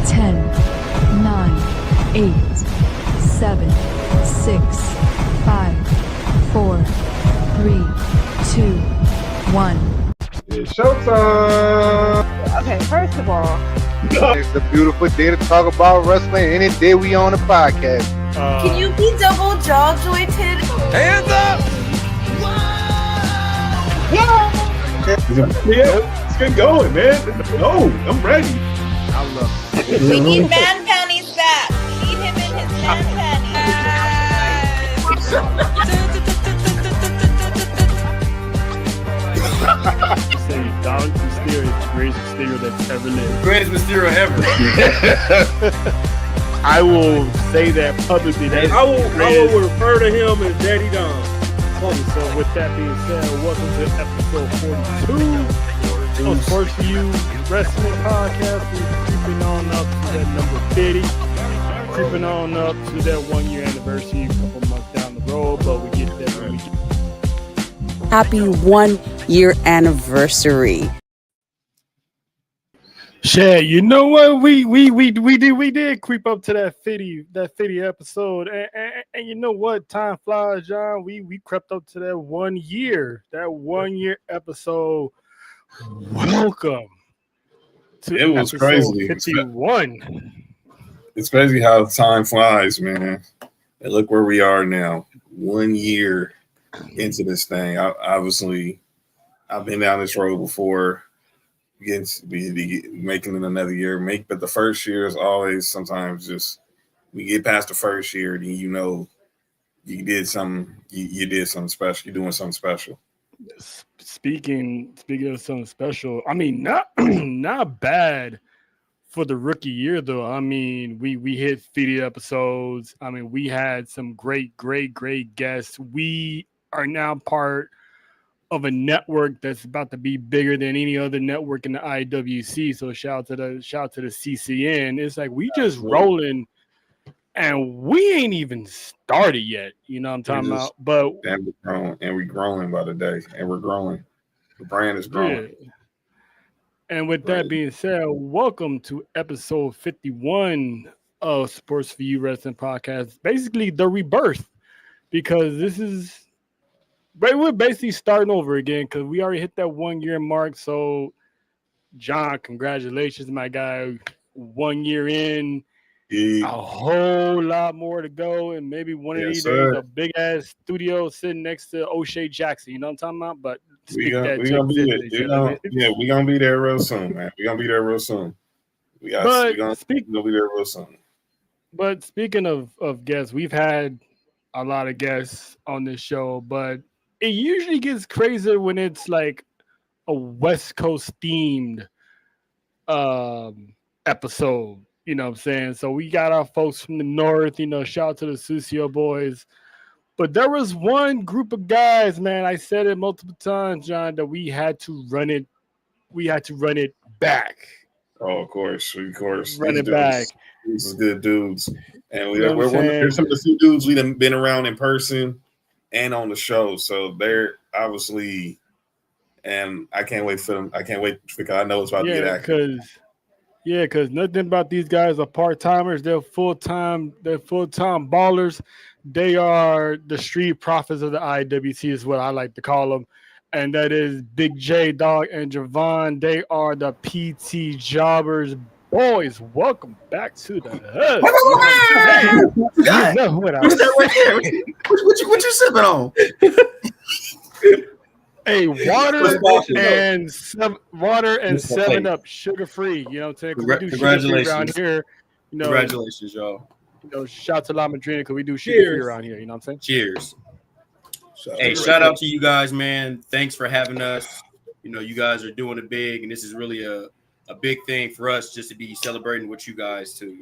10, 9, 8, 7, 6, 5, 4, 3, 2, 1. It's showtime! Okay, first of all, it's a beautiful day to talk about wrestling. Any day we on the podcast. Can you be double jaw jointed? Hands up! Yeah, let's get going, man. No, I'm ready. I love it. We need man panties back. Need him in his man panties. Say Dominic Mysterio is the greatest Mysterio that's ever lived. Greatest Mysterio ever. I will say that publicly. I will refer to him as Daddy Don. So with that being said, welcome to episode 42 of S4UWrestling podcast. We're creeping on up to that number 50. Creeping on up to that 1 year anniversary a couple months down the road, but we get there when we get. Happy 1 year anniversary. Shit, you know what? We did creep up to that 50 episode, and you know what? Time flies, John. We crept up to that 1 year episode. Welcome to It was crazy. 51. It's crazy how time flies, man. And look where we are now. 1 year into this thing. I've been down this road before. Making it another year, but the first year is always sometimes just we get past the first year, then you know you did something. You did something special. You're doing something special. Speaking of something special, I mean, not bad for the rookie year though. I mean, we hit 50 episodes. I mean, we had some great guests. We are now part of a network that's about to be bigger than any other network in the IWC. So shout out to the CCN. It's like we just rolling and we ain't even started yet. You know what I'm talking about? But we're growing by the day, and we're growing. The brand is growing. Yeah. And with that being said, welcome to episode 51 of S4UWrestling podcast. Basically the rebirth, because this is we're basically starting over again because we already hit that 1 year mark. So, John, congratulations, my guy. 1 year in, a whole lot more to go, and maybe one of these days a big ass studio sitting next to O'Shea Jackson. You know what I'm talking about? But we're gonna be there real soon, man. We're gonna be there real soon. We're gonna be there real soon. But speaking of guests, we've had a lot of guests on this show, but it usually gets crazier when it's like a West Coast themed episode. You know what I'm saying? So we got our folks from the North, shout out to the Susio boys. But there was one group of guys, man, I said it multiple times, John, that we had to run it back. Oh, of course. Run it back. These are good dudes. And we're some of the few dudes we've been around in person and on the show. So they're obviously, and I can't wait for them. I can't wait because I know it's about to get active. Because nothing about these guys are part-timers. They're full-time ballers. They are the street prophets of the IWC is what I like to call them. And that is Big J, Dog, and Javon. They are the PT Jobbers. Boys, welcome back to the hood. What you sipping on? Hey, water and 7-Up, sugar free. You know what I'm saying? Congratulations around here. Congratulations, y'all. Shout to La Madrina because we do sugar free around here. You know what I'm saying? Cheers. Shout out to you guys, man. Thanks for having us. You guys are doing it big, and this is really a big thing for us just to be celebrating with you guys too.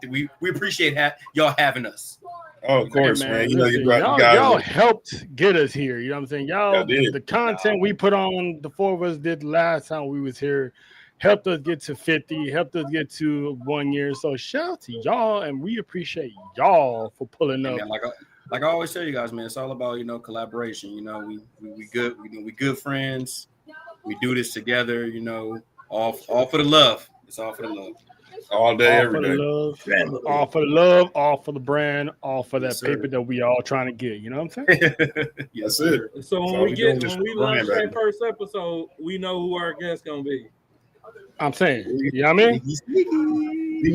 We appreciate y'all having us. Oh, of course, man. Y'all helped get us here. You know what I'm saying? Y'all did. The content we put on, the four of us did last time we was here, helped us get to 50, helped us get to 1 year. So shout out to y'all, and we appreciate y'all for pulling up. Man, like I always tell you guys, man, it's all about collaboration. We good friends. We do this together. All for the love. It's all for the love. All day, All every for the day. love, all for the love, all for the brand, all for that Yes, sir. paper that we all trying to get. You know what I'm saying? Yes, That's it. sir. So when all we we get doing, just when we brand launch back. that first episode, we know who our guest gonna be. I'm saying, you know what I mean? We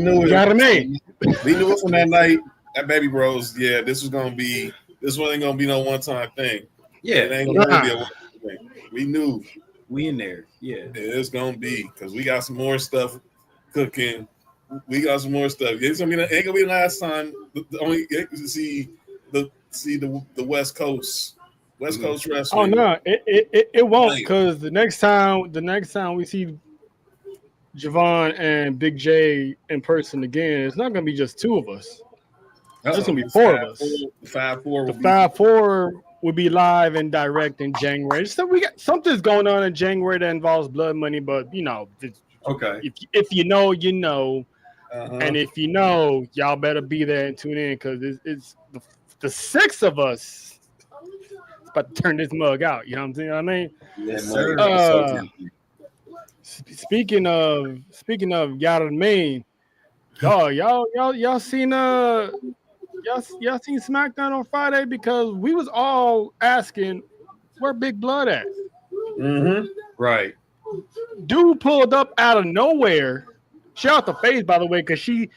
knew it. You got what I mean? We knew it from that night at Baby Bros. Yeah, this wasn't gonna be no one-time thing. Yeah, It ain't gonna be a one-time thing. We knew we in there. Yeah. it's gonna be because we got some more stuff cooking. We got some more stuff. It's gonna be ain't gonna be the last time. Only to see the West Coast Oh wrestling. no, it won't, Right. because the next time we see Javon and Big J in person again, it's not gonna be just two of us. It's gonna be four of us. The 5-4 The will be 5-4 will be live and direct in January. So we got something's going on in January that involves blood money, but you know, Okay. if you know, you know, uh-huh. and if you know, y'all better be there and tune in, because it's the six of us about to turn this mug out. You know what I'm saying? I mean, Yes, sir. speaking of Yada Main, y'all seen y'all seen SmackDown on Friday, because we was all asking where Big Blood at. Mm-hmm. Right. Dude pulled up out of nowhere. Shout out to FaZe, by the way, because she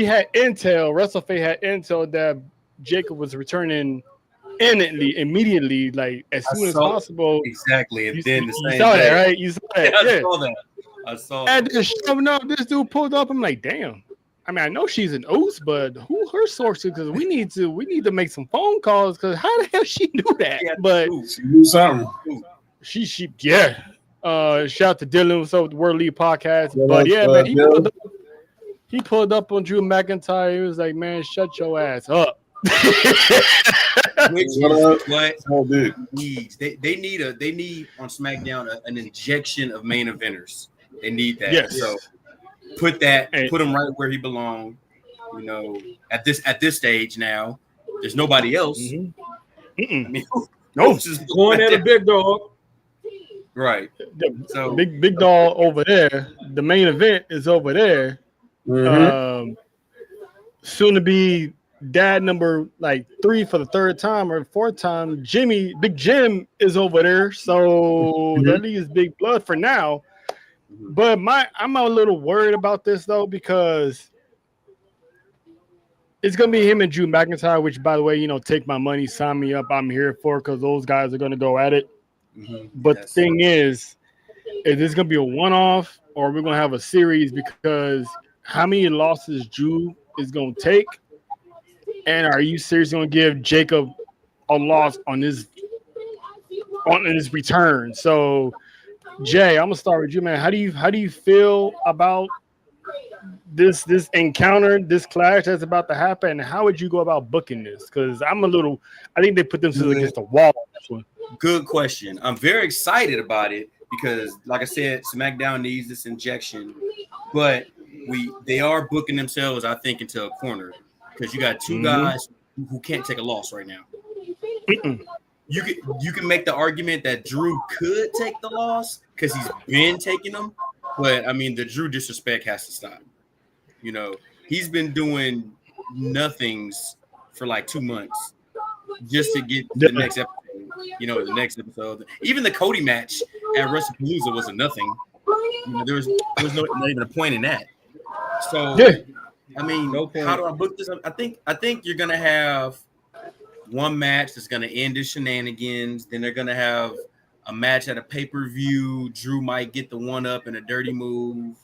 had intel. WrestleFace had intel that Jacob was returning immediately, like as soon as possible. Exactly. And You, then you the same saw day. that, right? You saw that. Yeah, Yeah. I saw And that. just shoving up, this dude pulled up. I'm like, damn. I mean, I know she's an oos, but who her source is? Because we need to make some phone calls. Because how the hell she knew that? Yeah, But She knew something. she yeah. Shout out to Dylan, what's up with the World League podcast. Yeah, But yeah, man, Dylan. he pulled up on Drew McIntyre. He was like, man, shut your ass up. Which What is up? what Oh, dude. needs. They need on SmackDown an injection of main eventers. They need that. Yes. So put him right where he belongs. You know, at this stage now, there's nobody else. Mm-hmm. I mean, No. just Going at a big dog. right. So Big dog over there. The main event is over there. Mm-hmm. Soon to be dad number like 3 for the third time or fourth time. Big Jim is over there. So that leaves Big Blood for now. But I'm a little worried about this though, because it's gonna be him and Drew McIntyre, which, by the way, take my money, sign me up. I'm here for, because those guys are gonna go at it. But the thing is this gonna be a one-off, or we're gonna have a series? Because how many losses Drew is gonna take, and are you seriously gonna give Jacob a loss on his return? So, Jay, I'm gonna start with you, man. How do you feel about this encounter, this clash that's about to happen? And how would you go about booking this? Because I think they put themselves against the wall on this one. good question. I'm very excited about it because, like I said, SmackDown needs this injection, but they are booking themselves, I think, into a corner, because you got two guys who can't take a loss right now. You can make the argument that Drew could take the loss because he's been taking them, but I mean the Drew disrespect has to stop. He's been doing nothings for like 2 months just to get to the next episode. The next episode, even the Cody match at WrestlePalooza was a nothing. There was not even a point in that. So I mean, how do I book this? I think you're gonna have one match that's gonna end in shenanigans. Then they're gonna have a match at a pay-per-view. Drew might get the one up in a dirty move.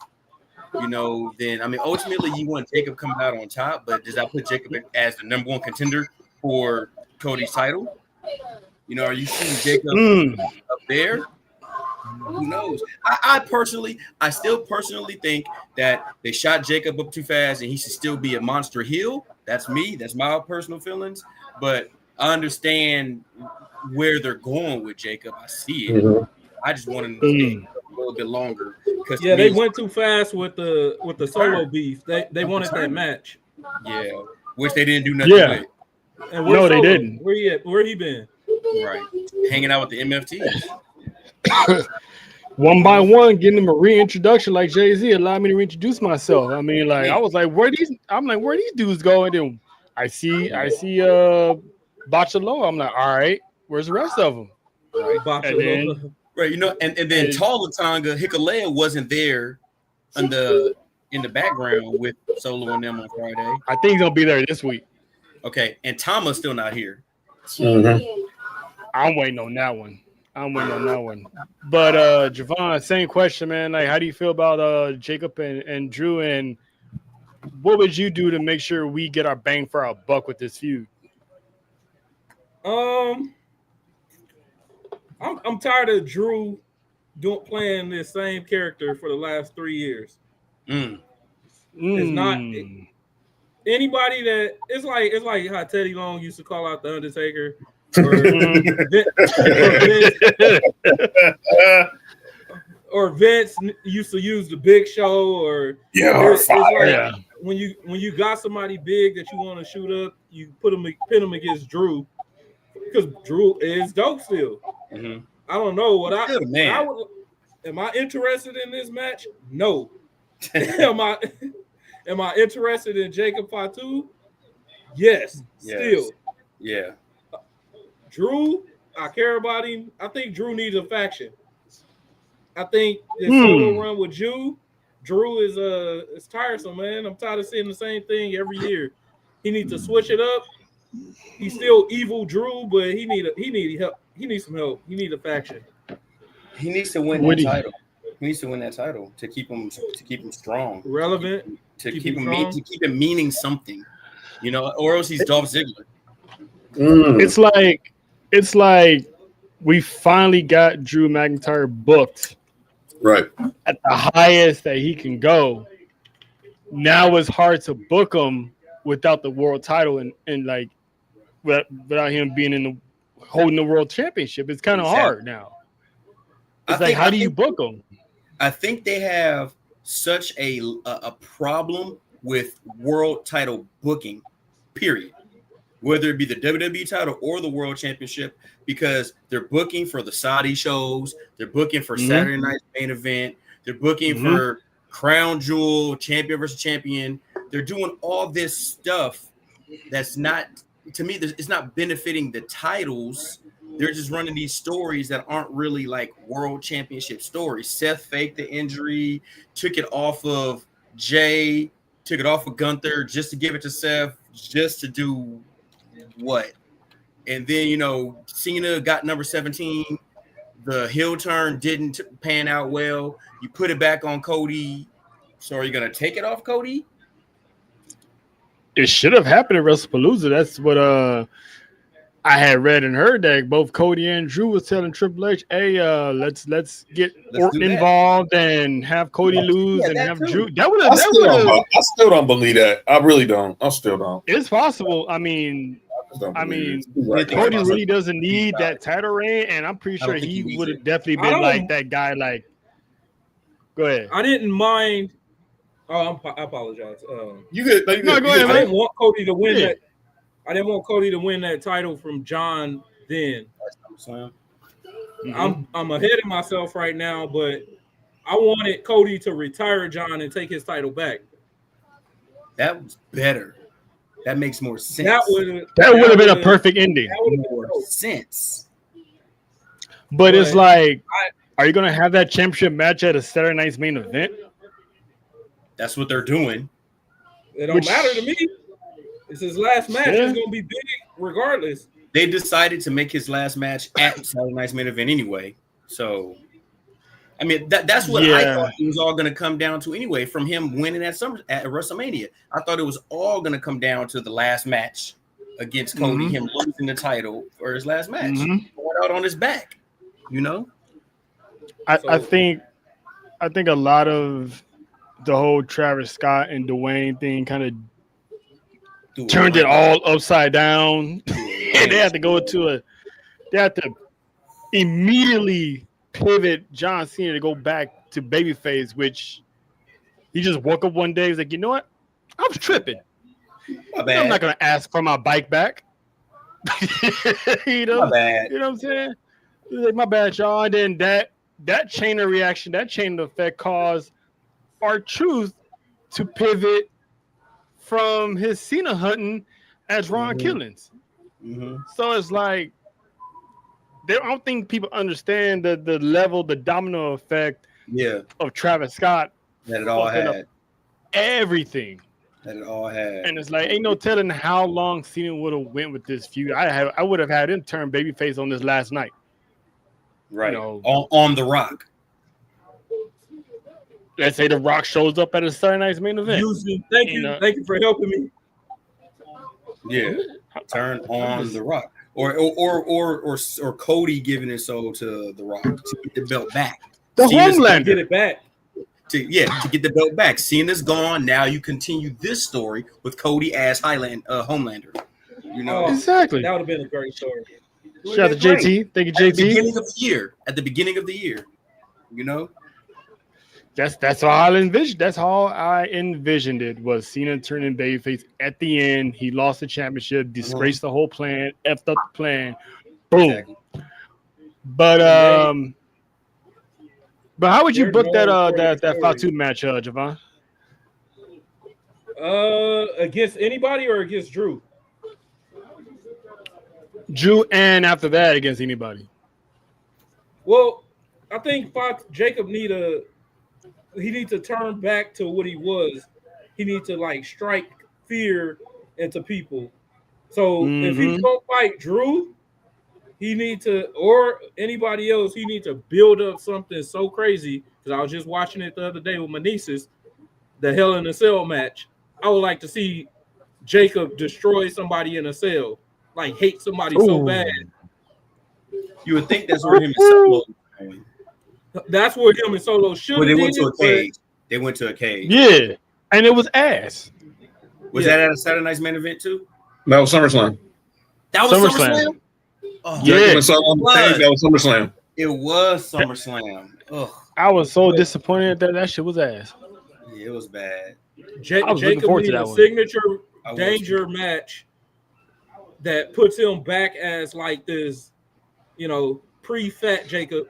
Then I mean, ultimately you want Jacob coming out on top, but does that put Jacob as the number one contender for Cody's title? Are you seeing Jacob up there? Who knows? I still personally think that they shot Jacob up too fast and he should still be a monster heel. That's me. That's my personal feelings. But I understand where they're going with Jacob. I see it. I just want him to stay a little bit longer. Yeah, they went too fast with the solo beef. They wanted that match. Yeah, which they didn't do nothing with. And no, they didn't. Where he been? Right, hanging out with the MFTs. one by one, getting them a reintroduction like Jay-Z allowed me to reintroduce myself. I mean, like I was like, where these dudes go? And then I see Bachelor. I'm like, all right, where's the rest of them? Bachelor. And then, Right, and then Tall Latanga Hikalea wasn't there in the background with Solo and them on Friday. I think he's gonna be there this week. Okay, and Tama's still not here. I'm waiting on that one. But Javon, same question, man. Like, how do you feel about Jacob and Drew, and what would you do to make sure we get our bang for our buck with this feud? I'm tired of Drew playing this same character for the last 3 years. It's not anybody that it's like how Teddy Long used to call out the Undertaker, or Vince used to use the Big Show, or it's like when you got somebody big that you want to shoot up, you pin them against Drew, because Drew is dope still. I don't know what am I interested in this match? No. Am I interested in Jacob Fatu? Yes. Still. Yeah. Drew, I care about him. I think Drew needs a faction. I think this solo run with Drew is it's tiresome, man. I'm tired of seeing the same thing every year. He needs to switch it up. He's still evil Drew, but he need help. He needs some help. He needs a faction. He needs to win that title. He needs to win that title to keep him strong, relevant, to keep him meaning something, or else he's Dolph Ziggler. It's like we finally got Drew McIntyre booked right at the highest that he can go. Now it's hard to book him without the world title and like without him being holding the world championship. It's kind of hard now. It's like, how do you book them? I think they have such a problem with world title booking, period. Whether it be the WWE title or the world championship, because they're booking for the Saudi shows, they're booking for Saturday night's main event, they're booking for Crown Jewel, champion versus champion. They're doing all this stuff that's not, to me, it's not benefiting the titles. They're just running these stories that aren't really like world championship stories. Seth faked the injury, took it off of Jay, took it off of Gunther just to give it to Seth, just to do what? And then, Cena got number 17. The heel turn didn't pan out well. You put it back on Cody. So are you going to take it off Cody? It should have happened at WrestlePalooza. That's what I had read and heard, that both Cody and Drew was telling Triple H, "Hey, let's get Orton involved and have Cody lose and have Drew." I still don't believe that. I really don't. I still don't. It's possible. I mean, Cody really doesn't need that title reign, and I'm pretty sure he would have definitely been like that guy. Like, go ahead. I didn't mind. Oh, I apologize. You good? No, go ahead. I didn't want Cody to win that. I didn't want Cody to win that title from John then. I'm ahead of myself right now, but I wanted Cody to retire John and take his title back. That was better. That makes more sense. That would have been a perfect ending. That would have made more sense. But it's like, are you going to have that championship match at a Saturday night's main event? That's what they're doing. It don't matter to me. It's his last match. It's going to be big regardless. They decided to make his last match at Saturday night's main event anyway. So, I mean, that's what I thought it was all going to come down to anyway, from him winning at WrestleMania. I thought it was all going to come down to the last match against Cody, him losing the title for his last match. Going out on his back, I think a lot of the whole Travis Scott and Dwayne thing kind of turned it all upside down. And they have to immediately pivot John Cena to go back to babyface, which he just woke up one day. He's like, you know what? I was tripping. I'm not gonna ask for my bike back. My bad. You know what I'm saying? He's like, my bad, y'all. And then that chain of reaction, that chain of effect caused R-Truth to pivot from his Cena hunting as Ron Killings. So it's like, I don't think people understand the level, the domino effect of Travis Scott that it all had. Up everything. That it all had. And it's like, ain't no telling how long Cena would have went with this feud. I would have had him turn babyface on this last night. Right. You know, on The Rock. Let's say The Rock shows up at a Saturday Night's main event. Thank you. Thank you for helping me. Yeah. Turn on The Rock. Or Cody giving his soul to The Rock to get the belt back. The Homelander. Get it back. To get the belt back. Cena's gone. Now you continue this story with Cody as Homelander. You know, exactly. That would have been a great story. Shout out to JT. Thank you, JT. At the beginning of the year. You know, that's how I envisioned. That's how I envisioned it. Was Cena turning babyface at the end? He lost the championship, disgraced the whole plan, effed up the plan. Boom. Exactly. But how would you book that Fatu match, Javon? Against anybody or against Drew? Drew, and after that against anybody. Well, I think Jacob needs to turn back to what he was. He needs to like strike fear into people. So if he's gonna fight Drew, he need to, or anybody else, he need to build up something so crazy. Because I was just watching it the other day with my nieces, the Hell in a Cell match. I would like to see Jacob destroy somebody in a cell, like hate somebody so bad. You would think that's where him and Solo. That's where him and Solo should. But they went to a cage. They went to a cage. Yeah, and it was ass. Was that at a Saturday Night's main event too? That was SummerSlam. That was SummerSlam. Oh, yeah, that was SummerSlam. It was SummerSlam. Ugh. I was so disappointed that shit was ass. Yeah, it was bad. Jacob needed a signature danger match that puts him back as like this, pre-fat Jacob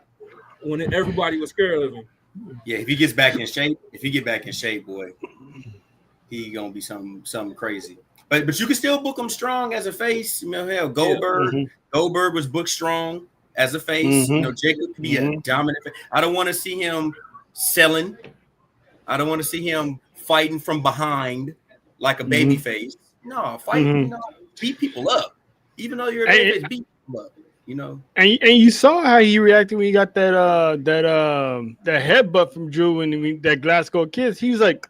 when everybody was scared of him. Yeah, if he gets back in shape, boy, he gonna be something crazy. But you can still book him strong as a face. Hell, Goldberg. Yeah. Goldberg was booked strong as a face. Jacob could be a dominant. I don't want to see him selling. I don't want to see him fighting from behind like a baby face. No, fight. Beat people up. Even though you're a baby face, beat people up. And you saw how he reacted when he got that headbutt from Drew and that Glasgow kiss. He was like,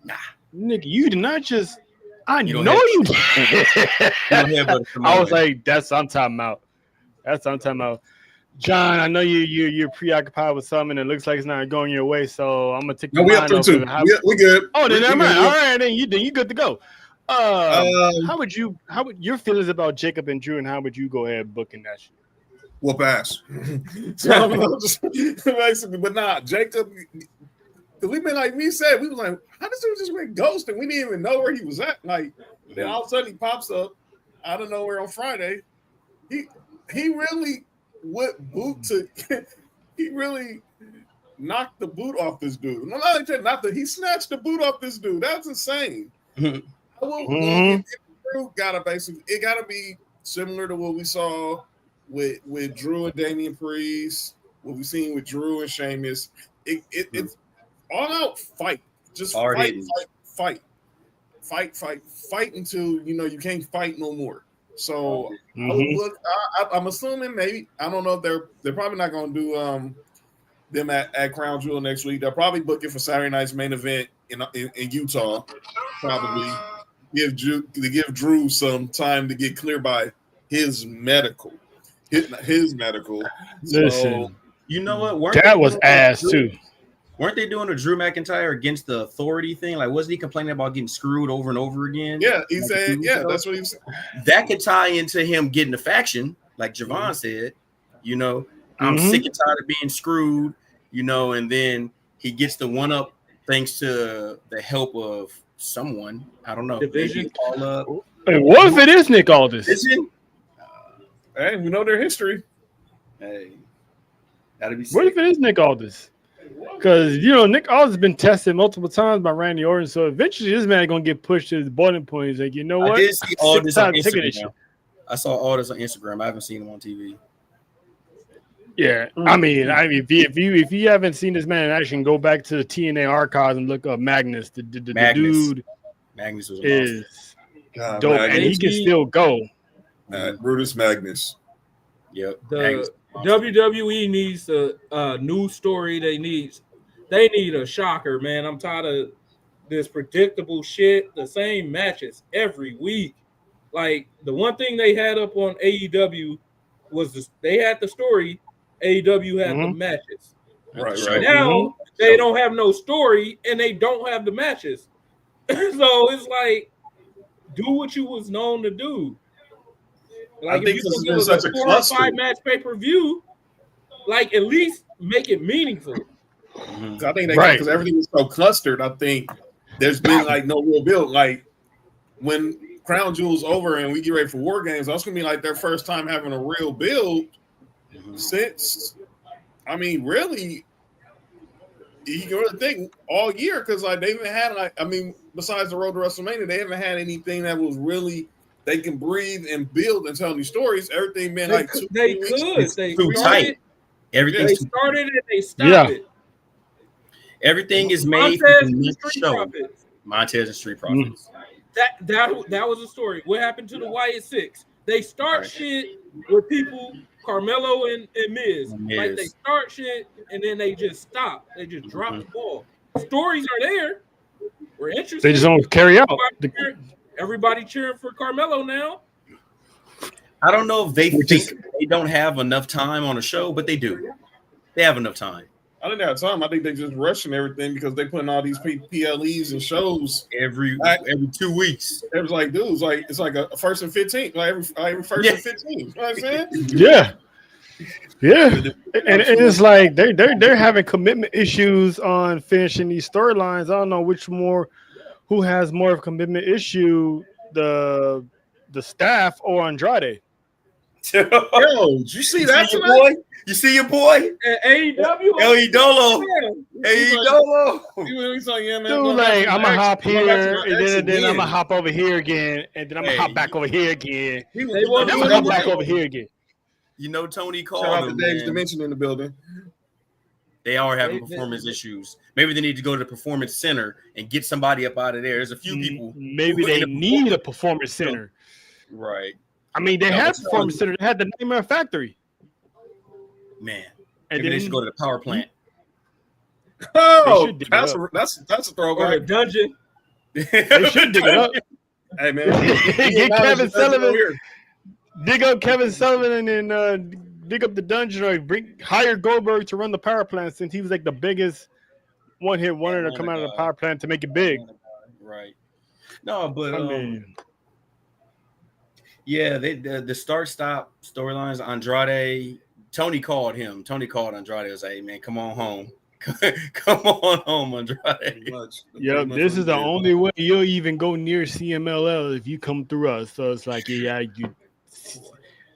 "Nah, nigga, you did not just." I know you did. I was like, "That's what I'm talking about." John, I know you're preoccupied with something and it looks like it's not going your way, so I'm gonna take your mind off. We good. Oh, then never mind. All right, then you good to go. How would your feelings about Jacob and Drew, and how would you go ahead booking that shit? Whoop ass. So, basically, but nah, Jacob. Because we've been like we said, we was like, how does he just went ghosting? We didn't even know where he was at. Like, then all of a sudden he pops up out of nowhere on Friday. He really he really knocked the boot off this dude. No, he snatched the boot off this dude. That's insane. It gotta be similar to what we saw with Drew and Damian Priest, what we've seen with Drew and Sheamus. It's all out fight. Just fight until you can't fight no more. So I'm assuming maybe, I don't know if they're probably not going to do them at Crown Jewel next week. They'll probably book it for Saturday night's main event in Utah. Probably give Drew some time to get cleared by his medical. His medical. Listen, so, you know what? That was ass too. Weren't they doing a Drew McIntyre against the Authority thing? Like, wasn't he complaining about getting screwed over and over again? Yeah, he said, that's what he was saying. That could tie into him getting a faction, like Javon said. I'm sick and tired of being screwed, and then he gets the one up thanks to the help of someone. I don't know. Division. Hey, what if it is Nick Aldis? Is it? Hey, we know their history. Hey, That'd be sick. What if it is Nick Aldis? Because Nick Aldis has been tested multiple times by Randy Orton, so eventually this man is gonna get pushed to his boiling point. He's like, you know what? I did see Aldis on Instagram. Shit. I saw Aldis on Instagram. I haven't seen him on TV. Yeah, I mean, if you haven't seen this man in action, go back to the TNA archives and look up Magnus. The dude Magnus was is God, dope, Magnus. and he can still go. Brutus Magnus. Yep. The WWE needs a new story. They need a shocker, man. I'm tired of this predictable shit. The same matches every week. Like the one thing they had up on AEW was they had the story. AEW had the matches. Right. Now they don't have no story and they don't have the matches. So it's like, do what you was known to do. Like, I think if you're this gonna has give been us such a a 4 or cluster. 5 match pay-per-view, like at least make it meaningful. I think because everything is so clustered. I think there's been like no real build. Like when Crown Jewel's over and we get ready for War Games, that's gonna be like their first time having a real build since. I mean, really, you can really think all year because like they haven't had besides the road to WrestleMania, they haven't had anything that was really they can breathe and build and tell these stories. Everything been like They could. They too tight. Everything's They too started it. They stopped it. Everything is made Montez for and the the next Street show. Profits. Montez and Street Profits. That was a story. What happened to the Wyatt Six? They start shit with people, Carmelo and Miz. Like they start shit and then they just stop. They just drop the ball. Stories are there. We're interested. They just don't carry out. Everybody cheering for Carmelo now. I don't know if they think they don't have enough time on a show, but they do. They have enough time. I think they have time. I think they just rushing everything because they putting all these PLEs and shows every 2 weeks. It was like, dude, it's like a first and 15, like every first and 15. You know what I'm saying? Yeah. And it's like they're having commitment issues on finishing these storylines. I don't know who has more of a commitment issue, the staff or Andrade. Yo, did you see that your boy? You see your boy? AEW? El Idolo. He's like, yeah, man. Dude, like, I'm going to hop here, and then I'm going to hop over here again, and then I'm going to hop back over here again. Then I'm going to hop back over here again. You know, Tony called Shout out him, to Dave's man. Dimension in the building. They are having performance issues. Maybe they need to go to the performance center and get somebody up out of there. There's a few people. Maybe they need a performance center. Right. I mean, they had the performance center. They had the Nightmare Factory. Man. And maybe they should go to the power plant. Oh, that's a throwback. Or a dungeon. They should dig it up. Hey, man. Get Kevin Sullivan. Dig up Kevin Sullivan and then dig up the dungeon or hire Goldberg to run the power plant since he was like the biggest one-hit wonder to come out of the power plant to make it big. Right. No, but I mean, yeah, the start-stop storylines, Andrade, Tony called him. Tony called Andrade. Was like, hey, man, come on home. Come on home, Andrade. Yeah, this is the only way you'll even go near CMLL if you come through us. So it's like,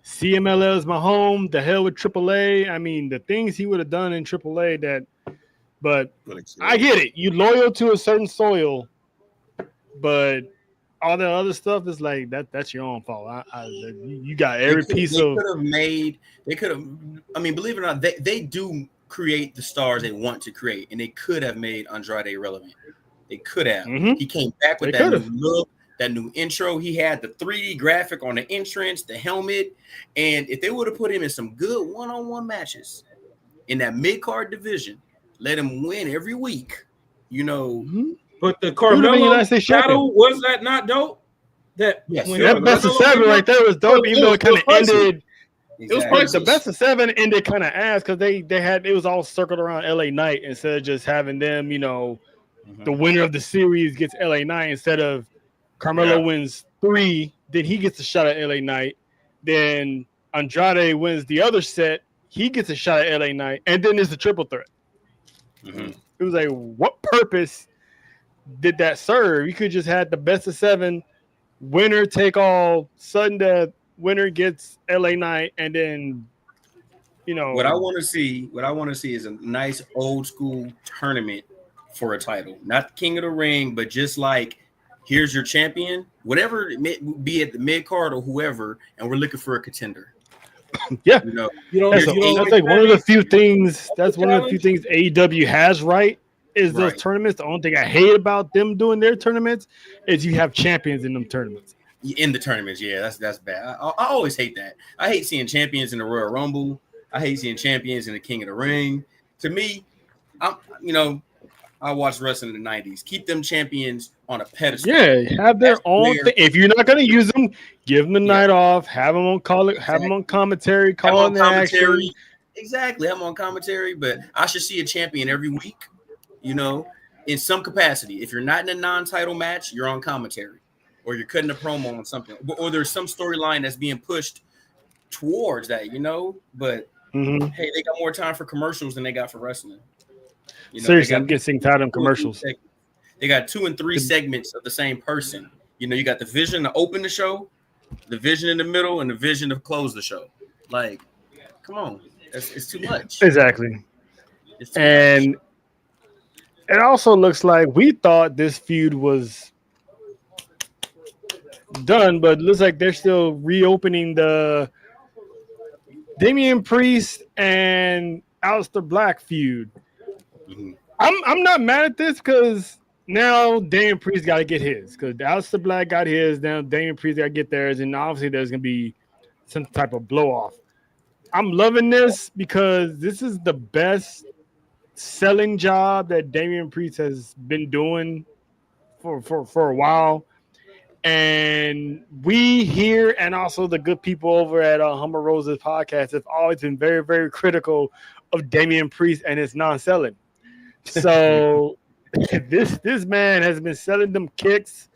CMLL is my home. The hell with AAA. I mean, the things he would have done in AAA but I get it. You loyal to a certain soil, but all the other stuff is like that's your own fault. You got every piece of. They could have. I mean, believe it or not, they do create the stars they want to create, and they could have made Andrade relevant. They could have. He came back with that new look, that new intro. He had the 3D graphic on the entrance, the helmet, and if they would have put him in some good one-on-one matches in that mid-card division, let him win every week, you know. But the Carmelo battle, was that not dope? That best of 7 right there was dope, even though it kind of ended. It was priceless. The best of 7 ended kind of ass because it was all circled around LA Knight instead of just having them, the winner of the series gets LA Knight instead of Carmelo wins 3, then he gets a shot at LA Knight. Then Andrade wins the other set, he gets a shot at LA Knight, and then there's the triple threat. It was like, what purpose did that serve? You could just had the best of 7, winner take all, sudden death, winner gets LA Knight, and then what I want to see is a nice old school tournament for a title, not King of the Ring, but just like, here's your champion, whatever it may be at the mid card or whoever, and we're looking for a contender. Yeah, That's like one of the few things. That's one of the few things AEW has right is those tournaments. The only thing I hate about them doing their tournaments is you have champions in them tournaments. In the tournaments, yeah, that's bad. I always hate that. I hate seeing champions in the Royal Rumble. I hate seeing champions in the King of the Ring. To me, I watched wrestling in the 90s. Keep them champions on a pedestal. Yeah, have their own thing. If you're not going to use them, give them the night off. Have them on have them on commentary, calling the action. Exactly, have them on commentary. But I should see a champion every week, in some capacity. If you're not in a non-title match, you're on commentary, or you're cutting a promo on something, or there's some storyline that's being pushed towards that, But hey, they got more time for commercials than they got for wrestling. Seriously, I'm getting tired of commercials. They got 2 and 3 segments of the same person. You got the vision to open the show, the vision in the middle, and the vision to close the show. Like, come on, it's too much. Exactly. And it also looks like we thought this feud was done, but it looks like they're still reopening the Damian Priest and Aleister Black feud. I'm not mad at this because now Damian Priest got to get his, because Aleister Black got his. Now Damian Priest got to get theirs, and obviously there's going to be some type of blow off. I'm loving this because this is the best selling job that Damian Priest has been doing for a while. And we here, and also the good people over at Humber Roses podcast, have always been very, very critical of Damian Priest and his non-selling. So this man has been selling them kicks.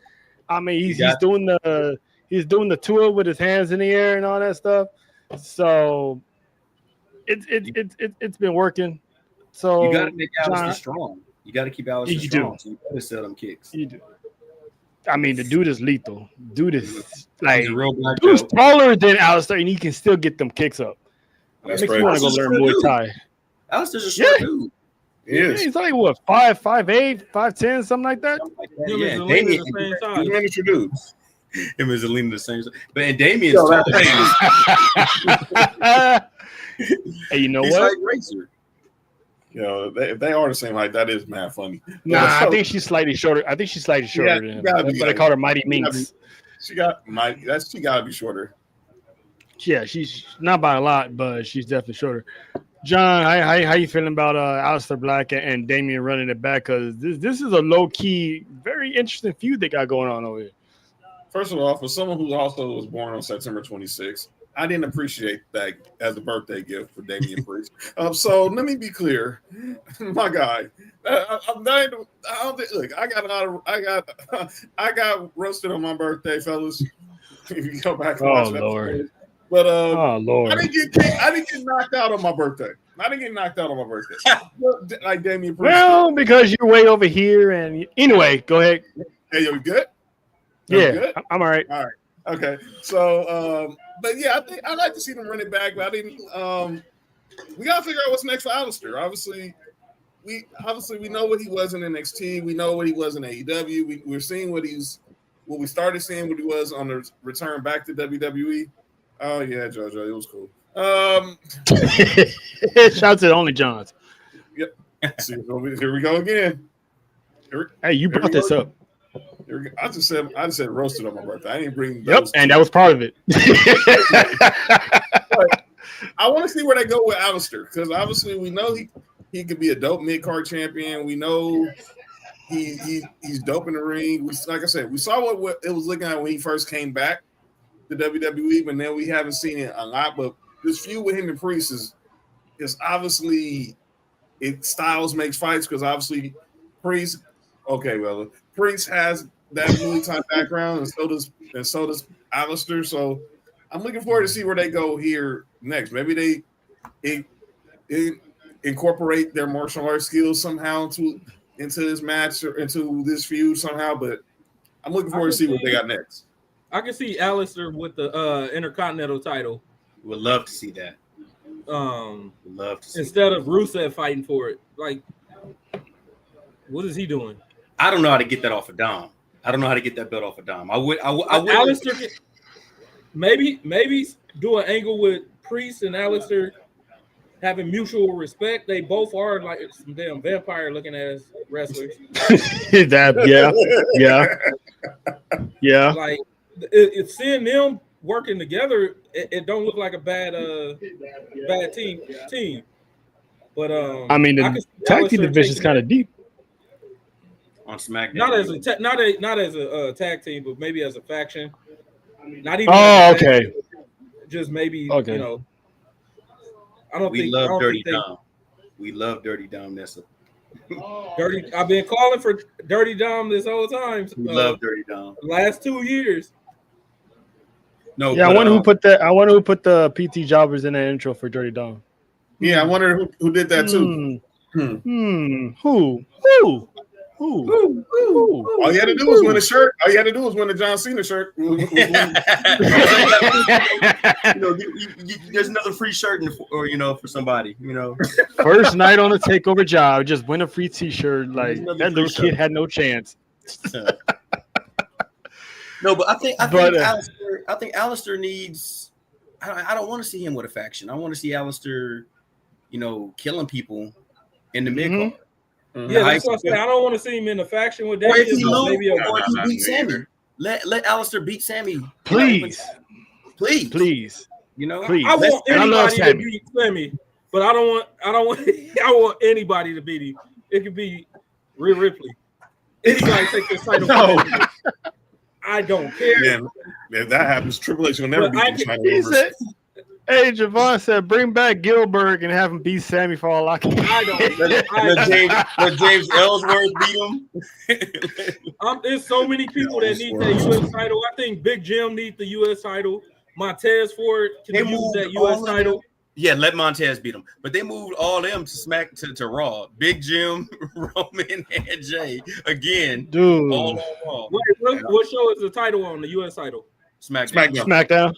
I mean, he's doing the tour with his hands in the air and all that stuff. So it's been working. So you got to make Aleister strong. You got to keep Aleister strong. So you got to sell them kicks. You do. I mean, the dude is lethal. Dude is like dude's taller than Aleister, and he can still get them kicks up. That's makes me want to go learn Muay Thai. Alistair's a short dude. Yeah, he's like what 5'8", 5'10", something like that. Yeah, Damian the same size. miniature dudes. Him and Zelina the same size. But Damian's tall. Hey, you know He's what? like Razor. If they are the same height, that is mad funny. Nah, I think she's slightly shorter. Than him. That's why they call her Mighty Minx. She got to be shorter. Yeah, she's not by a lot, but she's definitely shorter. John, how you feeling about Aleister Black and Damian running it back? Because this is a low key, very interesting feud they got going on over here. First of all, for someone who also was born on September 26th, I didn't appreciate that as a birthday gift for Damian Priest. So let me be clear, my guy. Look, I got roasted on my birthday, fellas. If you go back and watch that. Lord. But Lord. I didn't get knocked out on my birthday. Like Damian Priest. Well, because you're way over here, and anyway, go ahead. Hey, you good? Yeah, good? I'm all right. All right. Okay. So, but yeah, I think I'd like to see them run it back. But I didn't. We gotta figure out what's next for Aleister. Obviously, we know what he was in NXT. We know what he was in AEW. We're seeing what we started seeing what he was on the return back to WWE. Oh yeah, JoJo, it was cool. Shouts at Only Johns. Yep. See, here we go again. Hey, you brought this up. I just said roasted on my birthday. I didn't bring. Yep, and that was part of it. I want to see where they go with Aleister, because obviously we know he could be a dope mid card champion. We know he's dope in the ring. Like I said, we saw what it was looking at when he first came back to WWE, but then we haven't seen it a lot. But this feud with him and Priest is obviously styles makes fights, because obviously Priest. Okay, well, Priest has that Muay Thai background, and so does Aleister. So I'm looking forward to see where they go here next. Maybe they incorporate their martial arts skills somehow into this match or into this feud somehow. But I'm looking forward to see what they got next. I can see Aleister with the Intercontinental title. Would love to see that. Love to see instead of Rusev fighting for it. Like, what is he doing? I don't know how to get that off of Dom. I don't know how to get that belt off of Dom. I would. Alistair can, maybe do an angle with Priest and Alistair having mutual respect. They both are like some damn vampire looking ass wrestlers. Yeah. Like, it's seeing them working together. It don't look like a bad team. But I mean, the tag team division is kind of deep on SmackDown. Not as a tag team, but maybe as a faction. Not even. Okay. Just maybe. Okay. You know. I don't think. We love Dirty Dom. We love Dirty Dom. That's a Dirty. I've been calling for Dirty Dom this whole time. We love Dirty Dom. Last 2 years. No. Yeah, I wonder who put that. I wonder who put the PT jobbers in the intro for Dirty Dom. Yeah, I wonder who did that too. Who? All you had to do was win a shirt. All you had to do was win a John Cena shirt. There's another free shirt for somebody. First night on the takeover job, just win a free T-shirt. Like that little kid had no chance. No, but I think Alistair needs. I don't want to see him with a faction. I want to see Alistair, killing people in the mid card. Yeah, that's what I say. I don't want to see him in a faction with Damian. Or if he loses, or if he beat Sammy, let Alistair beat Sammy. Please. Please. I want anybody to beat Sammy, but I want anybody to beat him. It could be Rhea Ripley. Anybody take this title. No. I don't care. Yeah, if that happens, Triple H will never beat the title. Hey, Javon said, bring back Gilbert and have him beat Sammy for all I can. I don't. Let James Ellsworth beat him. There's so many people that need that U.S. title. I think Big Jim needs the U.S. title. Montez Ford can use that U.S. title. Yeah, let Montez beat him. But they moved all them to Raw. Big Jim, Roman, and Jay again. Dude. All on Raw. Wait, what show is the title on, the U.S. title? SmackDown.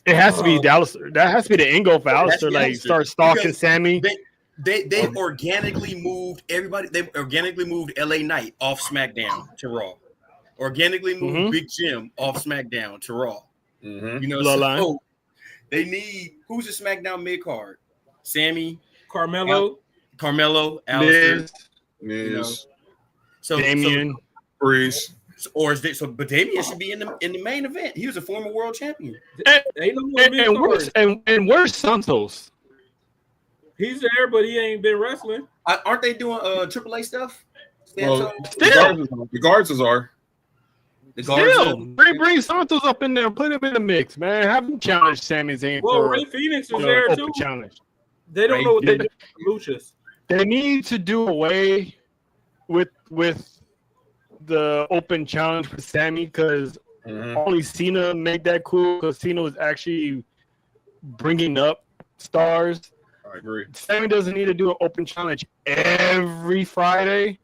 It has to be Dallas. That has to be the angle for Alistair. Like, start stalking Sammy. They organically moved everybody. They organically moved LA Knight off SmackDown to Raw. Organically moved Big Jim off SmackDown to Raw. So they need who's the SmackDown mid card? Sammy, Carmelo, Alistair, Miz, Damian, Priest. But Damian should be in the main event. He was a former world champion. And where's Santos? He's there, but he ain't been wrestling. Aren't they doing AAA stuff? Well, the guards are. Bring Santos up in there, put him in the mix, man. Have him challenge Sami Zayn. Well, Ray Phoenix is there too. Challenge. They don't know what they do with Luchas. They need to do away with the open challenge for Sammy because only Cena made that cool because Cena was actually bringing up stars. I agree. Sammy doesn't need to do an open challenge every Friday.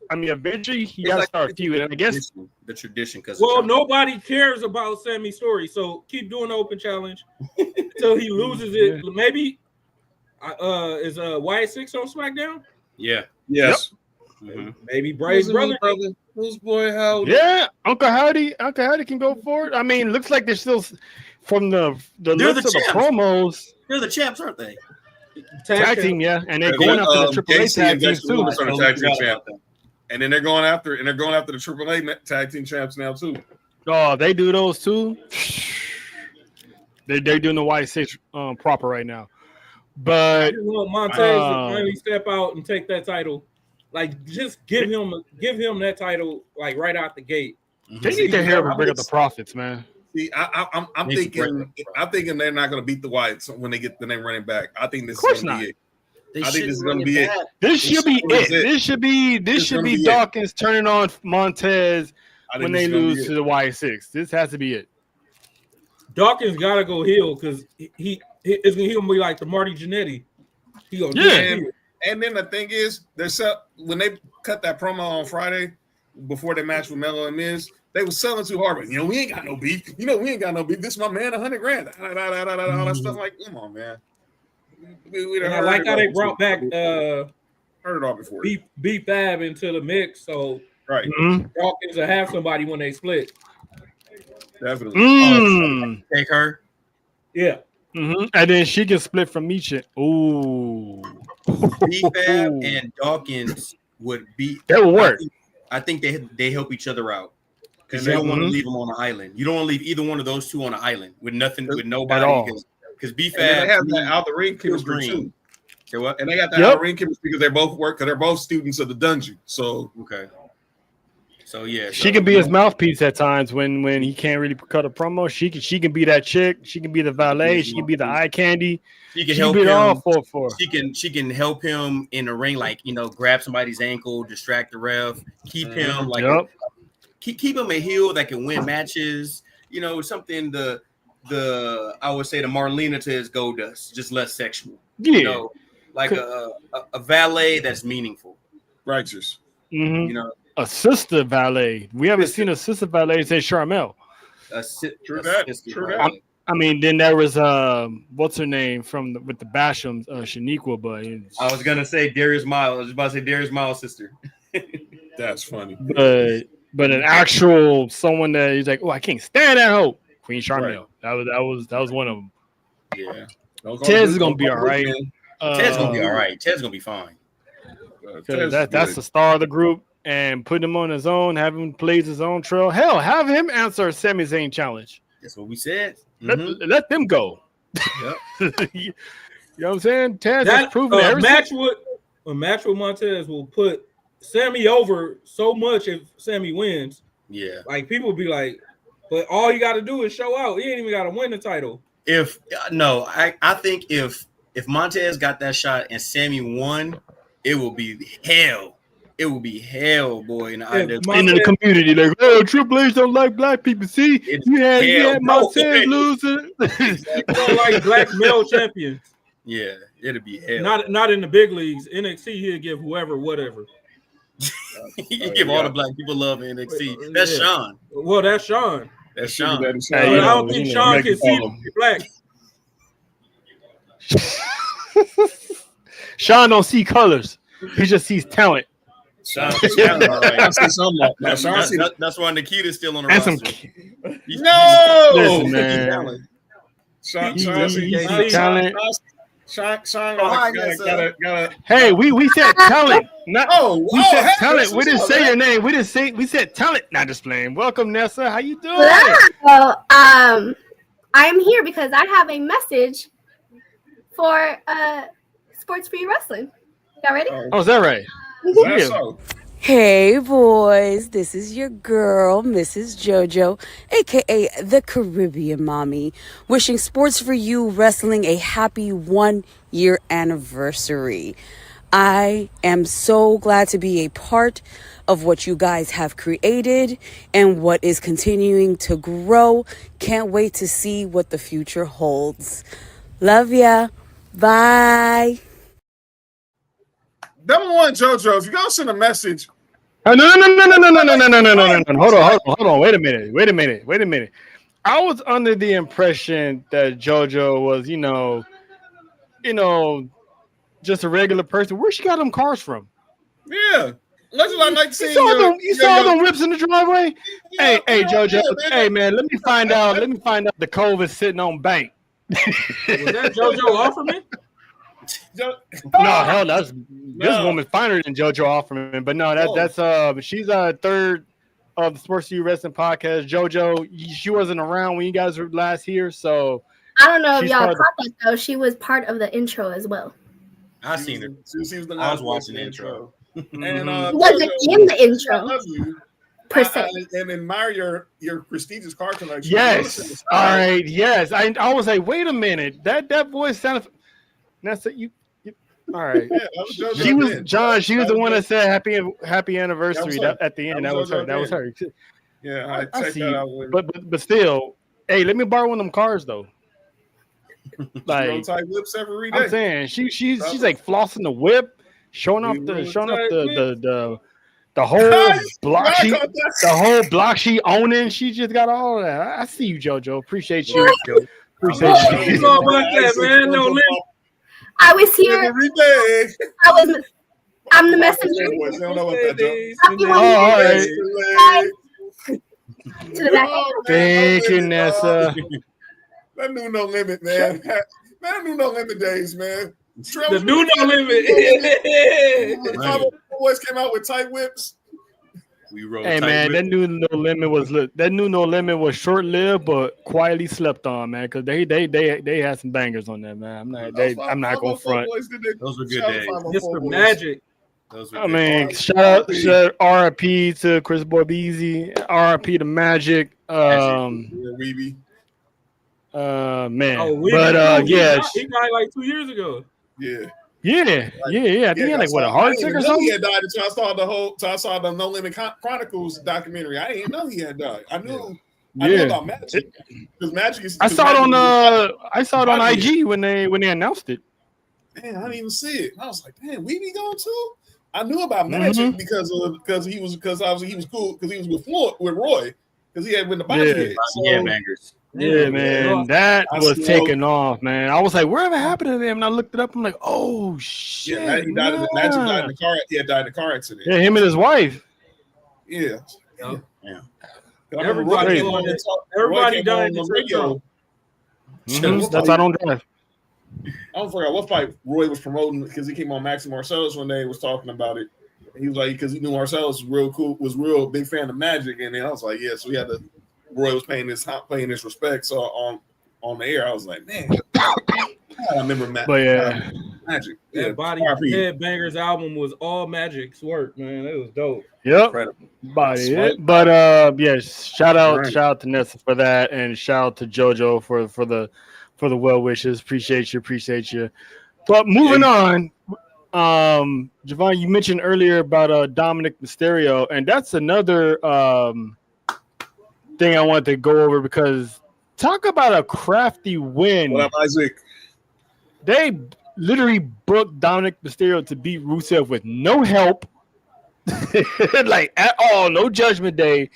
I mean, eventually he got to start a feud, and I guess the tradition. Because nobody cares about Sammy's story, so keep doing the open challenge until he loses it. Maybe is Wyatt 6 on SmackDown? Yeah. Yes. Yep. Maybe Bray's brother. Who's boy Howdy? Yeah, Uncle Howdy can go for it. I mean, looks like they're still from the looks of the promos. They're the champs, aren't they? Tag team, yeah, and they're going after the Triple A tag teams too. Tag team champ. And then they're going after the Triple A tag team champs now too. Oh, they do those too. They're doing the Y6 proper right now, but I want Montez to finally step out and take that title. Like, just give him that title like right out the gate. They need to hear bring up the profits, man. See, I'm thinking they're not going to beat the Wyatts when they get the name running back. I think this is going to be it. I think this is going to be it. This should be it. This should be Dawkins turning on Montez when they lose to the Y6. This has to be it. Dawkins got to go heel because he is going to be like the Marty Jannetty. And then the thing is, when they cut that promo on Friday, before that match with Melo and Miz, they was selling too hard. But we ain't got no beef. We ain't got no beef. This is my man, $100,000. All that stuff. Like, come on, man. And I like how they brought back heard it all before. B-Fab into the mix, so right. Dawkins will have somebody when they split. Definitely. Take her. Yeah. And then she can split from each. Ooh. B-Fab and Dawkins would be. That would work. I think they help each other out because you don't want to leave them on an island. You don't want to leave either one of those two on an island with nothing, with nobody. Because B-Fab, they have that out the ring chemistry too. Okay, what? And they got that out the ring chemistry because they both work. Because they're both students of the dungeon. So okay. So yeah, she can be his mouthpiece at times when he can't really cut a promo. She can be that chick. She can be the valet. She can be the eye candy. She can help him. All for. She can help him in the ring, like grab somebody's ankle, distract the ref, keep him like keep him a heel that can win matches. Something the I would say the Marlena to his Goldust, just less sexual. Yeah, like a valet that's meaningful, righteous. A sister valet. We haven't seen a sister valet say Charmel. True that. I mean, then there was what's her name with the Bashams, Shaniqua, but I was gonna say Darius Miles. I was about to say Darius Miles' sister. That's funny. But an actual someone that he's like, oh, I can't stand that hoe, Queen Charmel. Right. That was one of them. Yeah. Tez is gonna be all right. Ted's gonna be all right. Ted's gonna be fine. That's the star of the group. And put him on his own, have him plays his own trail. Hell, have him answer a Sami Zayn challenge. That's what we said. Let them go. Yep. You know what I'm saying? Taz has proven a match with Montez will put Sammy over so much if Sammy wins. Yeah. Like people will be like, but all you got to do is show out. He ain't even got to win the title. I think if Montez got that shot and Sammy won, it will be hell. It will be hell, boy. In the community, like, oh, Triple H don't like black people. See, you had Montez losing. Like black male champions. Yeah, it'll be hell. Not in the big leagues. NXT, he'll give whoever whatever. You give all the black people love in NXT. That's Sean. Well, that's Sean. That's Sean. But I don't think Sean can see black. Sean don't see colors. He just sees talent. Sean, that's why Nikita's still on the roster. Listen, man. Sean gotta. Hey, we said talent. We said talent. We didn't say your name. We said talent. Not just playing. Welcome, Nessa. How you doing? Hello. I am here because I have a message for S4UWrestling. Y'all ready? Oh, is that right? Hey boys, this is your girl, Mrs. JoJo, aka the Caribbean Mommy, wishing Sports for You Wrestling a happy 1-year anniversary. I am so glad to be a part of what you guys have created and what is continuing to grow. Can't wait to see what the future holds. Love ya. Bye. Number one, JoJo, if you're gonna send a message. No. Hold on. Wait a minute. I was under the impression that JoJo was, just a regular person. Where she got them cars from? Yeah. That's what I like to see. You saw them whips in the driveway? Hey, JoJo. Hey, man, let me find out the Cove is sitting on bank. Was that JoJo Offerman? No, hell, this woman's finer than JoJo Offerman. But no, that's she's third of the Sports for You Wrestling podcast. JoJo, she wasn't around when you guys were last here, so I don't know if y'all caught that though. She was part of the intro as well. I seen her. I was watching the intro. And wasn't in the intro. Per se. And admire your prestigious car collection. Yes. All right. Yes. I was like, wait a minute. That voice sounded. That's it. You. All right. Yeah, she was John. She was the one that said happy anniversary at the end. That was her. That was her. Yeah, I see. But still, hey, let me borrow one of them cars though. Like type whips every day. I'm saying she's like flossing the whip, showing off the The whole block she owning. She just got all that. I see you, JoJo. Appreciate you. Appreciate you. It's all about that, man. No limit. I was here. Every day. I'm the messenger. Boys, they don't know what that joke. All right. To the back. Thank you, Nessa. That knew no limit, man. That knew no limit days, man. The new no limit. When boys came out with tight whips. We rode Hey man, that new no limit was short lived, but quietly slept on, man. Because they had some bangers on that, man. I'm not gonna front. Those were good days. Mr. Magic. I mean, shout out RIP to Chris Borbeezy, RIP to Magic. Weeby. Man. Oh, yeah. He died like 2 years ago. Yeah. I think he had like a heart attack or something. He had died until I saw the No Limit Chronicles documentary. I didn't know he had died. I knew about Magic because Magic is. I saw it on IG when they announced it. Man, I didn't even see it. I was like, man, Weeby gone too. I knew about Magic because he was cool because he was with Roy because he had been the body hit. Yeah, bangers. Yeah, man, that was taken off, man. I was like, whatever happened to him? And I looked it up. I'm like, oh shit. Yeah, he died. Magic died in the car. He had died in a car accident. Yeah, him and his wife. Yeah. Everybody died in the radio. That's I don't drive. I don't forget what fight Roy was promoting because he came on Max and Marcellus one day and was talking about it. And he was like, because he knew Marcellus was real cool, was real big fan of Magic, and then I was like, yeah. So we had to. Roy was paying his respect. So on the air, I was like, man, I remember Magic. Yeah, Body Headbangers album was all Magic's work, man. It was dope. Yep. But shout out to Nessa for that, and shout out to JoJo for the well wishes. Appreciate you. But moving on, Javon, you mentioned earlier about Dominic Mysterio, and that's another thing I wanted to go over because talk about a crafty win. What up, Isaac? They literally booked Dominic Mysterio to beat Rusev with no help, like at all. No Judgment Day,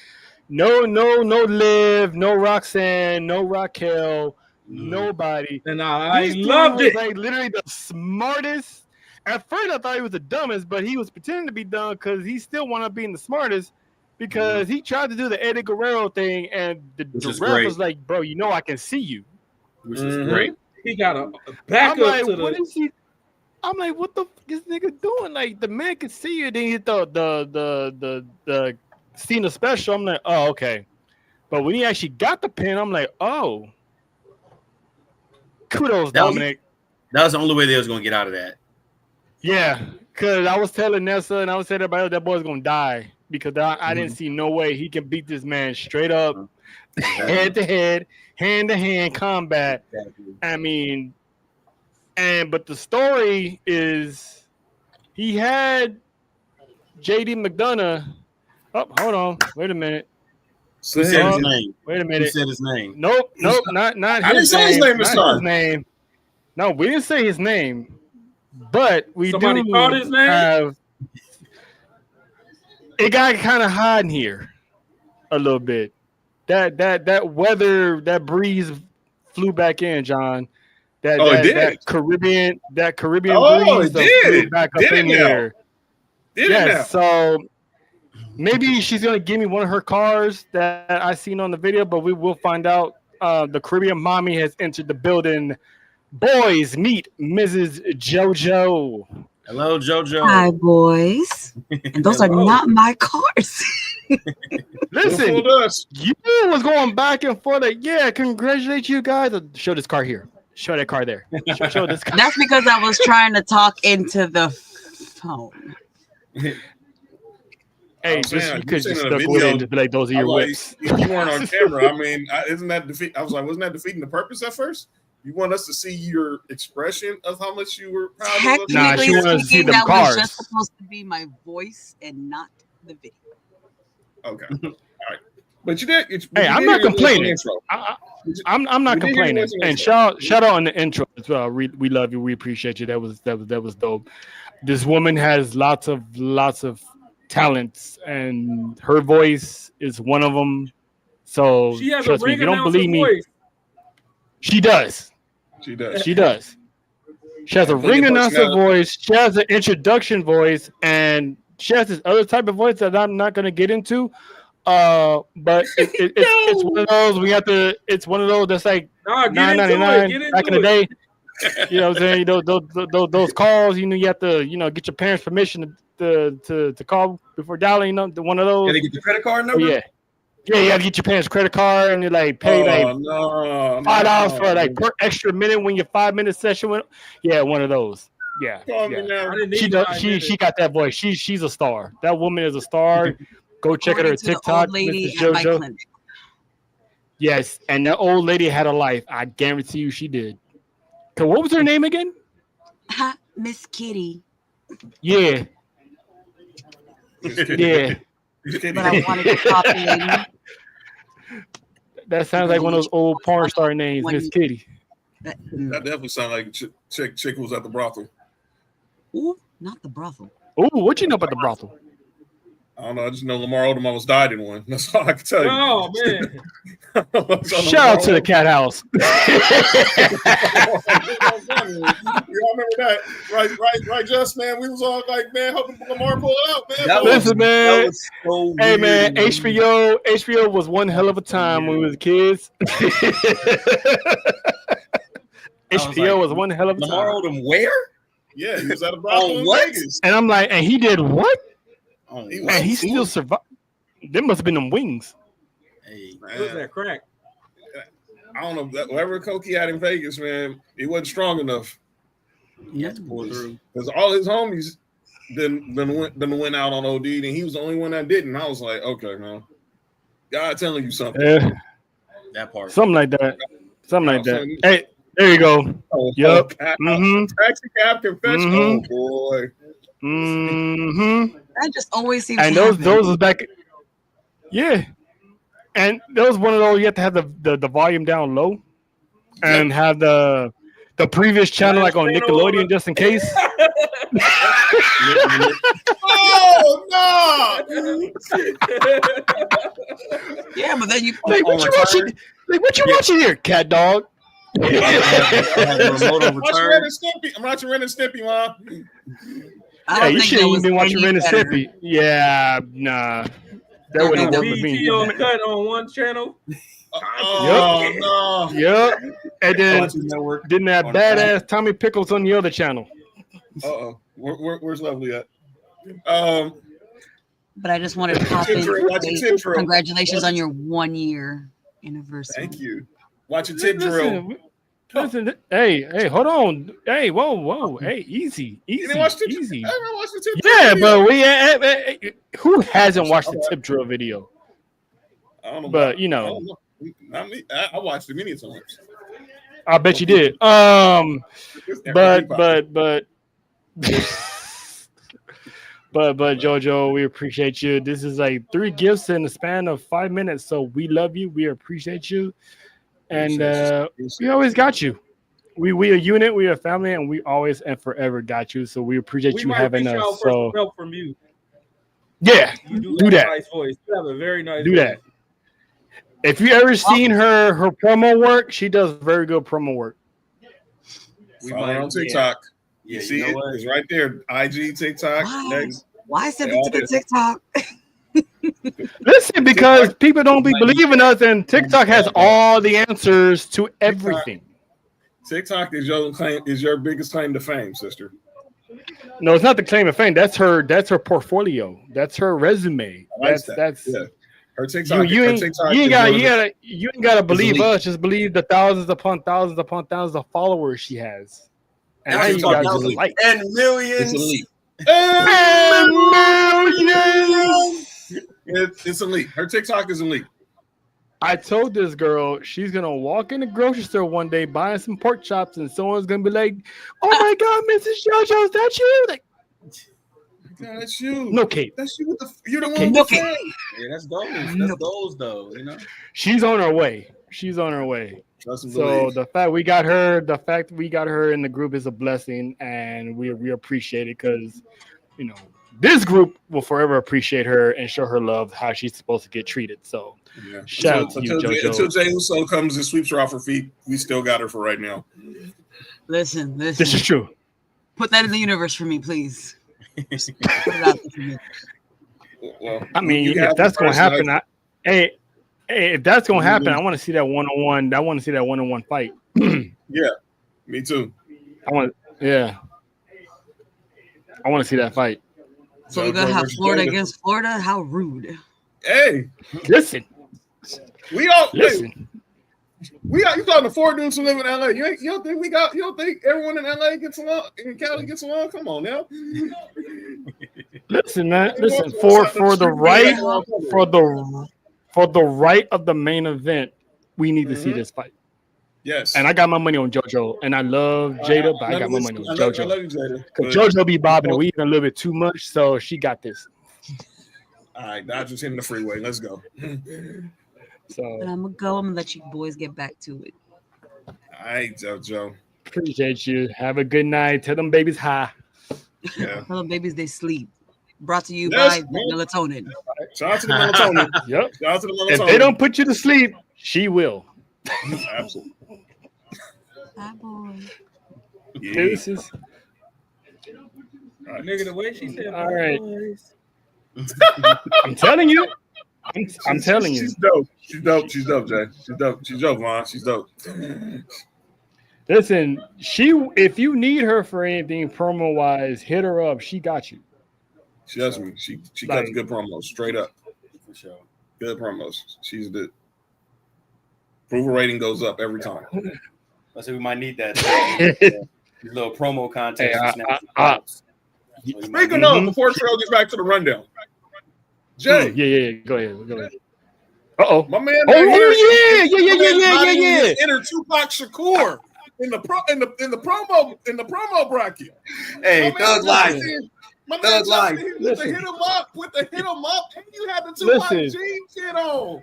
no Liv, no Roxanne, no Raquel, nobody. And I loved it. Like literally the smartest. At first, I thought he was the dumbest, but he was pretending to be dumb because he still wanted to be the smartest. Because he tried to do the Eddie Guerrero thing, and the ref was like, "Bro, you know I can see you," which is great. He got a backup to the. I'm like, what the fuck is this nigga doing? Like the man can see you. Then he hit the Cena special. I'm like, oh okay. But when he actually got the pin, I'm like, oh, kudos, Dominic. That was the only way they was gonna get out of that. Yeah, because I was telling Nessa and I was telling everybody that boy's gonna die. Because I didn't see no way he can beat this man straight up, head to head, hand to hand combat. I mean, but the story is he had JD McDonough. Oh, hold on, wait a minute. Who said his name? Wait a minute. Who said his name? Nope, not his name. I didn't say his name this time. His name. No, we didn't say his name, but we Somebody called his name. It got kind of hot in here a little bit. That weather, that breeze flew back in, John. That Caribbean breeze flew back up in here. Yes, so maybe she's gonna give me one of her cars that I seen on the video, but we will find out. The Caribbean mommy has entered the building. Boys, meet Mrs. JoJo. Hello, JoJo. Hi, boys. And those are not my cars. Listen, you was going back and forth. Like, yeah, congratulate you guys. Show this car here. Show that car there. Show this car. That's because I was trying to talk into the phone. Hey, you could just stuck with it and just be like, those are your whips. If you weren't on camera, I mean, isn't that defeat? I was like, wasn't that defeating the purpose at first? You want us to see your expression of how much you were proud of? Technically speaking, that was just supposed to be my voice and not the video. Okay. All right. But you did. I'm not complaining. I'm not complaining. And shout out on the intro as well. We love you. We appreciate you. That was dope. This woman has lots of talents, and her voice is one of them. So She has trust a me, ring if you don't announcer believe me, voice. she does. She does. She does. She has a ring announcer voice. She has an introduction voice, and she has this other type of voice that I'm not going to get into. But it's one of those we have to. It's one of those that's like $9.99 back in the day. You know what I'm saying? Those calls. You know, you have to get your parents' permission to call before dialing. One of those. Gotta get the credit card number. Yeah, you have to get your parents' credit card and you like pay $5 for like per extra minute when your 5-minute session went. Yeah, one of those. Yeah. She does. She got that voice. She's a star. That woman is a star. Go check out her TikTok, Mrs. JoJo. Yes, and that old lady had a life. I guarantee you she did. So what was her name again? Miss Kitty. Yeah. Yeah. But I wanted to copy it. That sounds like one of those old porn star names, Miss Kitty. That definitely sounds like a chick who was at the brothel. Ooh, not the brothel. Ooh, what you know about the brothel? I don't know. I just know Lamar Odom almost died in one. That's all I can tell you. Oh man! Shout out to the cat house. Y'all remember that? Right, Just man. We was all like, man, hoping Lamar pull it out, man. Listen, man. Hey, man. HBO was one hell of a time when we was kids. HBO was one hell of a time. Lamar Odom, where? Yeah, he was at a brothel in Vegas. And I'm like, and he did what? And he still survived. There must have been them wings. Hey, what was that crack? I don't know. Whatever coke he had in Vegas, man, he wasn't strong enough. You have to pull through. Because all his homies then went out on OD, and he was the only one that didn't. I was like, okay, man. God telling you something. That part. Something like that. Hey, there you go. Yep. Taxi cab confession. Oh, boy. That just always seems. And those was back. Yeah, and that was one of those you have to have the volume down low, and have the previous channel like on Nickelodeon just in case. Oh no! Yeah, but then you like what you watching? Like what you watching here, cat dog? I'm watching Ren and Stimpy, Mom. Yeah, you shouldn't even been watching Ren and Stimpy. Yeah, nah. That wouldn't work with me. BT cut on one channel. Oh, no. Yep. And then didn't have badass Tommy Pickles on the other channel. Uh-oh. Where's Lovely at? But I just wanted to pop in. Congratulations on your 1-year anniversary. Thank you. Watch a tip drill. Listen, hey, hold on. Hey, whoa. Hey, easy. You didn't watch the tip drill? Yeah, but who hasn't watched the tip drill video? I don't know. But, I watched it many times. I bet you did. But JoJo, we appreciate you. This is like 3 gifts in the span of 5 minutes. So we love you. We appreciate you. And we always got you. We a unit, we a family, and we always and forever got you. So we appreciate you having us. So help from you. Yeah, You do that. A nice voice. You have a very nice do voice. that. If you ever seen her promo work, she does very good promo work. We follow her on TikTok. Yeah, you see it's right there. IG, TikTok. Next. Why send it to the TikTok? Listen, because people don't be believing us, and TikTok has all the answers to everything. TikTok is your biggest claim to fame, sister. No, it's not the claim of fame. That's her portfolio. That's her resume. That's yeah. Her TikTok. You ain't gotta believe us. Just believe the thousands upon thousands of followers she has. And you guys just like and millions. And millions. It's elite. Her TikTok is elite. I told this girl she's gonna walk in the grocery store one day buying some pork chops, and someone's gonna be like, "Oh my God, Mrs. JoJo, is that you?" Like, God, that's you. No, Kate. That's you. With you're the one. No, Kate. Yeah, that's goals. That's goals, though. You know. She's on her way. So the fact we got her in the group is a blessing, and we appreciate it because, this group will forever appreciate her and show her love how she's supposed to get treated. So shout out to you, JoJo. Until Jey Uso comes and sweeps her off her feet, we still got her for right now. Listen. This is true. Put that in the universe for me, please. Put it out there for me. Well, I mean, if that's gonna happen, if that's gonna happen, I want to see that one-on-one. I want to see that one-on-one fight. Yeah, me too. I want to see that fight. So we're gonna have Florida against Florida. How rude! Hey, listen. You talking to 4 dudes who live in LA? You don't think everyone in LA gets along and Cali gets along? Come on now. Listen, man. Listen, for the right of the main event, we need to see this fight. Yes. And I got my money on JoJo. And I love Jada, but I got my money on JoJo. I love you, Jada. Because JoJo be bobbing the weave a little bit too much, so she got this. All right, Dodgers hitting the freeway. Let's go. So I'm gonna let you boys get back to it. All right, JoJo. Appreciate you. Have a good night. Tell them babies hi. Yeah. Tell them babies they sleep. Brought to you by melatonin. Shout out to the melatonin. Yep. Shout out to the melatonin. If they don't put you to sleep, she will. Absolutely. Bye, boy. Yeah. Deuces. Nigga, the way she said, all right. I'm telling you. I'm telling you. She's dope. She's dope. She's dope, Jay. She's dope. She's dope, man. She's dope. Listen, if you need her for anything promo wise, hit her up. She got you. She does me. She cuts good promos, straight up. For sure. Good promos. She's the approval rating goes up every time. I said we might need that. These little promo contest. Speaking of, before Trail gets back to the rundown, Jay. Yeah. Go ahead. Uh-oh. My man. Yeah. Enter Tupac Shakur in the promo bracket. Hey, Thug Life. Thug Life. With the hit him up, and you had the Tupac jeans shit on.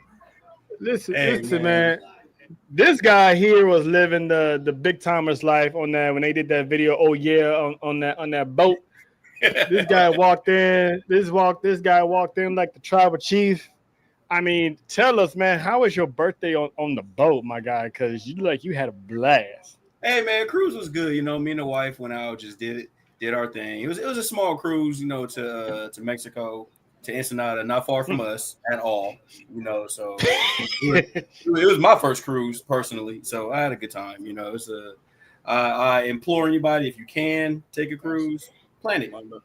Listen, man. This guy here was living the big timers life on that when they did that video. Oh yeah, on that boat. This guy walked in. This guy walked in like the tribal chief. I mean, tell us, man, how was your birthday on the boat, my guy? Because you had a blast. Hey, man, cruise was good. You know, me and the wife went out, just did our thing. It was a small cruise, you know, to Mexico, to Ensenada, not far from us at all. You know, so it was my first cruise personally. So I had a good time. You know, it's I implore anybody, if you can take a cruise, plan it. All the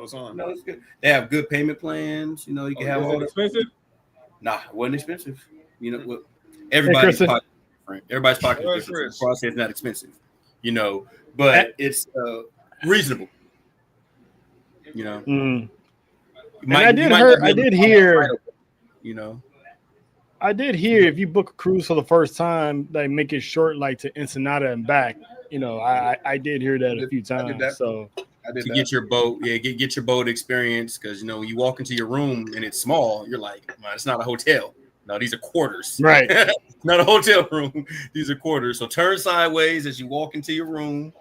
time. You know, it's good. They have good payment plans. You know, you can have all the expensive. Nah, it wasn't expensive. You know, everybody's pocket is different. Everybody's pocket is different. So it's not expensive, you know, but it's reasonable. You know, I did hear, you know, I did hear if you book a cruise for the first time, they make it short, like to Ensenada and back. You know, I did hear that a few times. So. Get your boat, get your boat experience, because you know when you walk into your room and it's small, you're like, man, it's not a hotel. No, these are quarters. Right. Not a hotel room. These are quarters. So turn sideways as you walk into your room.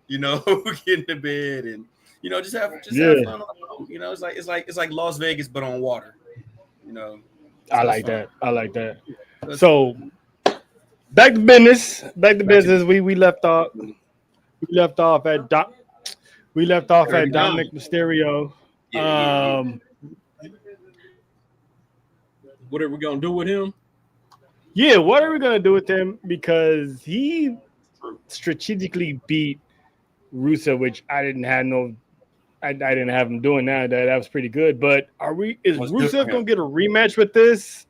You know, get into bed and you know just have fun on the boat. You know, it's like Las Vegas but on water. You know. I like that. So back to business. We left off. We left off at Dominic Mysterio. What are we gonna do with him? Yeah, what are we gonna do with him? Because he strategically beat Rusev, which I didn't have him doing that. That was pretty good. But is Rusev gonna get a rematch with this?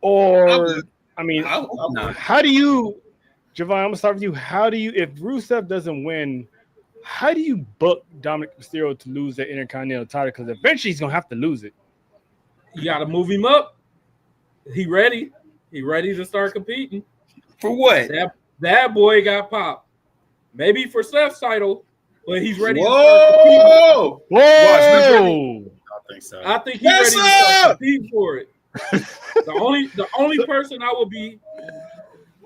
Or how do you, Javon? I'm gonna start with you. How do you, if Rusev doesn't win? How do you book Dominic Mysterio to lose the Intercontinental title? Because eventually he's gonna have to lose it. You got to move him up. He ready. He ready to start competing. For what? That boy got popped. Maybe for Seth's title, but he's ready. Whoa! To I think he's ready to start competing for it. The only person I would be,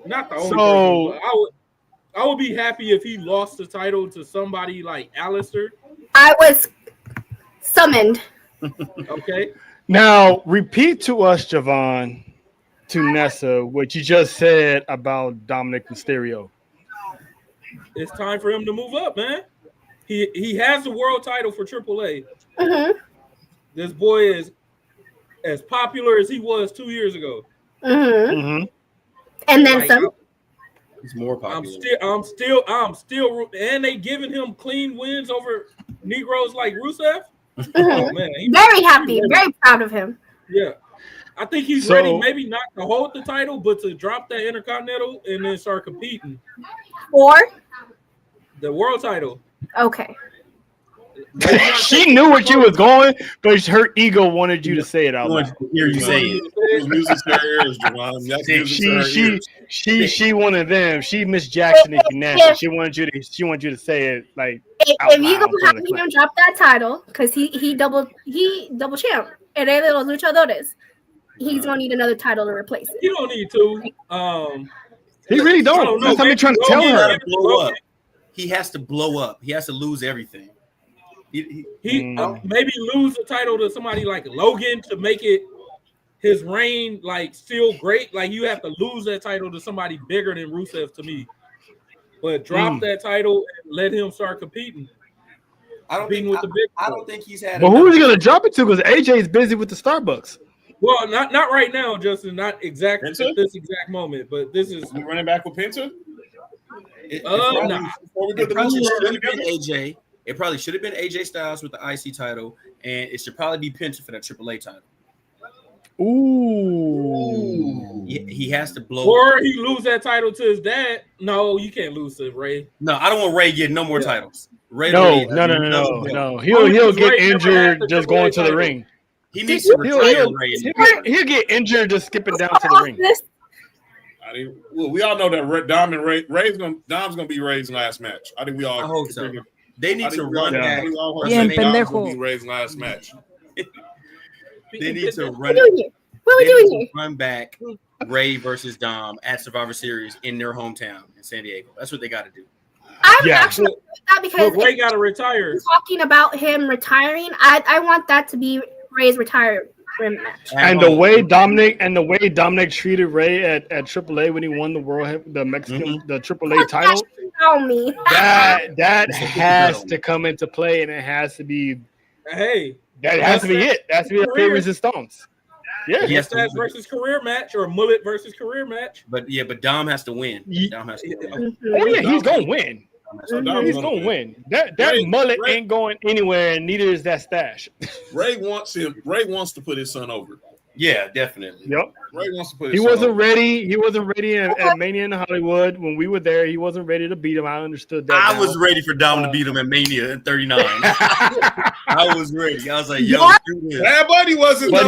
not the only person, but I would be happy if he lost the title to somebody like Alistair. I was summoned Okay. Now repeat to us, Javon, to Nessa, what you just said about Dominic Mysterio. It's time for him to move up, man. He has the world title for AAA. Mm-hmm. This boy is as popular as he was 2 years ago. Mm-hmm. Mm-hmm. And then some. He's more popular. I'm still, and they giving him clean wins over Negroes like Rusev. Oh man, Very happy, very proud of him. Yeah, I think he's ready. Maybe not to hold the title, but to drop that Intercontinental and then start competing Or the world title. okay. She knew what you was going, but her ego wanted you to say it out loud. Hear you say it. Music to her ears, Javon. She one of them. She Miss Jackson if you nasty. She wanted you to say it like. If you gonna have him drop that title, because he double champ, and they little luchadores, he's gonna need another title to replace it. You don't need to. He really don't. That's how they trying to tell her. Blow up. He has to blow up. He has to lose everything. He maybe lose the title to somebody like Logan to make it his reign like still great. Like you have to lose that title to somebody bigger than Rusev to me. But drop that title and let him start competing. I don't think he's had. But who is he gonna drop it to? Because AJ is busy with the Starbucks. Well, not right now, Justin. Not exactly at this exact moment. But this is you running back with Penta. No. It probably should have been AJ Styles with the IC title, and it should probably be Penta for that AAA title. Ooh. He has to blow. Or he lose that title to his dad. No, you can't lose to Ray. No, I don't want Ray getting no more titles. Ray No. He'll get injured just going to the ring. He needs to retire Ray. He'll get injured just skipping down to the ring. Well, we all know that Dom's gonna be Ray's last match. I think we all. I hope so. They need to run back. Dom's gonna be Ray's last match. They need to run. What are we doing here? Run back Ray versus Dom at Survivor Series in their hometown in San Diego. That's what they got to do. I'm actually that because Ray got to retire. Talking about him retiring, I want that to be Ray's retirement match. And the way Dominic treated Ray at AAA when he won the the AAA title, that has to come into play, and it has to be. Hey, that has to be it. That has to be a pay resistance. Yeah, mustache versus career match or mullet versus career match. But Dom has to win. Dom has to win. Oh yeah, he's gonna win. He's gonna win. That mullet ain't going anywhere, and neither is that stash. Ray wants to put his son over. Yeah, definitely. Yep. Ray wants to put. He wasn't ready. He wasn't ready at Mania in Hollywood when we were there. He wasn't ready to beat him. I understood that. I was ready for Dom to beat him at Mania in 39. I was ready. I was like, "Yo, yeah, but he wasn't. But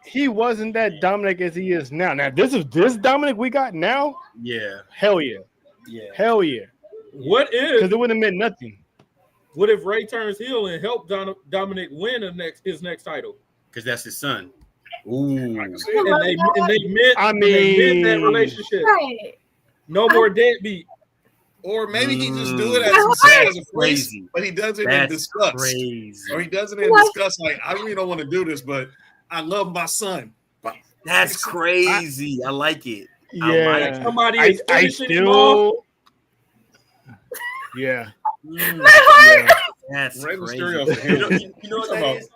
he wasn't that Dominic as he is now. Now this Dominic we got now. Yeah. Hell yeah. Yeah. Hell yeah. What if? Because it wouldn't have meant nothing. What if Ray turns heel and help Dominic win his next title? Because that's his son. Ooh. And they mend that relationship. Right. No more deadbeat. Or maybe he just do it as a crazy, but he does it in disgust. Crazy. Or he does it in disgust, like I really don't want to do this, but I love my son. That's crazy. I like it. Yeah. Somebody is I still. Yeah. My heart. That's Rey crazy. Mysterio. You know what that is?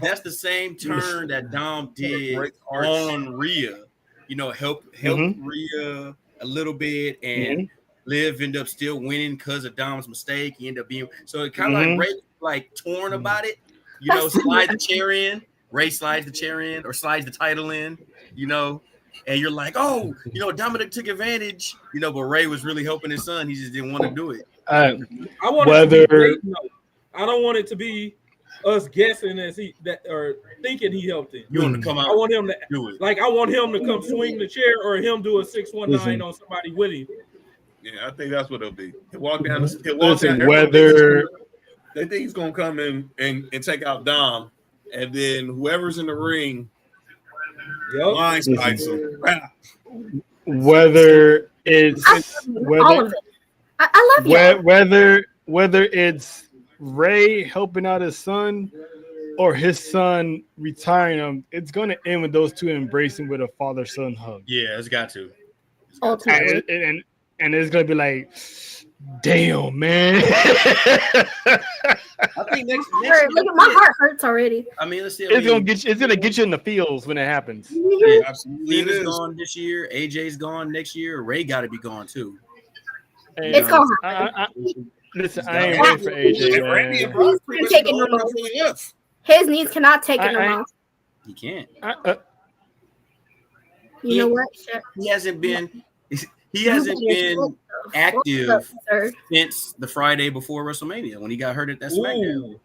That's the same turn that Dom did on Rhea. You know, help Rhea a little bit, and Liv ended up still winning because of Dom's mistake. He ended up being so it kind of like Ray like torn about it. You know, slide the chair in. Ray slides the chair in or slides the title in. You know. And you're like, oh, you know, Dominic took advantage, you know, but Ray was really helping his son. He just didn't want to do it. I want it to be great, I don't want it to be us guessing or thinking he helped him. You want to come out? I want him to do it. Like I want him to come swing the chair or him do a 619 on somebody with him. Yeah, I think that's what it'll be. He'll walk down. Whether they think he's gonna come in and take out Dom, and then whoever's in the ring. Line spikes him. Whether it's all of it. I love you. Whether it's Ray helping out his son or his son retiring him, it's going to end with those two embracing with a father-son hug. Yeah, it's got to. Ultimately. And it's going to be like, damn, man. I think next Look at my heart hurts already. I mean, let's see. It's gonna get you in the feels when it happens. Yeah, Absolutely, Lena's gone this year. AJ's gone next year. Ray got to be gone too. It's going to happen. Listen, I ain't ready for AJ. Randy and Man. Brock pretty much Taking going them until he left. His knees cannot take it no more. He can't. You know what? He hasn't been. He hasn't been active since the Friday before WrestleMania when he got hurt at that SmackDown.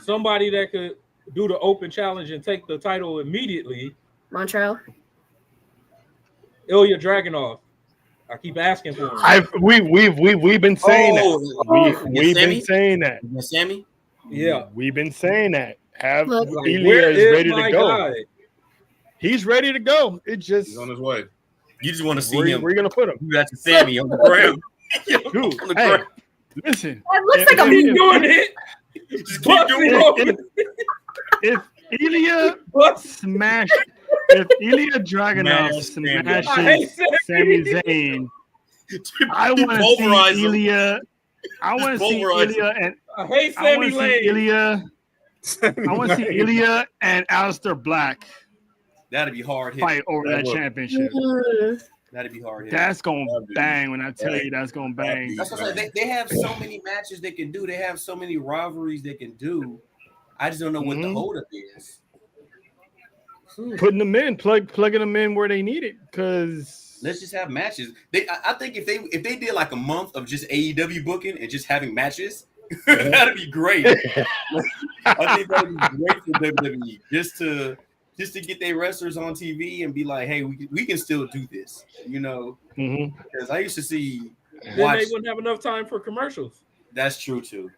Somebody that could do the open challenge and take the title immediately. Montreal. Ilya Dragunov. I keep asking for him. We've been saying that. We've been saying that. Sammy? Yeah. We've been saying that. Look, Ilya is ready to go. Guy? He's ready to go. It just He's on his way. You just want to see him. We're gonna put him. That's Sammy on the ground. Dude, on the hey, ground. listen. That looks like a Keep doing it. Just keep doing it. If Ilya smashed, if Ilya Dragunov smashes Sami Zayn, I want to see Ilya. I want to see Ilya and I hate Sammy Lane. Ilya. I want to see Ilya and Aleister Black That'd be hard hit. fight over that championship. That'd be hard hit. That's gonna bang when I tell you that's gonna bang. That's what I'm saying. They have so many matches they can do. They have so many rivalries they can do. I just don't know what the holdup is. Putting them in, plugging them in where they need it, because let's just have matches. I think if they did like a month of just AEW booking and just having matches, that'd be great. I think that'd be great for WWE just to get their wrestlers on TV and be like, hey, we can still do this, you know? Because I used to see. Then they wouldn't have enough time for commercials. That's true too.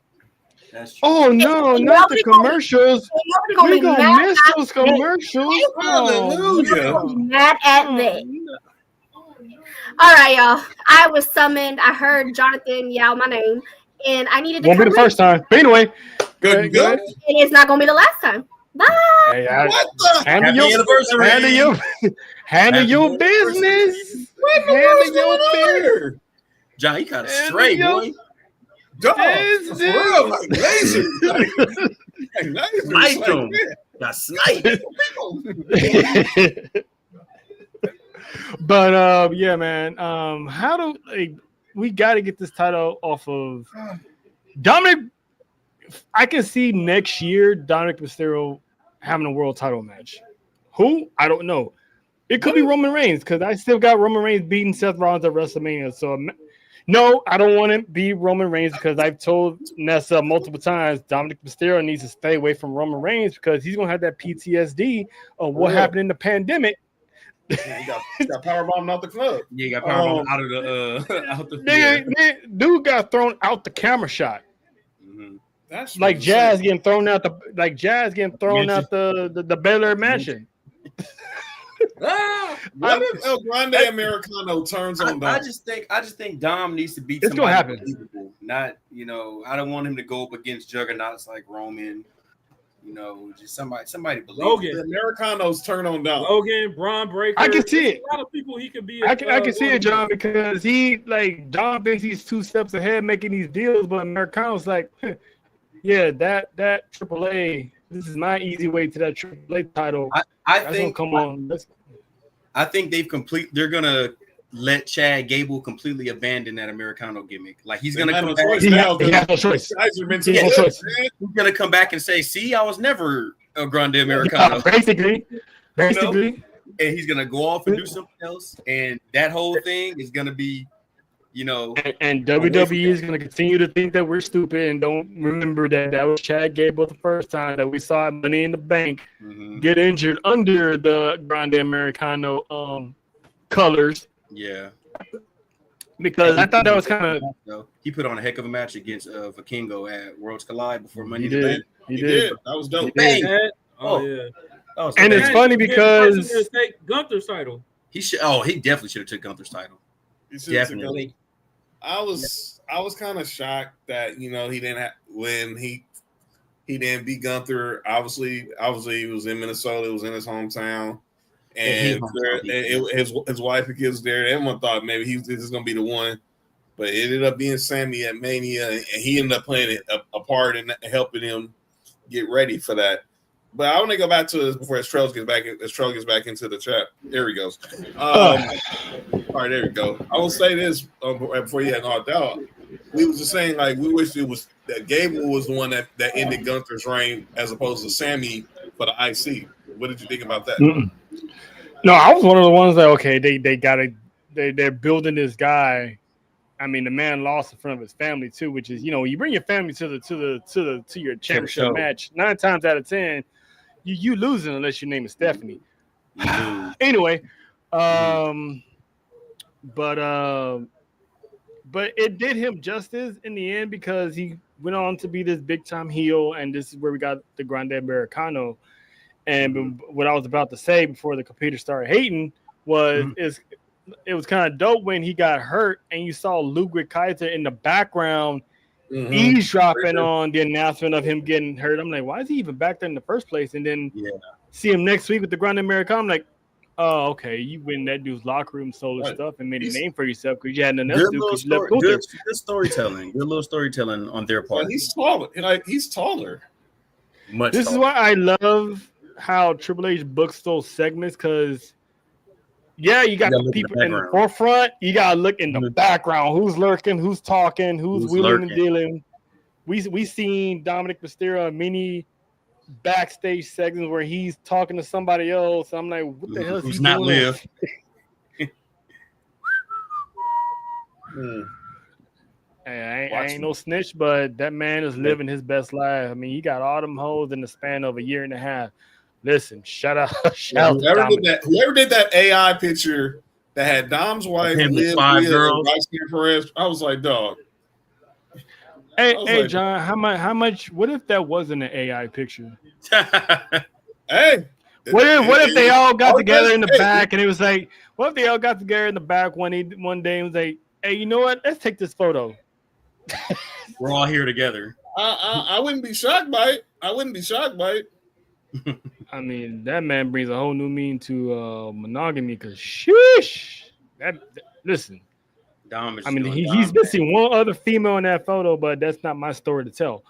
That's true. Oh no, not the commercials. We're gonna miss those commercials. Hallelujah. Mad at me. All right, y'all. I was summoned. I heard Jonathan yell my name, and I needed to. Won't be the first time. But anyway, good. It is not gonna be the last time. Bye. Hey, Happy anniversary. Handle your business. Handle your business. John, you got a straight boy. Dog, for real, like laser. Sniped him. Got sniped. But yeah, man. How do we got to get this title off of Dominic? I can see next year Dominic Mysterio having a world title match. Who? I don't know. It could be Roman Reigns because I still got Roman Reigns beating Seth Rollins at WrestleMania. So no, I don't want to be Roman Reigns because I've told Nessa multiple times Dominic Mysterio needs to stay away from Roman Reigns because he's gonna have that PTSD of what happened in the pandemic. Yeah, he got powerbombed out the club. Yeah, he got powerbombed out the dude got thrown out the camera shot. That's like Jazz getting thrown out the the Bel Air mansion. What if El Grande Americano turns on Dom? I just think Dom needs to beat it's somebody gonna happen. believable. Not, I don't want him to go up against juggernauts like Roman. Just somebody believable. Logan. The Americanos turn on Dom. Logan, Braun Breaker. I can see it. A lot of people he could be. I can see it, John, because Dom thinks he's 2 steps ahead making these deals, but Americano's like, yeah, that AAA. This is my easy way to that AAA title. I think come on. I think they're gonna let Chad Gable completely abandon that Americano gimmick. Like he's gonna come back. He has no choice. He's gonna come back and say, "See, I was never a Grande Americano." Basically. And he's gonna go off and do something else, and that whole thing is gonna be, And WWE is going to continue to think that we're stupid and don't remember that was Chad Gable the first time that we saw Money in the Bank get injured under the Grande Americano colors. Yeah. Because I thought that was kind of... He put on a heck of a match against Vikingo at Worlds Collide before Money in the Bank. He did. That was dope. Oh, yeah. And it's funny because... Take Gunther's title. He definitely should have took Gunther's title. Definitely. I I was kind of shocked that he didn't have, when he didn't beat Gunther. Obviously he was in Minnesota. It was in his hometown, and his wife and kids there. Everyone thought maybe this is going to be the one, but it ended up being Sammy at Mania, and he ended up playing a part in helping him get ready for that. But I want to go back to this before Estrell gets back into the chat. There he goes. All right, there we go. I will say this before you had knocked out. We was just saying, like, we wish it was that Gable was the one that ended Gunther's reign as opposed to Sammy for the IC. What did you think about that? No, I was one of the ones that they're building this guy. I mean, the man lost in front of his family too, which is, you bring your family to your championship match. 9 times out of 10, you losing unless your name is Stephanie. Anyway, but it did him justice in the end because he went on to be this big time heel, and this is where we got the Grande Americano. And what I was about to say before the computer started hating was it was kind of dope when he got hurt and you saw Ludwig Kaiser in the background eavesdropping on the announcement of him getting hurt. I'm like, why is he even back there in the first place? And then see him next week with the Grande Americano. I'm like, oh, okay, you win that dude's locker room solo stuff and made a name for yourself because you had nothing else to do. Good storytelling. Good little storytelling on their part. He's taller. He's taller. This is why I love how Triple H books those segments because you got the people in the forefront. You got to look in the background. Who's lurking? Who's talking? Who's wheeling and dealing? We seen Dominic Mysterio mini backstage segments where he's talking to somebody else. I'm like, what the hell is he doing? Live? Hey, I ain't no snitch, but that man is living his best life. I mean, he got all them hoes in the span of a year and a half. Listen, shout out. Whoever did that AI picture that had Dom's wife, Liv, 5 girls, and Perez, I was like, dog. Hey, John, how much? What if that wasn't an AI picture? Hey, what if they all got together in the back and it was like, what if they all got together in the back one day and was like, hey, you know what? Let's take this photo. We're all here together. I wouldn't be shocked by it. I mean, that man brings a whole new meaning to monogamy because sheesh. Listen. I mean, he's missing one other female in that photo, but that's not my story to tell.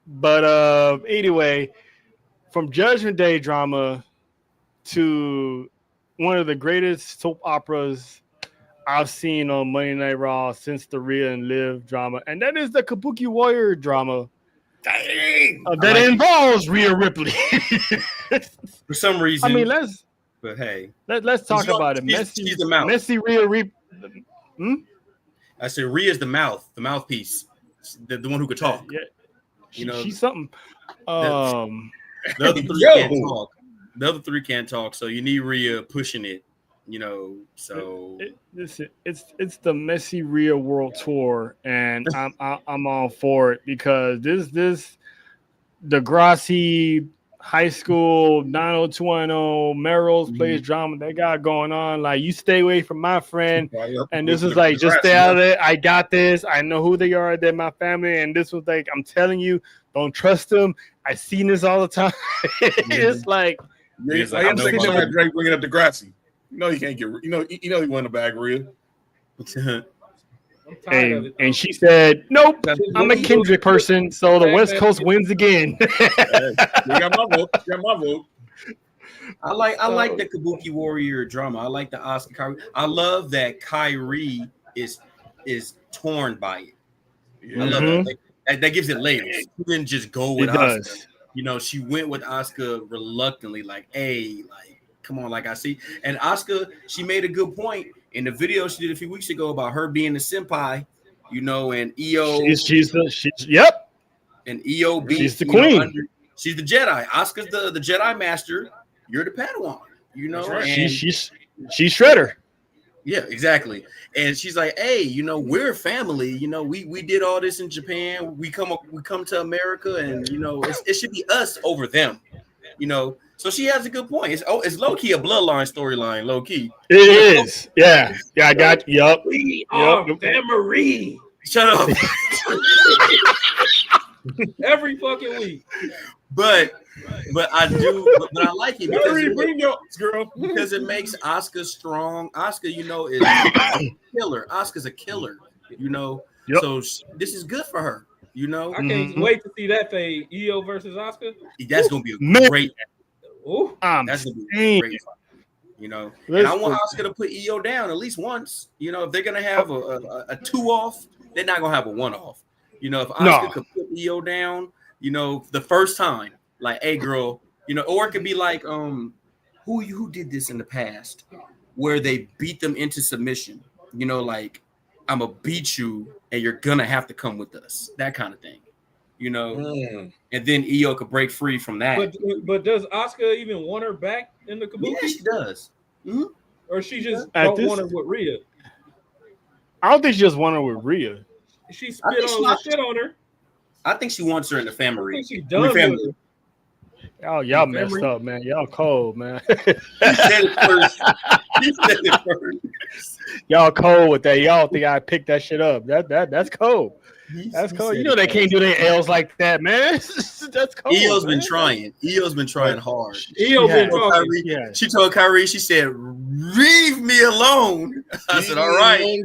But anyway, from Judgment Day drama to one of the greatest soap operas I've seen on Monday Night Raw since the Rhea and Liv drama, and that is the Kabuki Warrior drama. Dang. That involves Rhea Ripley. For some reason. I mean, let's talk about it. She's the mouth. Messy Rhea Ripley. I said Rhea's the mouthpiece, the one who could talk. Yeah, she's something. The other 3 can't talk. The other 3 can't talk, so you need Rhea pushing it. So it's the Messy Rhea World Tour, and I'm all for it because this Degrassi high school 90210 Melrose Place drama they got going on. Like, you stay away from my friend, and this is like, just stay out of it. I got this. I know who they are. They're my family, and this was like, I'm telling you, don't trust them. I seen this all the time. It's like, I'm thinking about Drake bringing up Degrassi. You can't get. He won the bag, Rhea. And she said, "Nope, I'm a Kendrick person, so the West Coast wins again." You got my vote. I like the Kabuki Warrior drama. I like the Asuka Kyrie. I love that Kyrie is torn by it. I love that. That gives it layers. She didn't just go with Asuka. She went with Asuka reluctantly, like, hey, like, come on, like I see. And Asuka, she made a good point in the video she did a few weeks ago about her being the senpai, and EO. Yep. And EO, she's the queen. She's the Jedi. Asuka's the Jedi master. You're the Padawan. Right. And she's Shredder. Yeah, exactly. And she's like, hey, we're a family. We did all this in Japan. We come to America, and it should be us over them. So she has a good point. It's low key a bloodline storyline, low key. It is. Yeah. Yeah, I got you. Yup. Damn Marie. Shut up. Every fucking week. But I do, but I like it girl because it makes Asuka strong. Asuka, is a killer. Asuka's a killer, Yep. So this is good for her, I can't wait to see that fade. Io versus Asuka. That's gonna be a great. Ooh. That's gonna be a great fight, And I want Asuka to put Io down at least once. If they're gonna have a 2-off, they're not gonna have a 1-off. If Asuka could put Io down, the first time, like, hey girl, or it could be like who did this in the past where they beat them into submission, like I'm gonna beat you and you're gonna have to come with us, that kind of thing, and then Io could break free from that. But does Asuka even want her back in the Kabuki? Yeah, she does. Mm-hmm. Or she just don't want her with Rhea? I don't think she just want her with Rhea. She spit on her. I think she wants her in the family. I think she done with her. Oh, y'all messed up, man. Y'all cold, man. He said it first. Y'all cold with that. Y'all think I picked that shit up. That's cold. That's cold. They can't do their L's like that, man. That's cold. Io's been trying. Io's been trying hard. She told Kyrie, she said, leave me alone. I said, all right.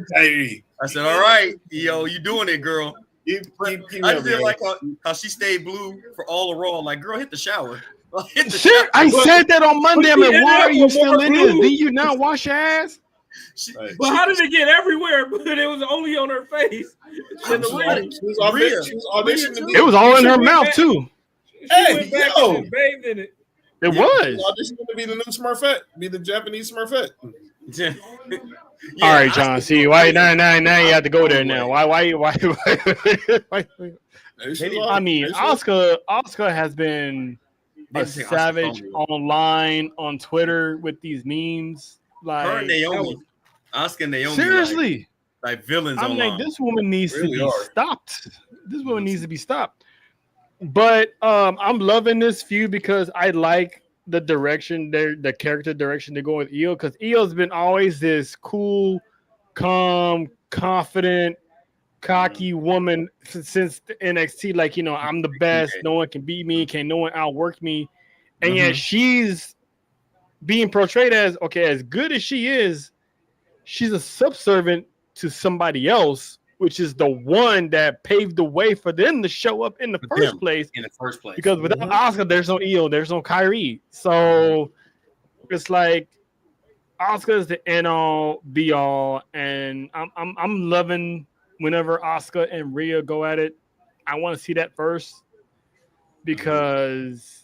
I said, all right, Io, you doing it, girl. I just didn't like how she stayed blue for all the Raw. Like, girl, hit the shower. I said that on Monday. I'm like, why are you still in this? Did you not wash your ass? But how did it get everywhere? But it was only on her face. It was all in her mouth too. She went back and bathed in it. It was. Audition to be the new Smurfette, be the Japanese Smurfette. All right, John. See, why now you have to go there now. Why? I mean, Asuka has been a savage online on Twitter with these memes. Like her and Naomi. Asuka and Naomi. Seriously. Like villains I'm online. like, this woman needs to be stopped. This woman needs to be stopped. But I'm loving this feud because I like the direction, the character direction they're going with Io, because Io's been always this cool, calm, confident, cocky woman since the NXT. Like, I'm the best. No one can beat me. No one outwork me. And yet she's being portrayed as, okay, as good as she is, she's a subservient to somebody else, which is the one that paved the way for them to show up in the first place. Because without Asuka, there's no Io, there's no Kyrie. So it's like Asuka is the end all be all, and I'm loving whenever Asuka and Rhea go at it. I want to see that first because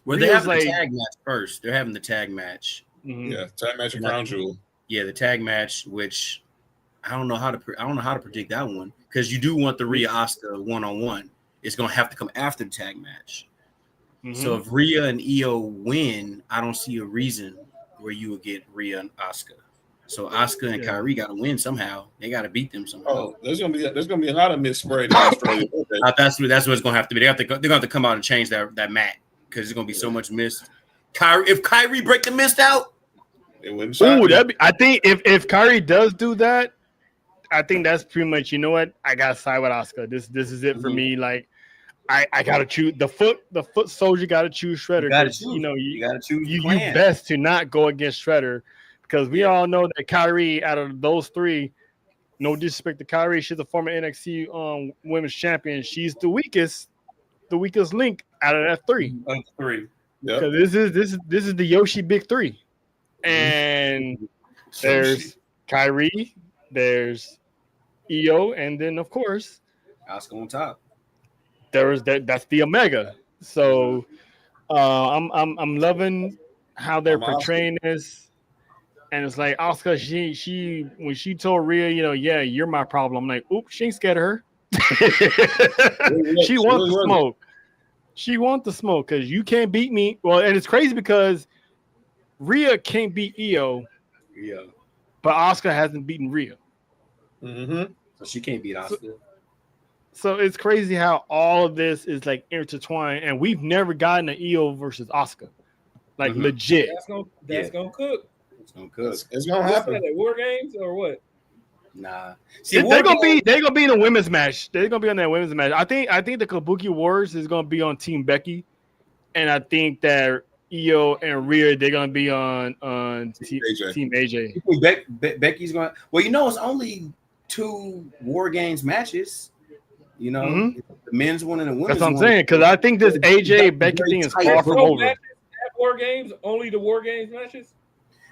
they have the tag match first. They're having the tag match. Mm-hmm. Yeah, tag match and Crown Jewel. Yeah, the tag match, which I don't know how to predict that one, because you do want the Rhea Asuka 1-on-1. It's gonna have to come after the tag match. Mm-hmm. So if Rhea and Io win, I don't see a reason where you would get Rhea and Asuka. So Asuka and Kyrie got to win somehow. They got to beat them somehow. Oh, there's gonna be a lot of misspread in Australia. That's what it's gonna have to be. They're gonna have to come out and change that mat, because there's gonna be so much mist. If Kyrie break the mist out, it wouldn't. I think if Kyrie does do that, I think that's pretty much, you know what? I gotta side with Asuka. This is it for me. Like, I gotta choose the foot soldier. Gotta choose Shredder. You gotta choose. You best to not go against Shredder, because we all know that Kyrie, out of those three, no disrespect to Kyrie, she's a former NXT women's champion. She's the weakest link out of that three. Because this is the Yoshi big three, and there's Kyrie, there's Io, and then of course Asuka on top. That's the Omega. So I'm loving how they're portraying this, and it's like Asuka. She when she told Rhea, you're my problem. I'm like, oops, she ain't scared of her. She wants the smoke. She wants the smoke because you can't beat me. Well, and it's crazy because Rhea can't beat Io, but Asuka hasn't beaten Rhea. Mm-hmm. So she can't beat Asuka. So it's crazy how all of this is like intertwined, and we've never gotten an Io versus Asuka, like legit. That's gonna cook. It's gonna cook. It's gonna What's happen. that, at War Games or what? Nah. They're gonna be in a women's match. They're gonna be on that women's match. I think the Kabuki Warriors is gonna be on Team Becky, and I think that Io and Rhea they're gonna be on Team AJ. Becky's going. Well, it's only 2 War Games matches. The men's one and the women's one. That's what I'm saying, because I think this AJ Becky thing is far from over. At War Games, only the War Games matches.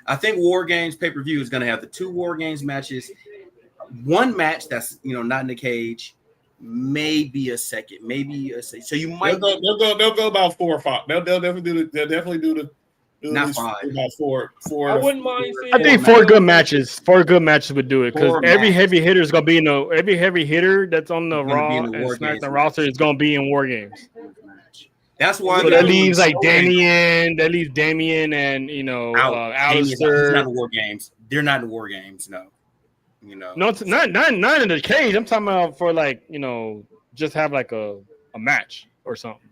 I think War Games pay-per-view is going to have the 2 War Games matches, 1 match that's not in the cage, maybe a second, so you might they'll go about 4 or 5. They'll definitely do the not 5 about 4. I wouldn't mind seeing. I think 4 good matches. 4 good matches would do it, because every heavy hitter is gonna be every heavy hitter that's on the Raw and SmackDown roster is gonna be in War Games. That's why. So that leaves like Damian. That leaves Damian and Alistair. He's not in War Games. They're not in War Games. No. No, it's not in the cage. I'm talking about for just have like a match or something.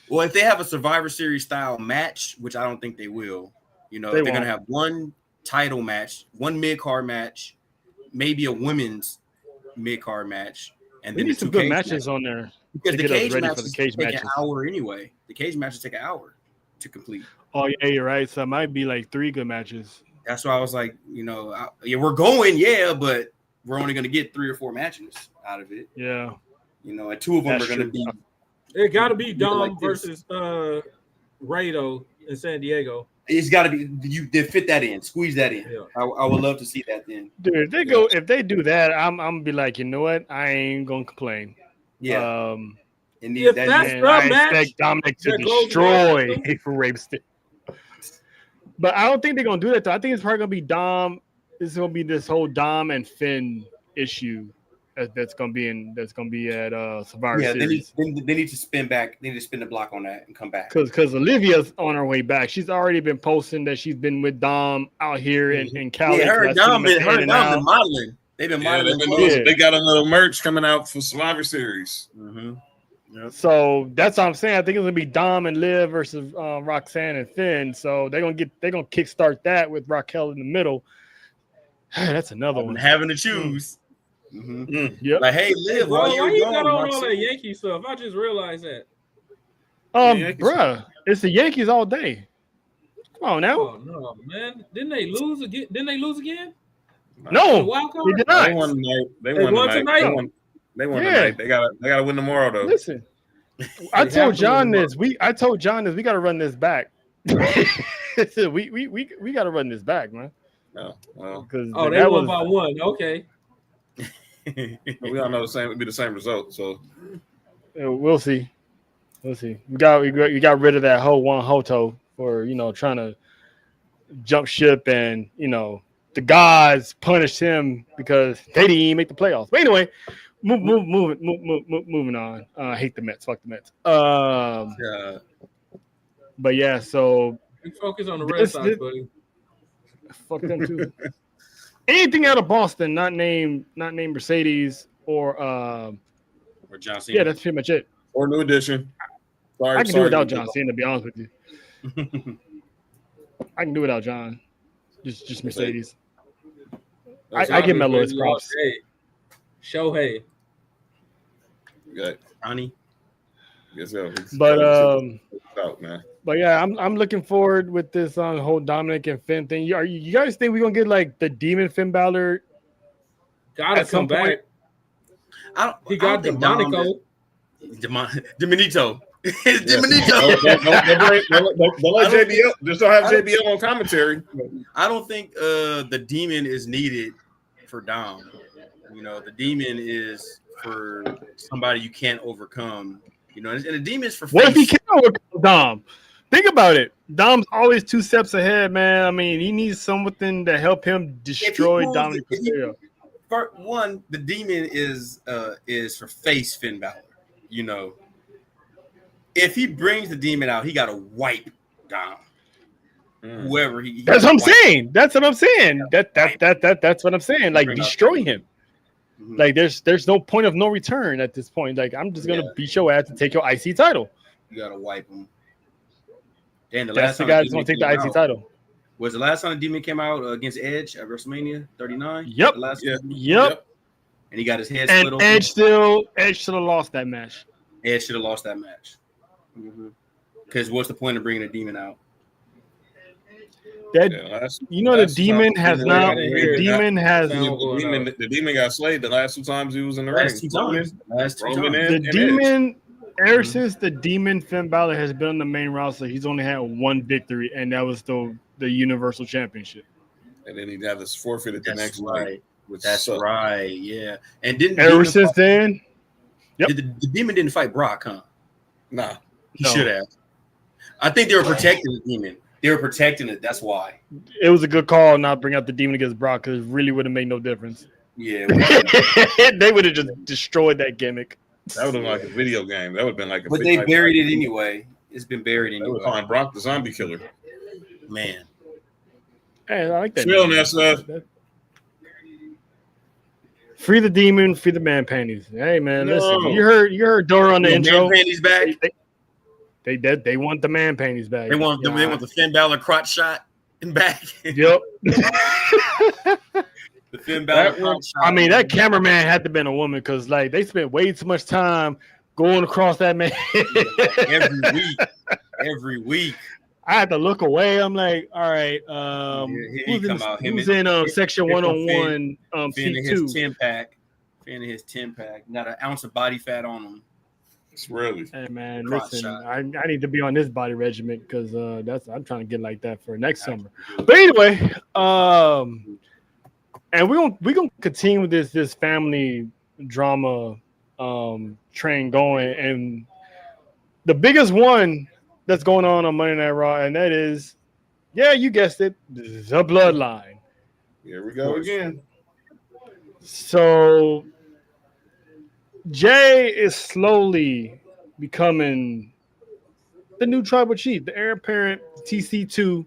Well, if they have a Survivor Series style match, which I don't think they will, they're going to have 1 title match, 1 mid-card match, maybe a women's mid-card match, and then some good matches on there. Because the cage matches take an hour anyway. The cage matches take an hour to complete. Oh, yeah, you're right. So it might be like 3 good matches. That's why I was like, we're going, but we're only going to get 3 or 4 matches out of it. Yeah. And 2 of them are going to be. It got to be Dom versus Rado in San Diego. It's got to be. They fit that in. Squeeze that in. Yeah. I would love to see that then. Dude, if they do that, I'm gonna be like, you know what? I ain't gonna complain. Yeah. If that's the match, I expect Dominic to destroy Rey Mysterio. But I don't think they're gonna do that though. I think it's probably gonna be Dom. This is gonna be this whole Dom and Finn issue that's gonna be at Survivor Series. They need to spin back. They need to spin the block on that and come back. Because Olivia's on her way back. She's already been posting that she's been with Dom out here in Cali. Yeah, her and Dom been modeling. They've been modeling. They got another merch coming out for Survivor Series. Yep. So that's what I'm saying. I think it's gonna be Dom and Liv versus Roxanne and Finn. So they're gonna kickstart that with Raquel in the middle. That's another one. Having to choose. Yep. Like, hey, Liv, why you're you gone, got on all that Yankee stuff? I just realized that. Bruh, it's the Yankees all day. Come on now. Oh no, man! Didn't they lose again? No, they did not. They won tonight. They won tonight. They gotta win tomorrow though. Listen, I told John this. We got to run this back. we got to run this back, man. Because they won by 1. Okay. We all know it'd be the same result. So we'll see. We got rid of that whole Juan Hoto for trying to jump ship, and the gods punished him because they didn't even make the playoffs. But anyway, moving on. I hate the Mets. Fuck the Mets. But yeah, so we focus on the Red Sox, buddy. Fuck them too. Anything out of Boston, not named Mercedes or John Cena. Yeah, that's pretty much it. Or New Edition. I can do without John Cena, to be honest with you. I can do without John. Just Mercedes. I give Melo his props. Shohei. Good. Honey. Yes, so. But yeah, I'm looking forward with this whole Dominic and Finn thing. You guys think we're gonna get like the Demon Finn Balor? Gotta come back. He got Dominico. Diminito. Don't let JBL. Just don't have JBL on commentary. I don't think the Demon is needed for Dom. The Demon is for somebody you can't overcome. And the Demon is for. What if he can't overcome Dom? Think about it. Dom's always 2 steps ahead, man. I mean, he needs something to help him destroy Dominic Mysterio. For one, the Demon is for face Finn Balor. If he brings the Demon out, he got to wipe Dom. Whoever he. That's what I'm saying. That's what I'm saying. That's what I'm saying. Like destroy him. Mhm. Like there's no point of no return at this point. Like I'm just gonna beat your ass to take your IC title. You gotta wipe him. And That's the guy that's gonna take the IC title. Was the last time the Demon came out against Edge at WrestleMania 39? Yep. The last Yep. And he got his head And split open. Edge should have lost that match. Edge should have lost that match. Because what's the point of bringing a Demon out? The Demon has not. The Demon got slayed the last 2 times he was in the ring. Last two times. The Demon, ever since the Demon Finn Balor has been on the main roster, he's only had one victory, and that was the Universal Championship. And then he'd have this forfeited the next night. That's right. Yeah. And didn't ever since then, the Demon didn't fight Brock, huh? Nah. He should have. I think they were protecting the Demon. They were protecting it. That's why. It was a good call not bring out the Demon against Brock because it really would have made no difference. Yeah. They would have just destroyed that gimmick. That would have been like a video game. That would have been like a. But they buried it anyway. It's been buried anyway. They were calling Brock the zombie killer. Man. Hey, I like that. Smell that stuff. Free the Demon, free the man panties. Hey man, listen. You heard Dora on the intro. Man panties back. They want the man panties back. They want the Finn Balor crotch shot and back. Yep. The Finn Balor crotch shot. I mean, that cameraman had to have been a woman because like they spent way too much time going across that man every week. I had to look away. I'm like, all right, who's in section 101 C2? His 10-pack. Not an ounce of body fat on him. It's really. Hey man, listen, I need to be on this body regimen because I'm trying to get like that for next summer. But anyway, and we're gonna continue with this family drama train going, and the biggest one that's going on Monday Night Raw, and that is, yeah, you guessed it, the Bloodline. Here we go again. So Jay is slowly becoming the new tribal chief, the heir apparent TC2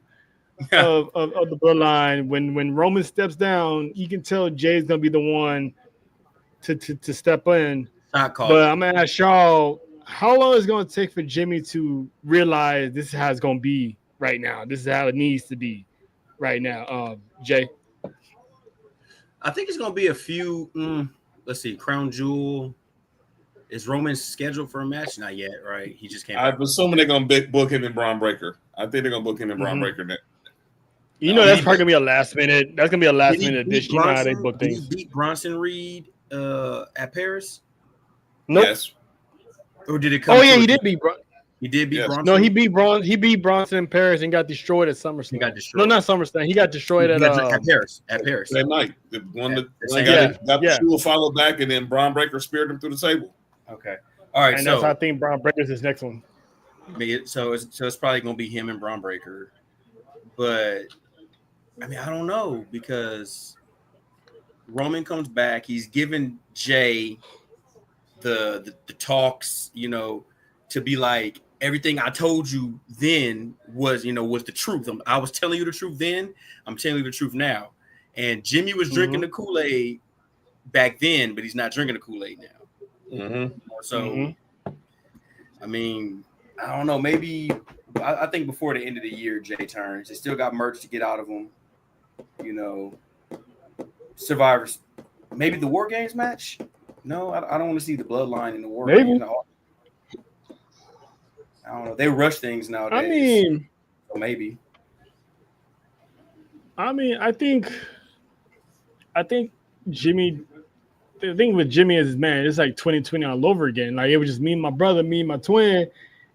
of the Bloodline. When Roman steps down, you can tell Jay's gonna be the one to step in. But I'm gonna ask y'all, how long is it going to take for Jimmy to realize this is how it's going to be right now? This is how it needs to be right now. Jay? I think it's going to be a few, let's see, Crown Jewel. Is Roman scheduled for a match? Not yet, right? He just came out. I'm assuming they're going to book him in Braun Breaker. I think they're going to book him in Braun Breaker next. You know, that's probably going to be a last minute. That's going to be a last minute addition. You know how they book things. Did he beat Bronson Reed at Paris? Nope. Yes. Or did it come? Oh yeah, he did beat Bronson. He did beat Bronson. No, he beat Bronson. He beat Bronson in Paris and got destroyed at SummerSlam. He got destroyed. No, not SummerSlam. He got destroyed at Paris. At Paris that night. The one that got the shoe followed back, and then Braun Breaker speared him through the table. Okay. All right. And that's I think Braun Breaker's his next one. So it's probably gonna be him and Braun Breaker, but I mean I don't know because Roman comes back. He's given Jay the talks, you know, to be like everything I told you then was the truth. I was telling you the truth then. I'm telling you the truth now. And Jimmy was drinking the Kool-Aid back then, but he's not drinking the Kool-Aid now. So, I mean, I don't know. Maybe I think before the end of the year, Jay turns. They still got merch to get out of him. You know, Survivors. Maybe the War Games match. No, I don't want to see the Bloodline in the War Games. I don't know. They rush things nowadays. I mean, so maybe. I think Jimmy. The thing with Jimmy is, man, it's like 2020 all over again. Like it was just me and my brother, me and my twin,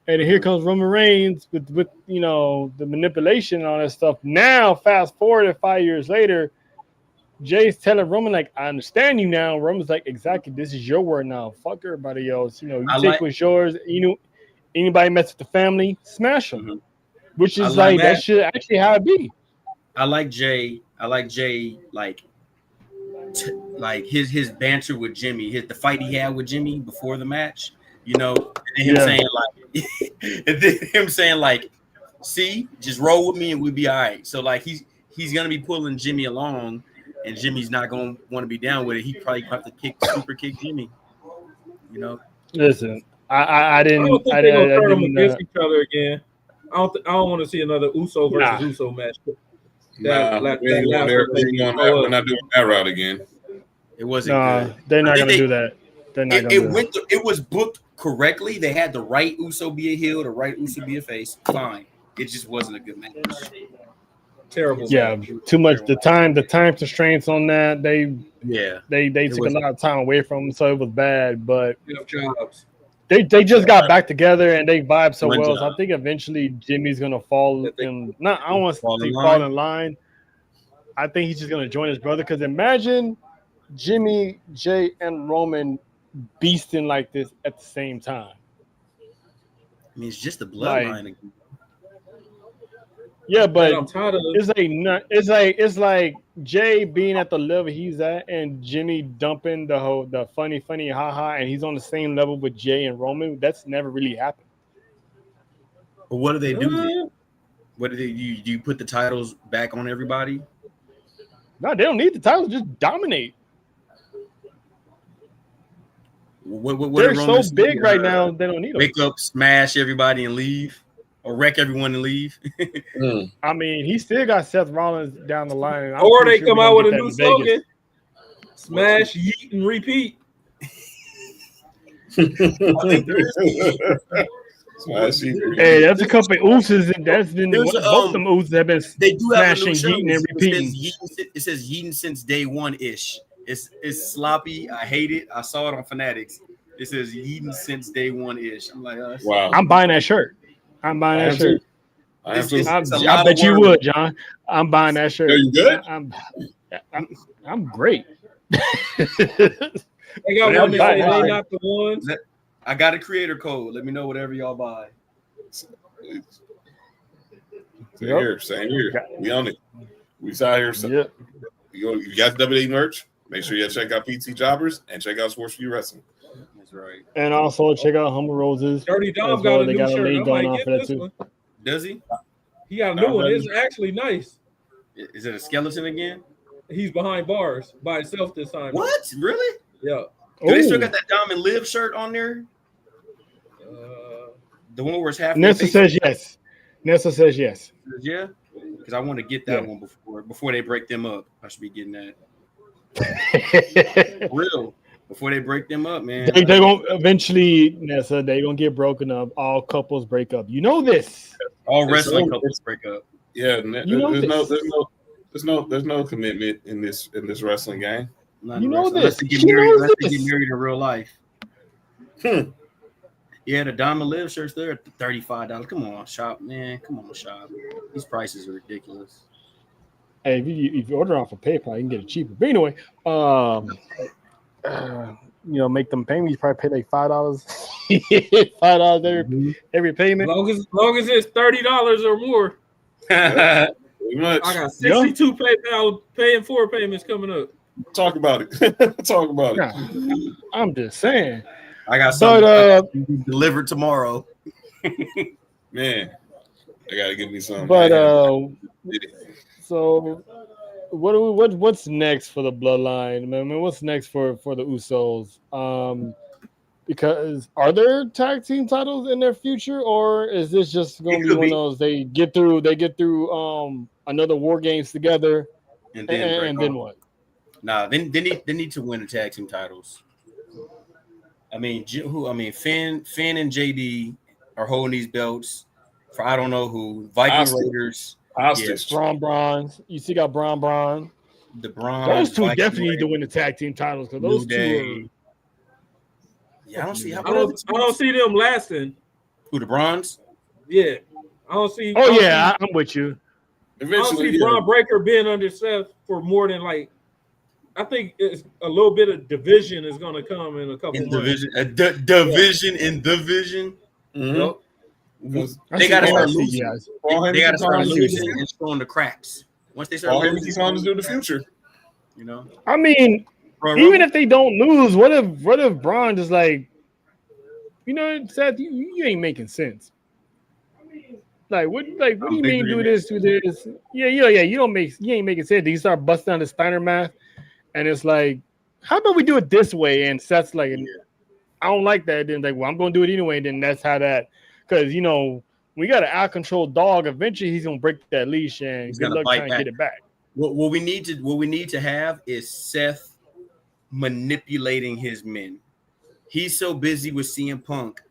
and here comes Roman Reigns with the manipulation and all that stuff. Now, fast forward 5 years later, Jay's telling Roman like, "I understand you now." Roman's like, "Exactly, this is your word now. Fuck everybody else. You take what's yours. Anybody mess with the family, smash them." Which is like that should actually how it be. I like Jay like his banter with Jimmy, the fight he had with Jimmy before the match, and him saying like, see, just roll with me and we'll be all right. So like he's gonna be pulling Jimmy along and Jimmy's not going to want to be down with it, he probably have to super kick Jimmy. You know. Listen, I didn't. I don't think I they're gonna turn them didn't. against each other again. I don't want to see another Uso versus Uso match. We're not doing that route again. It wasn't good. They're not going to do that. They're not going to do that. It was booked correctly. They had the right Uso be a heel, the right Uso be a face. Fine. It just wasn't a good match. Terrible. Yeah, match. too much. The time constraints on that. They took a lot of time away from them, so it was bad. But jobs. They just got back together and they vibe so well. So I think eventually Jimmy's gonna fall in. I don't want to say fall in line. I think he's just gonna join his brother. Because imagine Jimmy, Jay, and Roman beasting like this at the same time. I mean, it's just the bloodline. Yeah, but I'm tired of it's like Jay being at the level he's at, and Jimmy dumping the funny haha, and he's on the same level with Jay and Roman. That's never really happened. But what do they do then? What do you put the titles back on everybody? No, they don't need the titles. Just dominate. What They're so big right now. They don't need them. Wake up, smash everybody, and leave. Or wreck everyone and leave. I mean, he still got Seth Rollins down the line. Or they come out with a new slogan: "Smash, yeet, and repeat." Hey, that's a couple of oozes, and that's been both of them oozes have been smashing, yeeting, and repeating. It says yeeting since day one ish. It's sloppy. I hate it. I saw it on Fanatics. It says yeeting since day one ish. I'm like, wow. I'm buying that shirt. I'm buying that shirt. I bet you would, John. I'm buying that shirt. Are you good? I'm great. They got one that say they not the ones. I got a creator code. Let me know whatever y'all buy. Same here. We on it. We out here. So you got WWE merch. Make sure you check out PT Jobbers and check out Sports for You Wrestling. That's right. And also check out Humble Roses. Dirty Dom got a new shirt. League going on get for that this too. one. Does he? He got a new one. It's actually nice. Is it a skeleton again? He's behind bars by himself this time. What? Really? Yeah. Do they still got that Diamond Live shirt on there? The one where it's half. Nessa says yes. Nessa says yes. Yeah, because I want to get that one before they break them up. I should be getting that. For real. Before they break them up, man. They're going to eventually, Nessa, they're going to get broken up. All couples break up. You know this. All wrestling couples break up. Yeah, there's no commitment in this wrestling game. You know this. Unless they get married in real life. Yeah, the Diamond Live shirts there at $35. Come on, shop, man. Come on, shop. These prices are ridiculous. Hey, if you order off of PayPal, you can get it cheaper. But anyway, make them payments. You probably pay like $5. $5 every payment. Long as it's $30 or more. I got 62 PayPal paying 4 payments coming up. Talk about it. Talk about it. I'm just saying. I got something delivered tomorrow. Man, I gotta give me some. But so what's next for the bloodline? I mean, what's next for the Usos? Because are there tag team titles in their future, or is this just going to be one of those they get through another War Games together, and then what? Nah, they need to win the tag team titles. I mean, Finn and JD are holding these belts for I don't know who. Viking Raiders. Hostage. Braun. You see, got Braun. The Braun. Those two Viking definitely Raiders. need to win the tag team titles because those two. Yeah, I don't see. I don't see them lasting. Who, the Bronze? Yeah, I don't see. I'm with you. I don't see Braun Breaker being under Seth for more than like. I think it's a little bit of division is going to come in a couple months. Division in division. Mm-hmm. They got to start losing. They got to start losing and showing the cracks. Once they start losing, he's on to the future. You know. I mean, even if they don't lose, what if Braun just like, Seth, you ain't making sense. Like what do you mean do this, do this? Yeah. You ain't making sense. You start busting down the Steiner math, and it's like, how about we do it this way? And Seth's like, I don't like that. Then like, well, I'm gonna do it anyway. And then that's how that, because we got an out control dog. Eventually, he's gonna break that leash, and He's good gonna luck bite trying to back. get it back. What we need to have is Seth manipulating his men. He's so busy with CM Punk.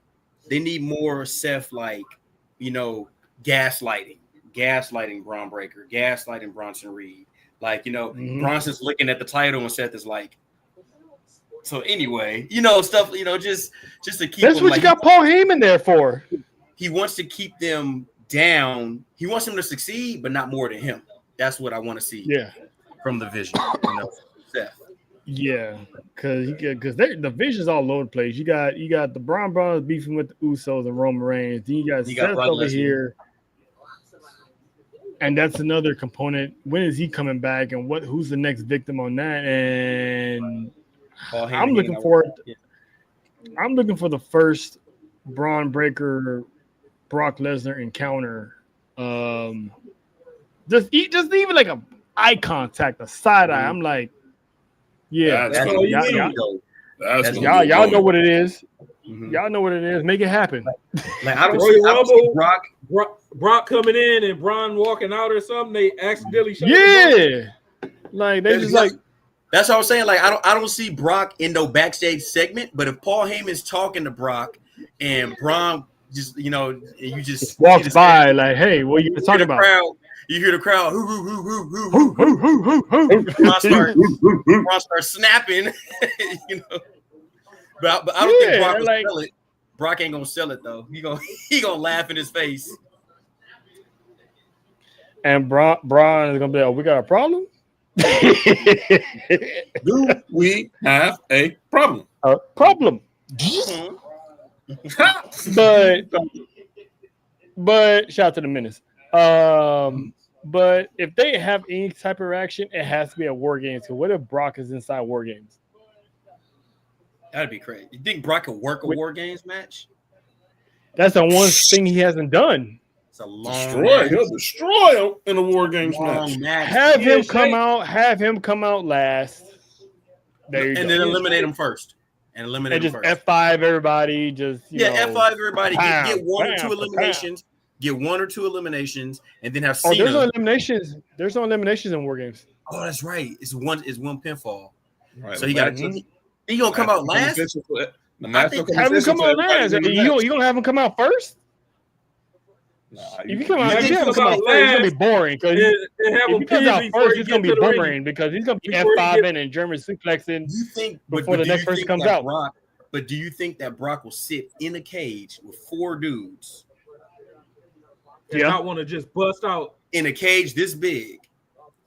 They need more Seth, like, gaslighting Braun Breaker, gaslighting Bronson Reed. Like, Bronson's looking at the title and Seth is like, so anyway, stuff, just to keep That's them, what like, you got Paul Heyman there for. He wants to keep them down. He wants them to succeed, but not more than him. That's what I want to see. Yeah. From the vision, Seth. Yeah, because the vision's all over the place. You got the Braun Brothers beefing with the Usos and Roman Reigns. Then you got Seth over here, and that's another component. When is he coming back, and who's the next victim on that? And I'm looking for the first Braun Breaker Brock Lesnar encounter. Just even like a eye contact, a side eye. I'm like, yeah, y'all know what it is. Mm-hmm. Y'all know what it is. Make it happen. Like I don't see Brock coming in and Braun walking out or something. They accidentally shut like they just like. That's what I was saying. Like I don't see Brock in no backstage segment. But if Paul Heyman's talking to Brock and Braun just you just walks by like, hey, what are you talking about? You hear the crowd, Braun start snapping, But I don't think Brock will sell it. Brock ain't gonna sell it though. He gonna laugh in his face. And Braun is gonna be like, we got a problem? Do we have a problem? A problem. But shout out to the Menace. But if they have any type of reaction, it has to be at War Games. Because what if Brock is inside War Games? That'd be crazy. You think Brock could work a War Games match? That's the one thing he hasn't done. It's a long He'll destroy him in a War Games match. Have him come out last. And then eliminate him first. And eliminate him first. F5 everybody. Just F5 everybody. Get one or two eliminations. Get one or two eliminations, and then have Cena. There's no eliminations. There's no eliminations in War Games. Oh, that's right. It's one pinfall. Right. So he gonna come out last. Have him come out last. You gonna have him come out first? If you come out, he's gonna be boring. Because if he comes out first, it's gonna be boring because he's gonna be F5ing and German suplexing before the next person comes out. But do you think that Brock will sit in a cage with four dudes? And not want to just bust out in a cage this big.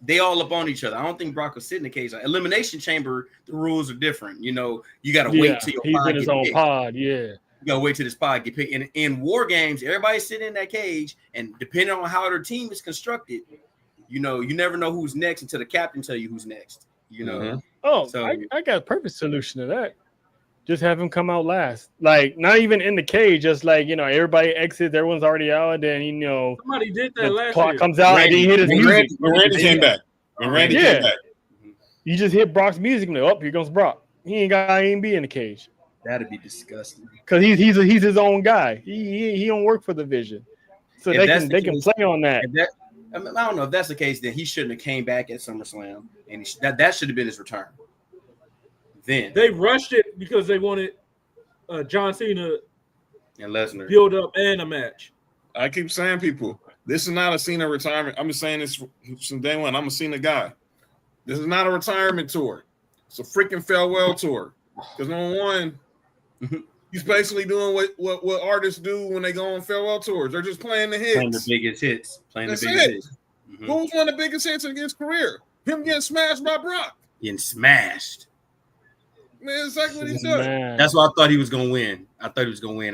They all up on each other. I don't think Brock will sit in the cage. Like, Elimination Chamber, the rules are different. You got to wait till your he's pod in his own picked. pod. Yeah, you got to wait till this pod get picked. And in War Games, everybody's sitting in that cage, and depending on how their team is constructed, you never know who's next until the captain tell you who's next. Oh, so I got a perfect solution to that. Just have him come out last. Like, not even in the cage, just like, everybody exits, everyone's already out, and then, somebody did that last clock year. comes out, and he hit his music. When Randy came back. You just hit Brock's music, and here comes Brock. He ain't be in the cage. That'd be disgusting. Because he's his own guy. He don't work for the Vision. So they can play on that. I don't know if that's the case, then he shouldn't have came back at SummerSlam, and that should have been his return. Then they rushed it because they wanted John Cena and Lesnar build up and a match. I keep saying, people, this is not a Cena retirement. I'm just saying this from day one. I'm a Cena guy. This is not a retirement tour. It's a freaking farewell tour. Because number one, he's basically doing what artists do when they go on farewell tours. They're just playing the hits. Playing the biggest hits. That's the biggest hits. Mm-hmm. What was one of the biggest hits in his career? Him getting smashed by Brock. Getting smashed. Man, it's like what he said. That's why I thought he was gonna win. I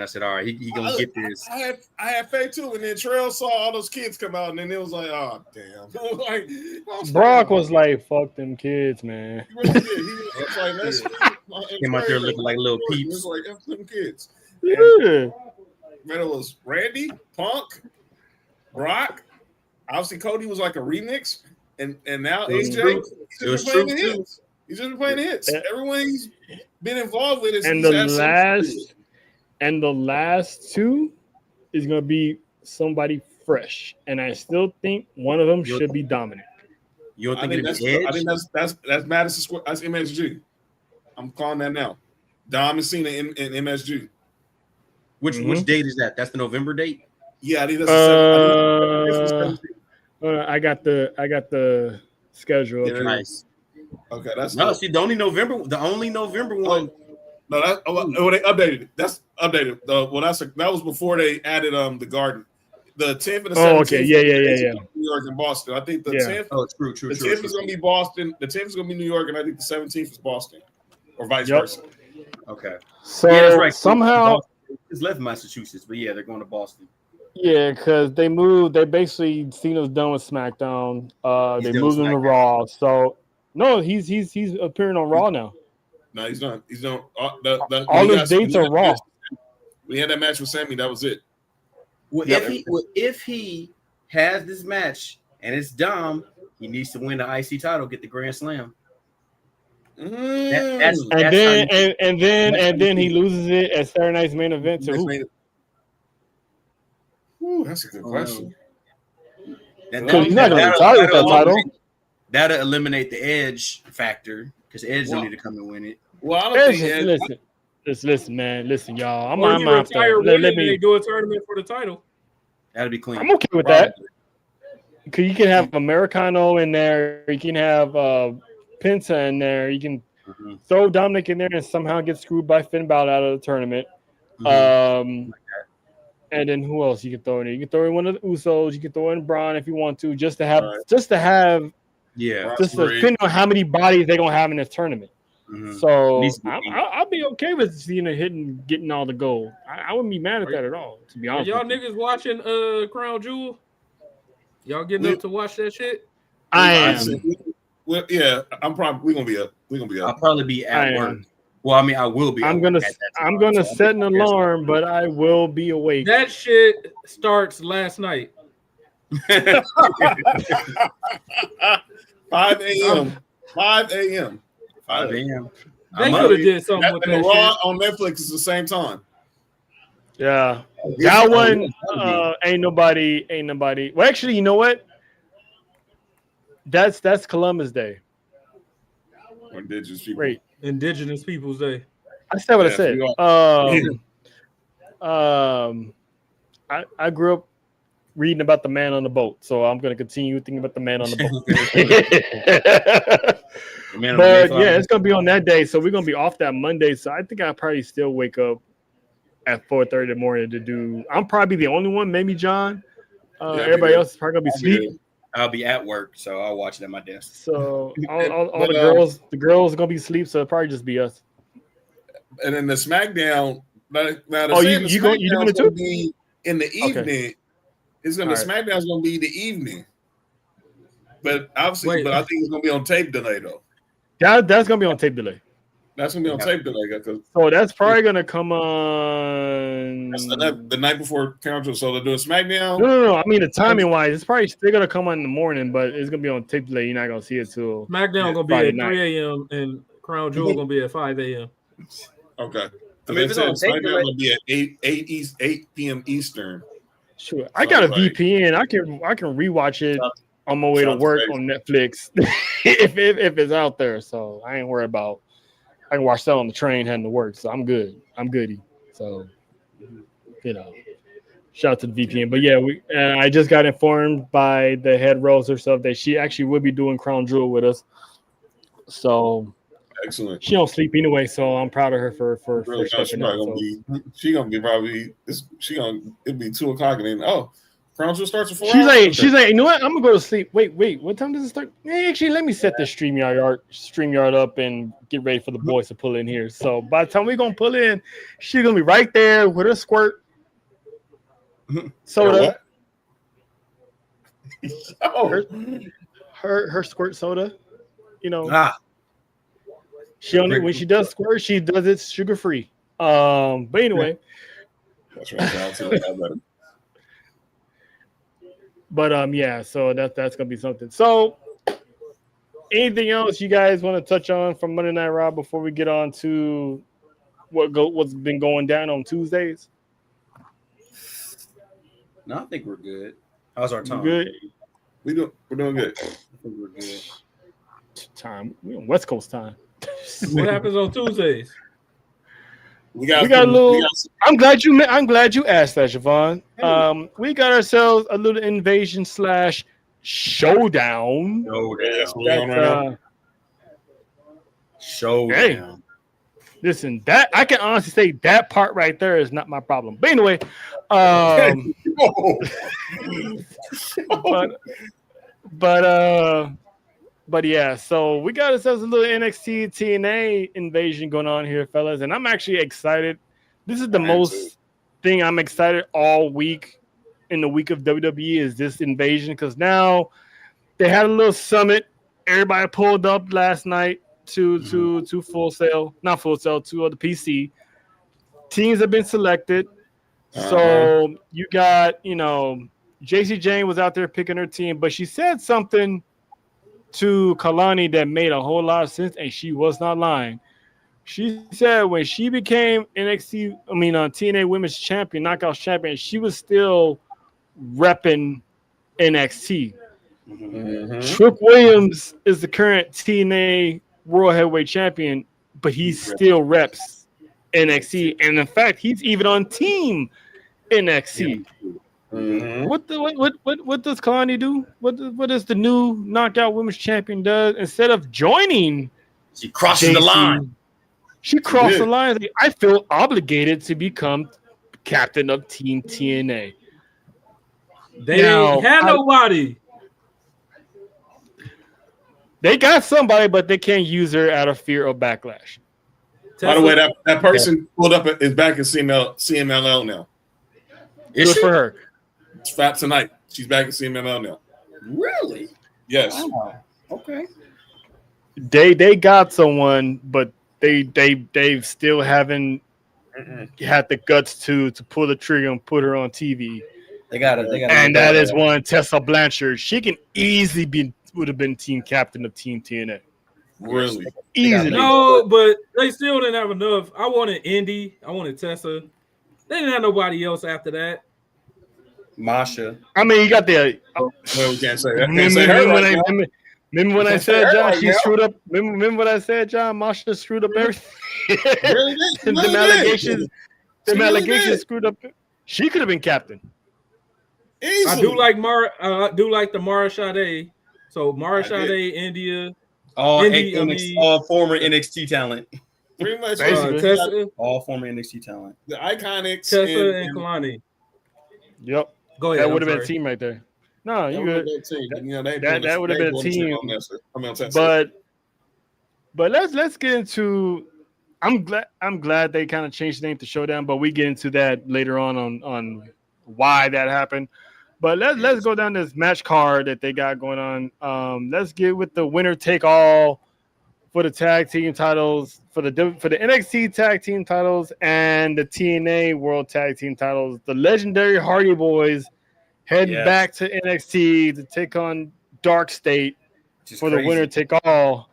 said, all right, he gonna get this. I had faith too, and then Trail saw all those kids come out, and then it was like, oh damn. Brock was like, fuck them kids, man. He really did. He was like, came out there looking like little peeps. It was like, F them kids. Yeah. Man, it was Randy, Punk, Brock. Obviously, Cody was like a remix, and now It was AJ, true. he's just been playing the hits. He's just been playing the hits. Everyone he's been involved with is and the last two is gonna be somebody fresh, and I still think one of them should be Dominic. You don't I think think Edge? I think that's Madison Square. That's MSG. I'm calling that now. Dom and Cena in MSG. Which date is that? That's the November date. Yeah, I think that's the 7th. I got the schedule. Yeah, nice. Okay, that's no. See, the only November one. No, they updated it. That's updated. That was before they added the Garden. The 10th and the 17th. Oh, okay, yeah. New York and Boston. I think the 10th. Oh, true. The 10th is going to be Boston. The 10th is going to be New York, and I think the 17th is Boston, or vice versa. Okay. So that's right. Somehow it's left Massachusetts, but yeah, they're going to Boston. Yeah, because they moved. They basically Cena's done with SmackDown. They moved him to Raw. So no, he's appearing on Raw now. No, he's not. He's not. All his dates are Raw. We had that match with Sammy. That was it. Well, if he has this match and it's Dom, he needs to win the IC title, get the Grand Slam. And then he loses it at Saturday Night's main event to who? Ooh, that's a good question. Because he's not going to retire with that title. That'll eliminate the Edge factor because Edge don't need to come and win it. Well, I don't think Listen, man. Listen, y'all. Let me do a tournament for the title. That'll be clean. I'm okay with that. Because you can have Americano in there. You can have Penta in there. You can throw Dominic in there and somehow get screwed by Finn Balor out of the tournament. And then who else you can throw in there? You can throw in one of the Usos. You can throw in Braun if you want to, just to have, depending on how many bodies they're gonna have in this tournament. So I'll be okay with Cena getting all the gold. I wouldn't be mad at that at all. To be honest, y'all niggas watching Crown Jewel? Y'all getting up to watch that shit? I am. Well, yeah, we're gonna be up. I'll probably be at work. Well, I mean, I will be. I'm gonna set an alarm, but I will be awake. That shit starts last night. 5 a.m. 5 a.m. 5 a.m. They could have did something with that Raw shit. on Netflix is the same time. Yeah, that one ain't nobody. Well, actually, you know what? That's Columbus Day. Indigenous people. Great. Indigenous Peoples Day. I said what I said. I grew up reading about the man on the boat, so I'm going to continue thinking about the man on the boat. But yeah, it's going to be on that day, so we're going to be off that Monday. So I think I'll probably still wake up at 4:30 in the morning to do. I'm probably the only one, maybe John. Everybody else is probably going to be asleep. I'll be at work, so I'll watch it at my desk. So all the girls are gonna be asleep, so it'll probably just be us. And then the SmackDown. Now you doing it too? Be in the evening. Okay. It's gonna SmackDown's gonna be the evening. But obviously, I think it's gonna be on tape delay though. That's gonna be on tape delay. That's gonna be on tape delay. So that's probably gonna come on. That's the night before Council. So they're doing SmackDown. No. I mean, the timing wise, it's probably still gonna come on in the morning, but it's gonna be on tape delay. You're not gonna see it till SmackDown gonna be at 3 a.m. and Crown Jewel gonna be at 5 a.m. Okay. I mean, SmackDown gonna be at 8 p.m. Eastern. Sure. I got a VPN. I can rewatch it on my way to work on Netflix if it's out there. So I ain't worried about. I can watch that on the train heading to work, so I'm good. I'm goody. So, shout out to the VPN. But yeah, I just got informed by the head Rose herself that she actually will be doing Crown Jewel with us. So excellent. She don't sleep anyway, so I'm proud of her for stepping up. It'll be 2:00 and then Crown Jewel starts at 4 hours. She's like, you know what? I'm gonna go to sleep. Wait, what time does it start? Actually, let me set this StreamYard up and get ready for the boys to pull in here. So by the time we're gonna pull in, she's gonna be right there with her squirt soda. Her squirt soda. She only when she does squirt, she does it sugar free. But anyway. That's right. But yeah, so that's gonna be something. So anything else you guys want to touch on from Monday Night Raw before we get on to what's been going down on Tuesdays? No, I think we're good. How's our time? Good. We're doing good. I think we're good. Time. We on West Coast time. What happens on Tuesdays? We got a little. I'm glad you asked that, Siobhan. We got ourselves a little invasion / showdown. Showdown. Hey, listen, that I can honestly say that part right there is not my problem. But anyway, but yeah, so we got ourselves a little NXT TNA invasion going on here, fellas, and I'm actually excited. This is the most thing I'm excited all week in the week of WWE is this invasion, because now they had a little summit. Everybody pulled up last night to Full Sail, not Full Sail, to the PC. Teams have been selected. So you got, JC Jane was out there picking her team, but she said something to Kalani that made a whole lot of sense, and she was not lying. She said when she became TNA Women's Champion, Knockouts Champion, she was still repping NXT. Trick Williams is the current TNA World Heavyweight Champion, but he still reps NXT, and in fact, he's even on Team NXT. What does Kalani do? What does the new Knockout Women's Champion does? Instead of joining, she crosses the line. She crossed the line. I feel obligated to become captain of Team TNA. They ain't had nobody. They got somebody, but they can't use her out of fear of backlash. By the way, that person pulled up is back in CMLL now. Good for her. It's fat tonight. She's back in CMLL now. Really? Yes. Wow. Okay. They got someone, but they still haven't had the guts to pull the trigger and put her on TV. They got it. And that is one Tessa Blanchard. She can easily would have been team captain of Team TNA. Really? Easily. No, but they still didn't have enough. I wanted Indy. I wanted Tessa. They didn't have nobody else after that. Masha. I mean, you got the. Well, we can't say that. Remember when I said, John, she screwed up? Remember what I said, John? Masha screwed up everything. Really? Them allegations screwed up. She could have been captain. Easily. I do like the Mara Sade. So Mara Sade, India. All former NXT talent. Pretty much. Tessa, all former NXT talent. The Iconics. Tessa and Kalani. Yep. Go ahead. That would have been a team right there. No, you good. That would have been a team. But let's get into. I'm glad they kind of changed the name to Showdown, but we get into that later on why that happened. But let's go down this match card that they got going on. Let's get with the winner take all for the tag team titles for the NXT tag team titles and the TNA World Tag Team titles. The legendary Hardy Boys heading back to NXT to take on Dark State for the winner take all.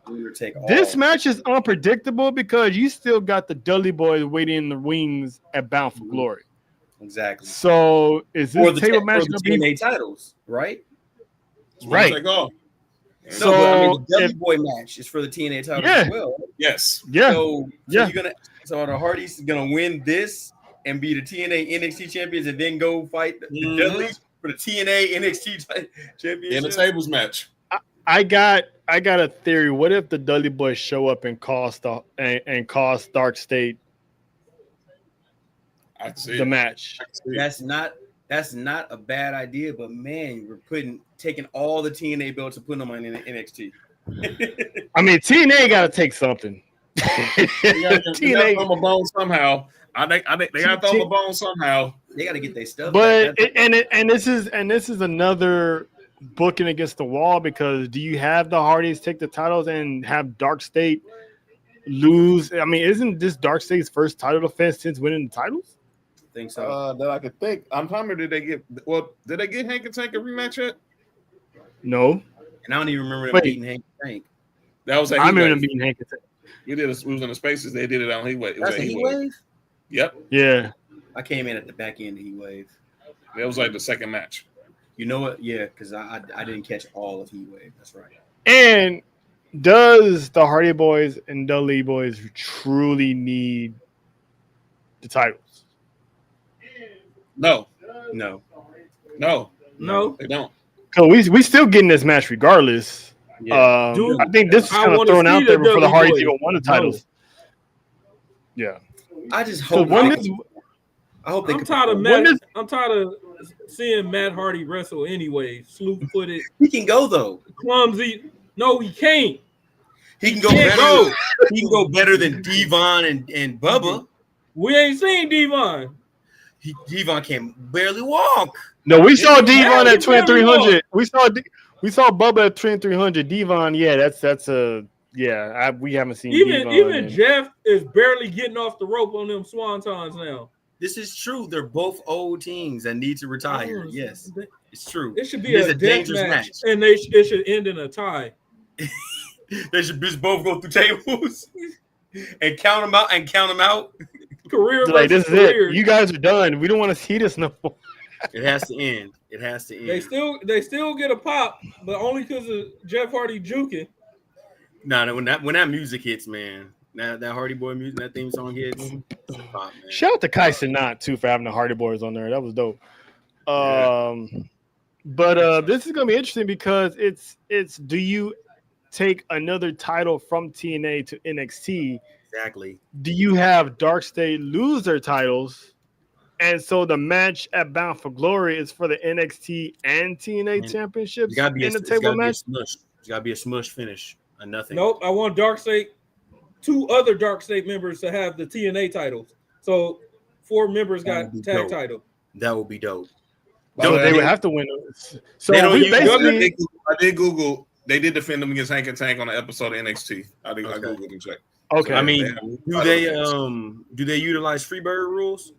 This match is unpredictable because you still got the Dudley Boys waiting in the wings at Bound for Glory. Exactly. So is this table match going to be TNA titles, right? Right. So the Dudley Boy match is for the TNA titles as well. Yes. Yeah. So the Hardys is gonna win this and be the TNA NXT champions and then go fight the Dudleys for the TNA NXT championship in a tables match. I got a theory. What if the Dudley Boys show up and cost Dark State the match? That's not a bad idea, but man, we're taking all the TNA belts and putting them on NXT. I mean, TNA got to take something. TNA throw a bone somehow. I think they got to throw a bone somehow. They got to get their stuff. But this is another booking against the wall, because do you have the Hardys take the titles and have Dark State lose? I mean, isn't this Dark State's first title defense since winning the titles? think so. That I could think. I'm talking. Did they get Hank and Tank a rematch yet? No. And I don't even remember them beating Hank and Tank. That was. I remember them beating Hank and Tank. We was in the spaces. They did it on Heat Wave. That's a Heat Wave? Yep. Yeah. I came in at the back end of Heat Wave. That was like the second match. You know what? Yeah, because I didn't catch all of Heat Wave. That's right. And does the Hardy Boys and Dudley Boys truly need the titles? No. No, they don't. So we still getting this match regardless. Yeah. Dude, I think this is I kind of wanna thrown see out the there before the Dudley Hardys Boys. even won the titles. Yeah. I just So hope. I hope they. I'm tired of seeing Matt Hardy wrestle anyway. Slew-footed. He can go though. Clumsy. No, he can't. He can go can't better. go. He can go better than Devon and Bubba. We ain't seen Devon. Devon can barely walk. No, we saw Devon barely at 2300. walk. We saw Bubba at 2300. Devon, yeah, we haven't seen Devon. Even Jeff is barely getting off the rope on them swantons now. This is true. They're both old teams that need to retire. Yes, it's true. It should be a dangerous match, and it should end in a tie. They should just both go through tables and count them out. Career like, this versus career. is it. You guys are done. We don't want to see this no more. It has to end. They still get a pop, but only because of Jeff Hardy juking. No, when that music hits, man, that Hardy Boy music, that theme song hits. It's a pop, man. Shout out to Kyson Knott too for having the Hardy Boys on there. That was dope. But this is gonna be interesting because it's do you take another title from TNA to NXT? Exactly. Do you have Dark State lose their titles? And so the match at Bound for Glory is for the NXT and TNA championships in the table match? It's got to be a smush finish or nothing. Nope. I want two other Dark State members to have the TNA titles. So 4 members got tag title. That would be dope. So they would have to win. So I did Google. They did defend them against Hank and Tank on the episode of NXT. I Googled and checked. Okay. I mean, do they utilize Freebird rules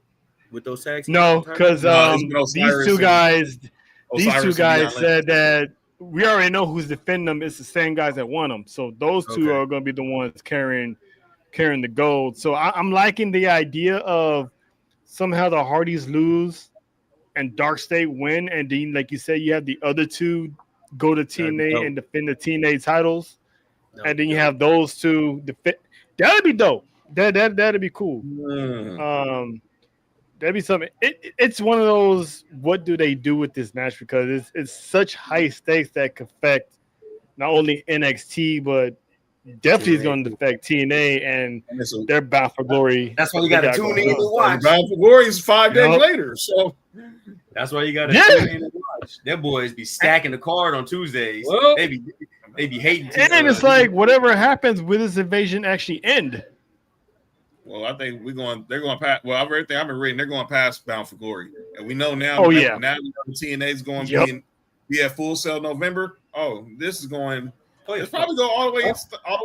with those tags? No, because these two guys said that we already know who's defending them. It's the same guys that won them. So those two are going to be the ones carrying the gold. So I'm liking the idea of somehow the Hardys lose and Dark State win, and then, like you said, you have the other two go to TNA and defend the TNA titles, and then you have those two defend. That'd be dope. That'd be cool. That'd be something. It's one of those. What do they do with this match? Because it's such high stakes that could affect not only NXT but definitely is going to affect TNA and they're Bound for Glory. That's why you got to tune in and watch. Bound for Glory is 5 days later, so that's why you got to tune in and watch. Them boys be stacking the card on Tuesdays. Well, they be hating. And it's like whatever happens, will this invasion actually end? Well, I think they're going to pass. Well, everything I've been reading, they're going past Bound for Glory, and we know now. Oh, now, yeah. Now the TNA is going to be at Full Sail November. Oh, this is going. It's probably go all the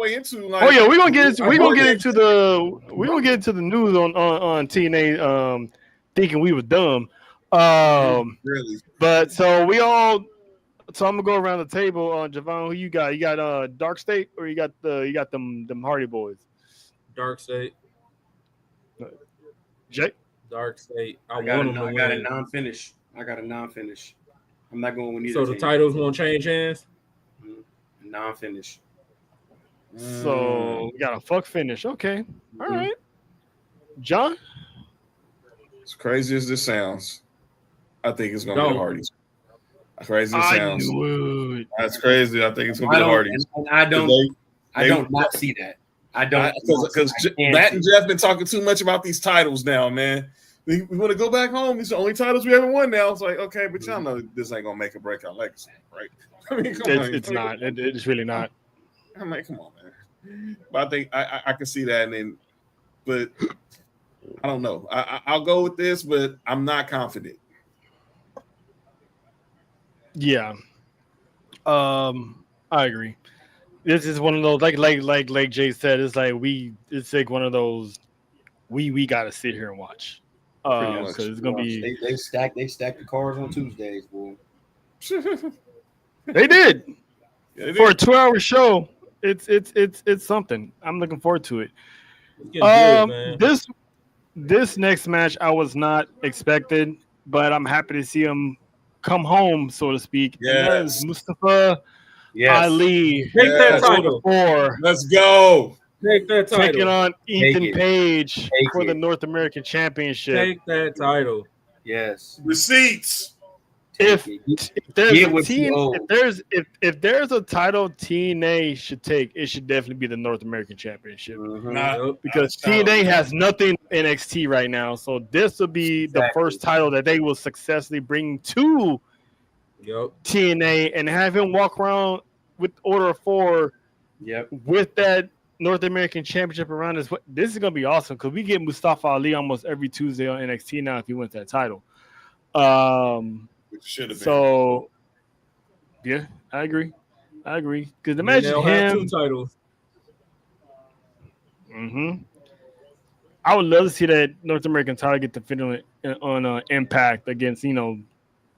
way into like. Oh yeah, we're gonna get into the news on TNA. Thinking we was dumb. Really. But so I'm gonna go around the table. Javon, who you got? You got Dark State, or you got them Hardy Boys? Dark State. Jake. Dark State. I got a non-finish. I'm not going with neither. So the titles won't change hands. Non-finish. So we got a fuck finish. Okay. All right. John? As crazy as this sounds, I think it's going to be the Hardys. As crazy as it sounds. That's crazy. I think it's going to be the Hardys. I don't not see that. I don't. Because Matt and Jeff been talking too much about these titles now, man. We want to go back home. These are the only titles we haven't won now. It's like, okay, but y'all know this ain't going to make a breakout legacy, right? I mean, it's not. It's really not. I'm like, come on, man. But I think I can see that, but I don't know. I'll go with this, but I'm not confident. Yeah, I agree. This is one of those like Jay said. It's like one of those we got to sit here and watch. because it's gonna be. They stack the cards on Tuesdays, boy. They did for a did. 2-hour show. It's something. I'm looking forward to it. Good, man. This next match I was not expected, but I'm happy to see him come home, so to speak. Yes. And that is Mustafa Ali. Take that title. Let's go. Take that title. Taking on Ethan Page for the it. North American Championship. Take that title. Yes. Receipts. If there's a title TNA should take, it should definitely be the North American Championship. Because TNA has nothing NXT right now, so this will be the first title that they will successfully bring to TNA and have him walk around with Order of 4 with that North American Championship around us. This is gonna be awesome because we get Mustafa Ali almost every Tuesday on NXT now if he wins that title. Should have been. So, yeah, I agree. Because imagine him. 2 titles. I would love to see that North American title get defended on Impact against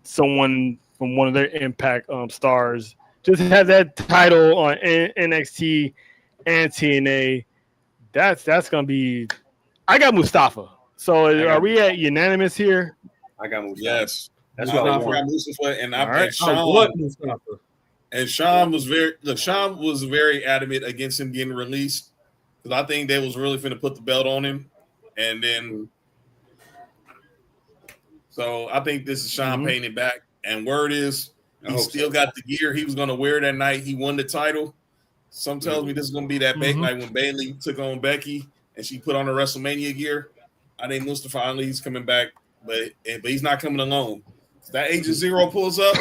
someone from one of their Impact stars. Just have that title on NXT and TNA. That's gonna be. I got Mustafa. So are we at unanimous here? I got Mustafa. Yes. That's what I want. Mustafa and Sean was very adamant against him getting released because I think they was really finna put the belt on him, and then so I think this is Sean paying it back. And word is he still got the gear he was gonna wear that night. He won the title. Some tells me this is gonna be that big night when Bayley took on Becky and she put on her WrestleMania gear. I think Mustafa Ali's coming back, but he's not coming alone. That Agent Zero pulls up.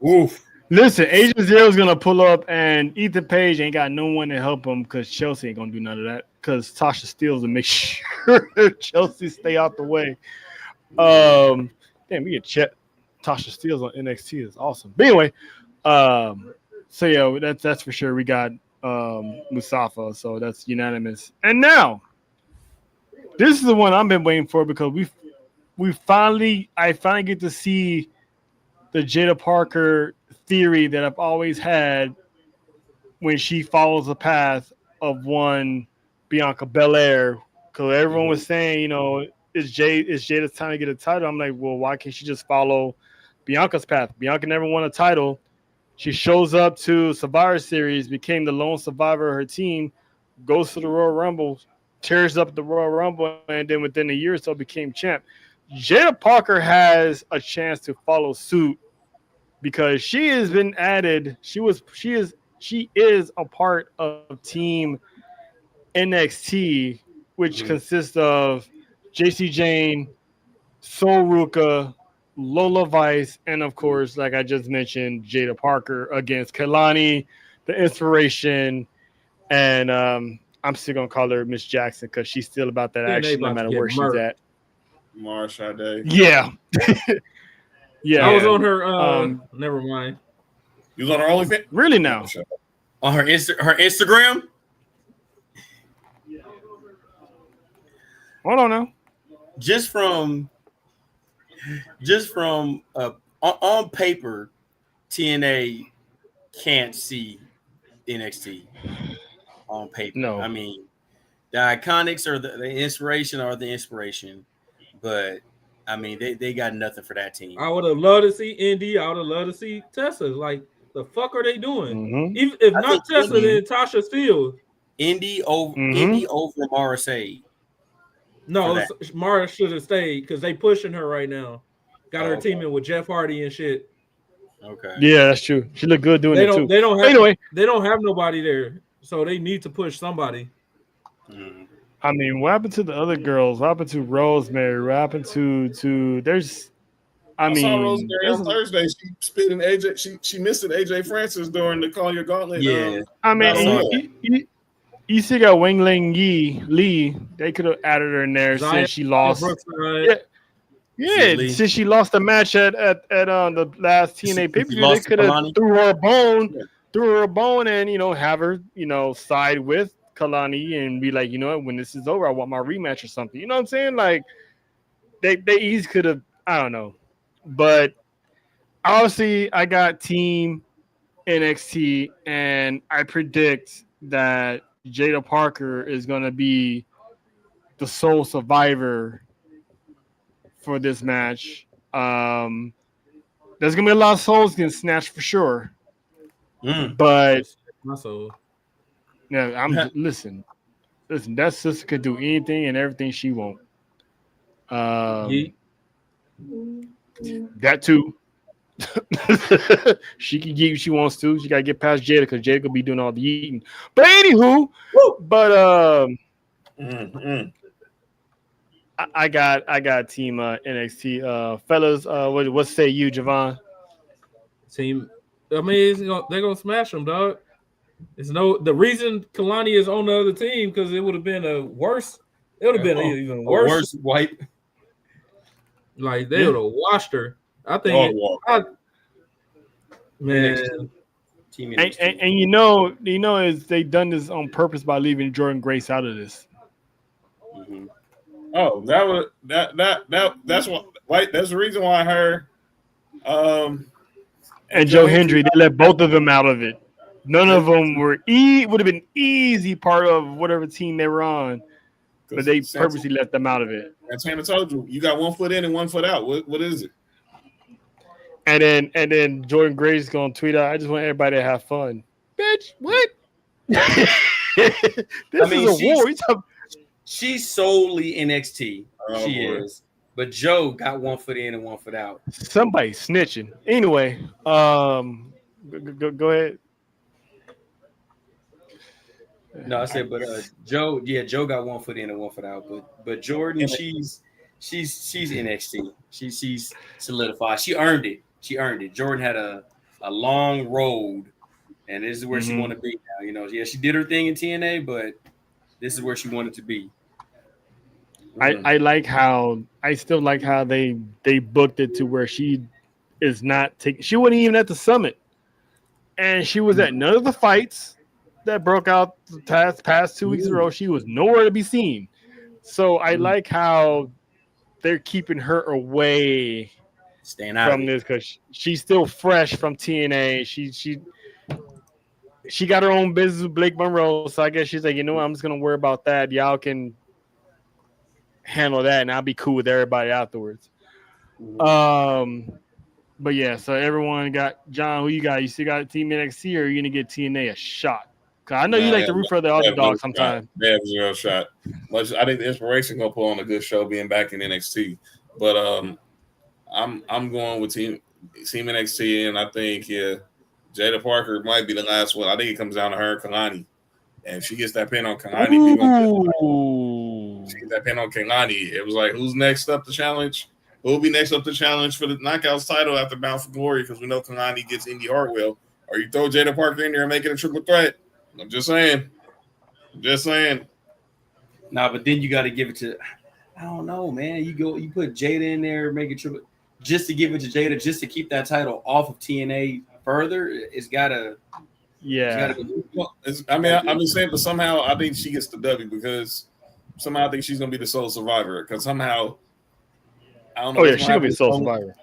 Oof. Listen, Agent Zero is gonna pull up, and Ethan Page ain't got no one to help him because Chelsea ain't gonna do none of that. Because Tasha Steelz will make sure Chelsea stay out the way. Damn, we get Tasha Steelz on NXT is awesome. But anyway, so yeah, that's for sure. We got Mustafa, so that's unanimous. And now, this is the one I've been waiting for because I finally get to see the Jada Parker theory that I've always had when she follows the path of one Bianca Belair. Because everyone was saying, is Jada's time to get a title? I'm like, well, why can't she just follow Bianca's path? Bianca never won a title. She shows up to Survivor Series, became the lone survivor of her team, goes to the Royal Rumble, tears up the Royal Rumble, and then within a year or so became champ. Jada Parker has a chance to follow suit because she has been added. She is a part of Team NXT, which consists of JC Jane, Sol Ruka, Lola Vice, and of course, like I just mentioned, Jada Parker against Kalani, the Inspiration, and I'm still gonna call her Miss Jackson because she's still about that action no matter where she's at. Marsha Day. Yeah. Yeah. I was on her never mind. You was on her OnlyFans? Really now? On her Instagram? Hold on now. Just from on paper, TNA can't see NXT on paper. No. I mean, the Iconics are the inspiration, but I mean they got nothing for that team. I would have loved to see Indy. I would have loved to see Tessa. Like, the fuck are they doing? If not Tessa, then Tasha Steelz. Indy over Mara Sade. No, Mara should have stayed because they pushing her right now. Got her teaming with Jeff Hardy and shit. Okay. Yeah, that's true. She looked good doing it too. They don't have nobody there, so they need to push somebody. I mean, what happened to the other girls? What happened to Rosemary? What happened to there's? I saw Rosemary on Thursday. She spit in AJ. She missed it. AJ Francis during the Call Your Gauntlet. Yeah. I mean, you still got Wang Ling Lee. They could have added her in there since she lost. Yeah, since she lost the match at the last TNA pay-per-view, they could have threw her a bone, and have her side with Kalani and be like, when this is over, I want my rematch or something. You know what I'm saying? Like, they easily could have. I don't know, but obviously I got Team NXT, and I predict that Jada Parker is going to be the sole survivor for this match. There's going to be a lot of souls getting snatched for sure. But my soul. Yeah, listen. That sister could do anything and everything she wants. That too. She can eat if she wants to. She gotta get past Jada because Jada could be doing all the eating. But anywho, I got Team NXT. Fellas, what say you, Javon? Team. I mean, they're gonna smash them, dog. The reason Kalani is on the other team because it would have been a worse. It would have been even worse wipe. Like they would have washed her. I think. Man. And you know is they done this on purpose by leaving Jordan Grace out of this. Mm-hmm. Oh, that's what. Like, that's the reason why her. And Joe Hendry, they let both of them out of it. None of them would have been easy part of whatever team they were on, but they purposely let them out of it. And Tanner told you got 1 foot in and 1 foot out. What is it? And then Jordan Grace gonna tweet out, "I just want everybody to have fun." Bitch, what? This is a war. She's solely NXT. She is. But Joe got 1 foot in and 1 foot out. Somebody snitching. Anyway, go ahead. No, I said, but Joe got 1 foot in and 1 foot out. But Jordan, she's NXT. She's solidified. She earned it. Jordan had a long road, and this is where she wanted to be now. You know, she did her thing in TNA, but this is where she wanted to be. I still like how they booked it to where she is not taking. She wasn't even at the summit, and she was at none of the fights that broke out the past 2 weeks in a row. She was nowhere to be seen. So I like how they're keeping her away, staying out from this because she's still fresh from TNA. She got her own business with Blake Monroe, so I guess she's like, you know what, I'm just gonna worry about that. Y'all can handle that, and I'll be cool with everybody afterwards. But yeah, so everyone got John. Who you got? You still got Team NXT, or are you gonna get TNA a shot? Cause I know you like to root for the other dog sometimes. They have zero shot. I think the Inspiration gonna put on a good show being back in NXT, but I'm going with Team NXT, and I think Jada Parker might be the last one. I think it comes down to her and Kalani, and if she gets that pin on Kalani, she gets that pin on Kalani. It was like, who's next up to challenge? Who will be next up to challenge for the Knockouts title after Bound for Glory? Because we know Kalani gets Indy Hartwell. Or you throw Jada Parker in there and make it a triple threat. I'm just saying. Nah, but then you got to give it to. I don't know, man. You put Jada in there, make it triple. Just to give it to Jada, just to keep that title off of TNA further, it's gotta. Yeah. I'm just saying, but somehow I think she gets the W because somehow I think she's gonna be the sole survivor. Because somehow, I don't know. Oh yeah, she's gonna be the sole survivor.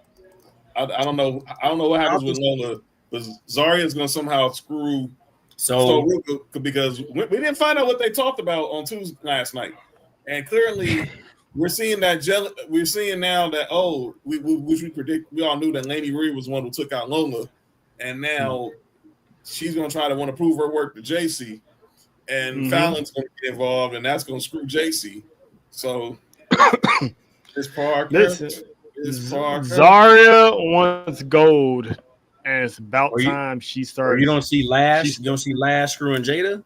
I don't know. I don't know what happens with Lola, but Zaria's gonna somehow screw. So because we didn't find out what they talked about on Tuesday last night, and clearly. We're seeing that we're seeing now that which we predict. We all knew that Laney Reed was one who took out Lola, and now she's gonna try to want to prove her work to JC, and Fallon's gonna get involved, and that's gonna screw JC. So this Parker, Zarya wants gold, and it's about time she starts. You don't see Lash. You don't see Lash screwing Jada.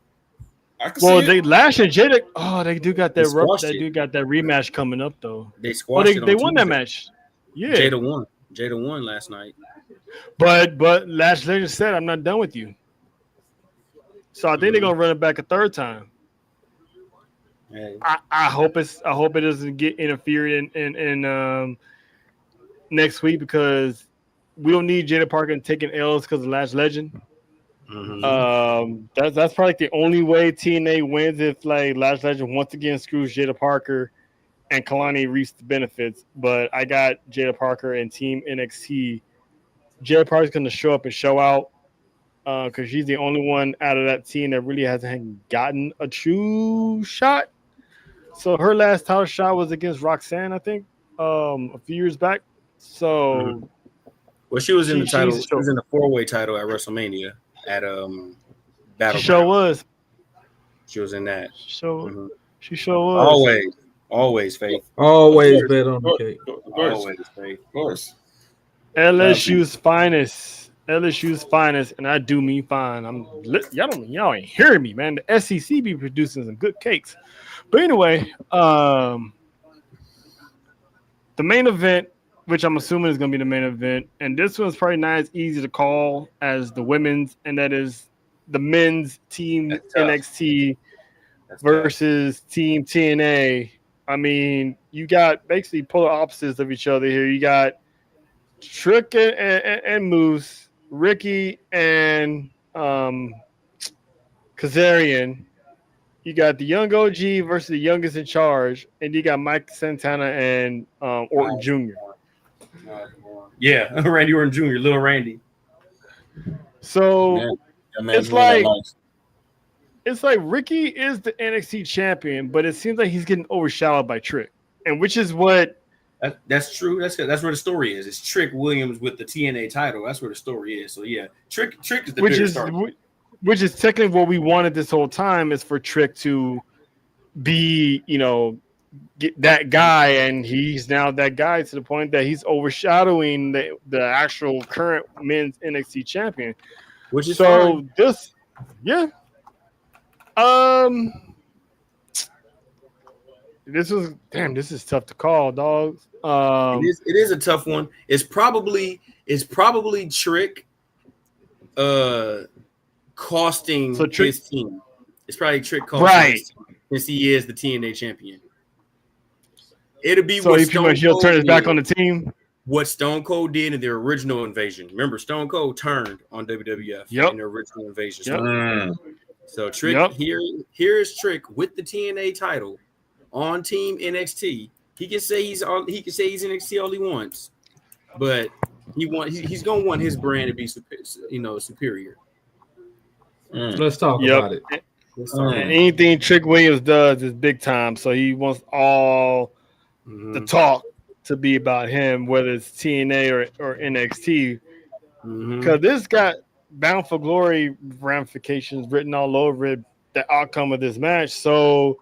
Well, Lash and Jada. Oh, they do got that. They do got that rematch coming up though. They squashed it. They won that match. Yeah, Jada won last night. But Lash Legend said, "I'm not done with you." So I think they're gonna run it back a third time. Hey. I hope it doesn't get interfered in next week because we don't need Jada Parker taking L's because of Lash Legend. That's probably the only way TNA wins if like Lash Legend once again screws Jada Parker and Kalani reaps the benefits. But I got Jada Parker and Team NXT. Jada Parker's going to show up and show out because she's the only one out of that team that really hasn't gotten a true shot. So her last title shot was against Roxanne, I think, a few years back. So, well, she was in the title. She was in the 4-way title at WrestleMania at Battle. She sure was. She was in that. So she sure was. Always, Faith. Always bet on the cake. Always, Faith. Of course. LSU's finest. LSU's finest, and I do mean fine. Y'all ain't hearing me, man. The SEC be producing some good cakes. But anyway, the main event, which I'm assuming is going to be the main event, and this one's probably not as easy to call as the women's, and that is the men's Team NXT versus Team TNA. I mean, you got basically polar opposites of each other here. You got Trick and Moose, Ricky and Kazarian. You got the young OG versus the youngest in charge, and you got Mike Santana and Orton Jr. Yeah, Randy Orton Jr., little Randy. So it's like Ricky is the NXT champion, but it seems like he's getting overshadowed by Trick, and which is what. That's true. That's where the story is. It's Trick Williams with the TNA title. That's where the story is. So yeah, Trick is the bigger star. Which is technically what we wanted this whole time, is for Trick to be, get that guy, and he's now that guy to the point that he's overshadowing the actual current men's NXT champion. Which is fine. This is tough to call, dogs. It is a tough one. It's probably Trick costing his team. It's probably Trick costing his team, since he is the TNA champion. It'll be so he'll turn his back on the team. What Stone Cold did in their original invasion. Remember, Stone Cold turned on WWF in their original invasion. So Trick here is Trick with the TNA title on Team NXT. He can say he's NXT all he wants, but he's gonna want his brand to be superior. Let's talk about it. Anything Trick Williams does is big time, so he wants all the talk to be about him, whether it's TNA or NXT, because this got Bound for Glory ramifications written all over it. The outcome of this match, so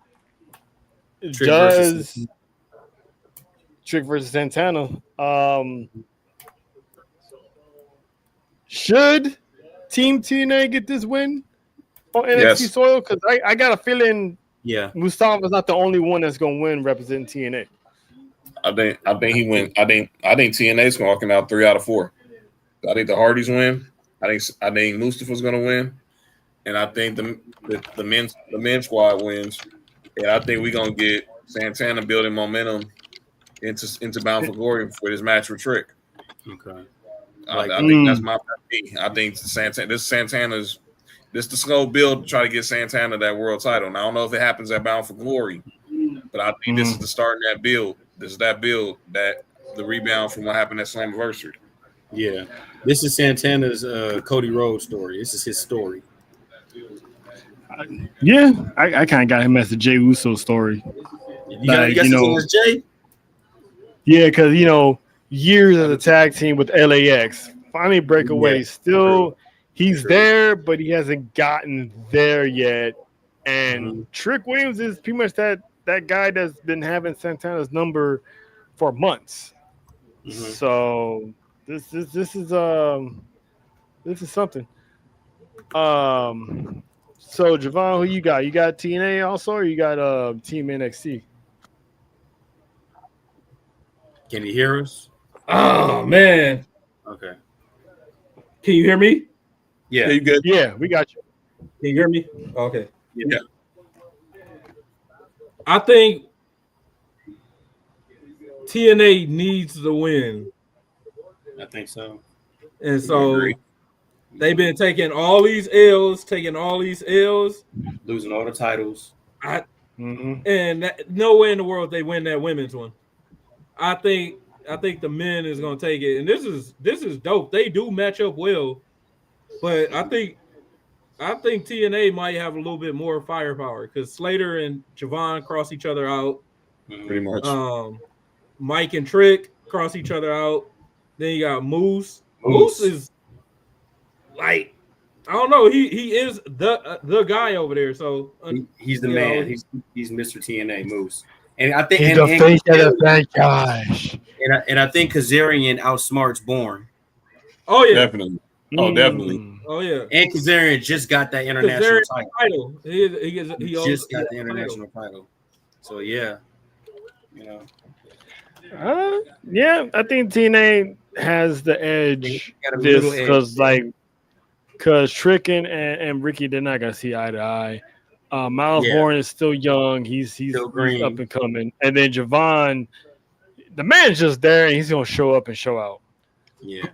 Trick versus Santana. Should Team TNA get this win on NXT soil? Because I got a feeling Mustafa's not the only one that's going to win representing TNA. I think he win. I think TNA's walking out 3 out of 4. I think the Hardys win. I think Mustafa's going to win, and I think the men's squad wins. And I think we're going to get Santana building momentum into Bound for Glory for this match with Trick. Okay. I think that's my pick. I think Santana's the slow build to try to get Santana that world title. And I don't know if it happens at Bound for Glory, but I think this is the start of that build. This is that build, that the rebound from what happened at Slammiversary. Yeah. This is Santana's Cody Rhodes story. This is his story. I kind of got him as the Jey Uso story. You got him as Jay? Yeah, because, years as a tag team with LAX. Finally break away. Yeah. Still, he's there, but he hasn't gotten there yet. And Trick Williams is pretty much that guy that's been having Santana's number for months. So this is something. So Javon, who you got? You got TNA also, or you got Team NXT? Can you hear us? Oh man. Okay. Can you hear me? Yeah. You good? Yeah, we got you. Can you hear me? Okay. Yeah. I think TNA needs the win. I think so. And so they've been taking all these L's, losing all the titles. and no way in the world they win that women's one. I think the men is gonna take it, and this is dope. They do match up well, but I think TNA might have a little bit more firepower because Slater and Javon cross each other out. Pretty much. Mike and Trick cross each other out. Then you got Moose. Moose is like, I don't know. He is the guy over there. So he's the man. He's Mr. TNA Moose. And I think he's the face of the franchise. And I think Kazarian outsmarts Bourne. Oh yeah, definitely. Oh, definitely. Oh yeah. And Kazarian just got that international title. He just got the international title. So yeah, you know. Yeah, I think TNA has the edge this because Trick and Ricky, they're not gonna see eye to eye. Miles Bourne is still young. He's up and coming. And then Javon, the man's just there and he's gonna show up and show out. Yeah.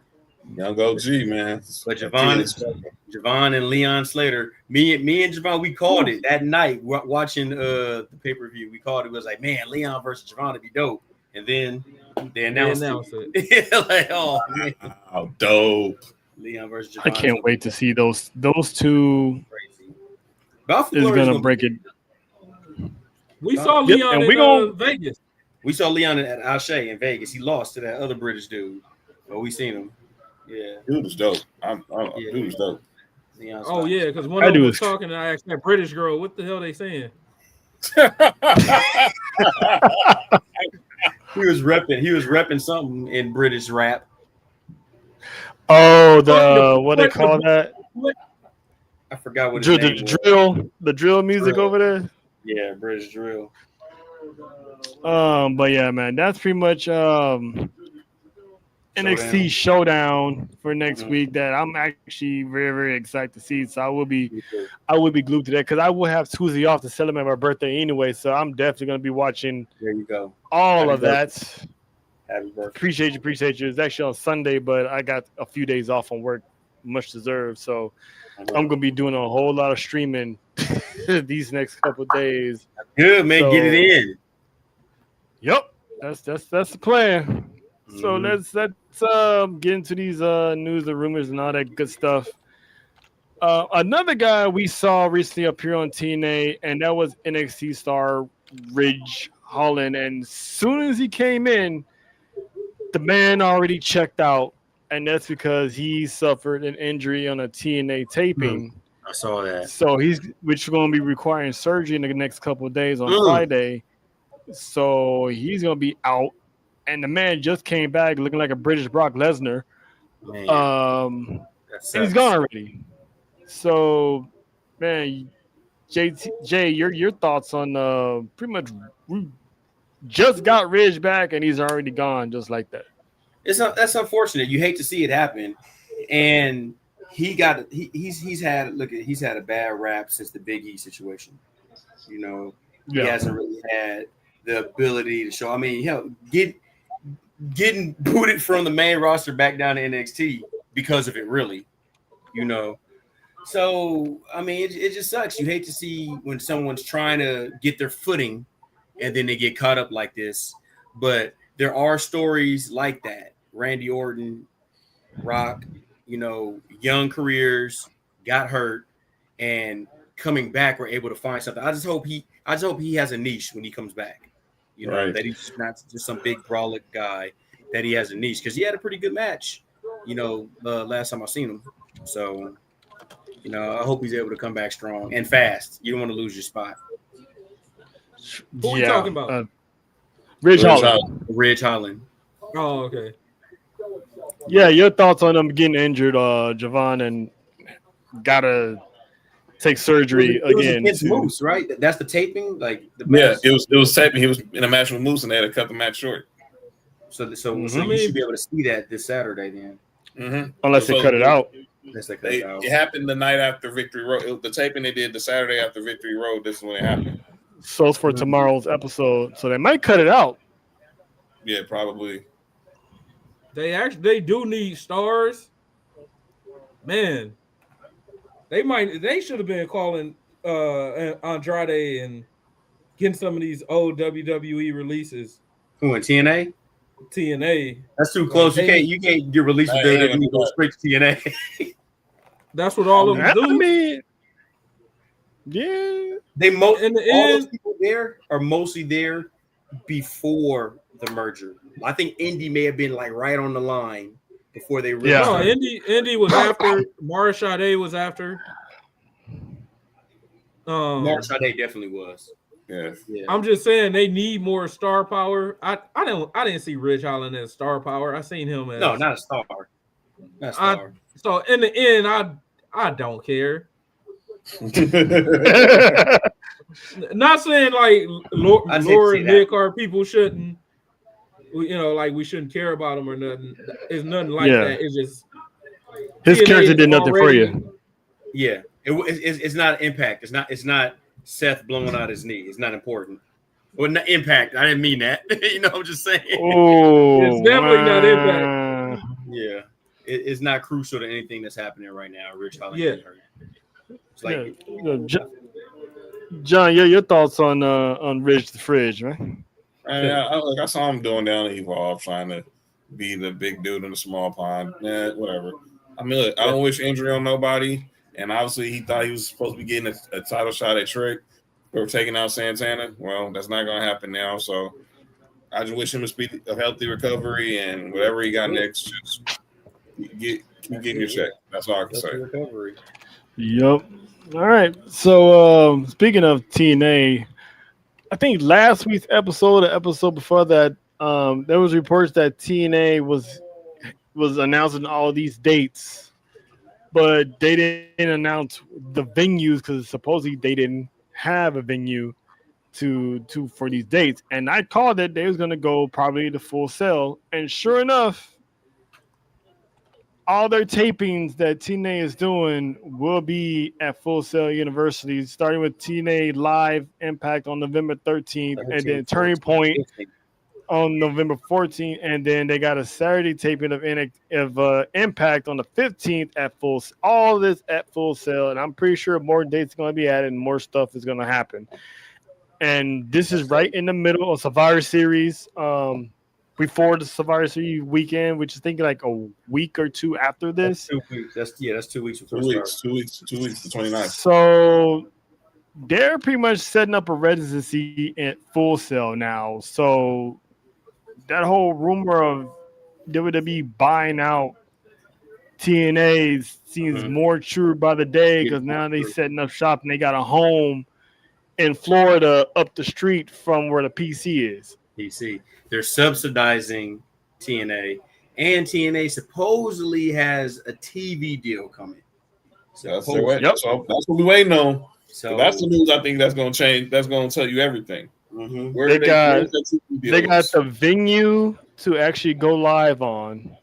Young OG, man. But Javon and Leon Slater, me and Javon, we called it that night watching the pay-per-view. We called it. Was like, man, Leon versus Javon would be dope. And then they announced it. Like, oh, man. Oh, dope. Leon versus Javon. I can't wait to see those two. Is gonna break it. We saw Leon in Vegas. We saw Leon at Ashe in Vegas. He lost to that other British dude. But we seen him. Yeah. Dude was dope. Dude was dope. Oh yeah, because one of them was talking, and I asked that British girl, "What the hell they saying?" He was repping something in British rap. Oh, what they call that? I forgot what his name was. The drill music over there. Yeah, British drill. But yeah, man, that's pretty much NXT Showdown for next week that I'm actually very, very excited to see. So I will be glued to that because I will have Tuesday off to celebrate my birthday anyway. So I'm definitely gonna be watching. There you go. All Happy of birthday. That. Happy birthday. Appreciate you. It's actually on Sunday, but I got a few days off on work, much deserved. So I'm gonna be doing a whole lot of streaming these next couple of days. Good, man. So, get it in. Yep, that's the plan. So let's get into these news, the rumors, and all that good stuff. Another guy we saw recently appear on TNA, and that was NXT star Ridge Holland. And as soon as he came in, the man already checked out, and that's because he suffered an injury on a TNA taping. I saw that. So which is going to be requiring surgery in the next couple of days on Friday. So he's going to be out. And the man just came back looking like a British Brock Lesnar. And he's gone already. So, man, Jay, your thoughts on pretty much we just got Ridge back and he's already gone just like that. That's unfortunate. You hate to see it happen. And he's had a bad rap since the Big E situation. You know, he hasn't really had the ability to show. I mean, hell, getting booted from the main roster back down to NXT because of it, really, you know. So, I mean, it just sucks. You hate to see when someone's trying to get their footing and then they get caught up like this. But there are stories like that. Randy Orton, Rock, you know, young careers, got hurt, and coming back were able to find something. I just hope he has a niche when he comes back. You know, that he's not just some big brolic guy, that he has a niche because he had a pretty good match, you know, last time I seen him. So, you know, I hope he's able to come back strong and fast. You don't want to lose your spot. Who are we talking about? Ridge Holland. Ridge Holland. Oh, okay. Yeah, your thoughts on him getting injured, Javon, and gotta take surgery again. Against Moose, right? That's the taping. Like it was taping. He was in a match with Moose, and they had to cut the match short. So you should be able to see that this Saturday then. Unless they cut it out. It happened the night after Victory Road. The taping they did the Saturday after Victory Road. This is when it happened. So it's for tomorrow's episode. So they might cut it out. Yeah, probably. They do need stars. Man, they should have been calling Andrade getting some of these old WWE releases. Who in TNA? TNA. That's too close. You can't get released with WWE and go straight to TNA. That's what all of them do. I mean, yeah. All those people there are mostly there before the merger. I think Indy may have been like right on the line before they really started. Indy was after. Marshade was after. Marshade definitely was. Yeah. I'm just saying they need more star power. I didn't see Ridge Holland as star power. I seen him as not a star. Not a star. So in the end, I don't care. Not saying like Laura and Nick or people shouldn't, like we shouldn't care about them or nothing. It's nothing like that. It's just his character did nothing for you. Yeah, it's not Impact. It's not Seth blowing out his knee. It's not important. Well, not Impact. I didn't mean that. I'm just saying. Oh, it's definitely not Impact. Yeah, it's not crucial to anything that's happening right now. Rich Holland hurt. It's like John, your thoughts on Ridge the Fridge, man? I saw him doing down in Evolve, trying to be the big dude in the small pond. Whatever. I mean, look, I don't wish injury on nobody. And obviously, he thought he was supposed to be getting a title shot at Trick or taking out Santana. Well, that's not going to happen now. So I just wish him a healthy recovery, and whatever he got next, just keep getting your check. That's all I can say. Recovery. Yep. All right. So speaking of TNA, I think last week's episode, the episode before that, there was reports that TNA was announcing all these dates, but they didn't announce the venues because supposedly they didn't have a venue for these dates. And I called it. They was going to go probably to Full Sail, and sure enough, all their tapings that TNA is doing will be at Full Sail University, starting with TNA Live Impact on November 13th, and then Turning Point on November 14th, and then they got a Saturday taping of Impact on the 15th at Full Sail. All this at Full Sail, and I'm pretty sure more dates are going to be added and more stuff is going to happen. And this is right in the middle of Survivor Series. Before the Survivor Series weekend, which is thinking like a week or two after this. That's 2 weeks. That's 2 weeks. 2 weeks. 2 weeks. 2 weeks to 29th. So they're pretty much setting up a residency at Full Sail now. So that whole rumor of WWE buying out TNA seems more true by the day because now they're setting up shop and they got a home in Florida up the street from where the PC is. PC. They're subsidizing TNA, and TNA supposedly has a TV deal coming. That's what we're waiting on. So that's the news I think that's going to change. That's going to tell you everything. Mm-hmm. They got the venue to actually go live on,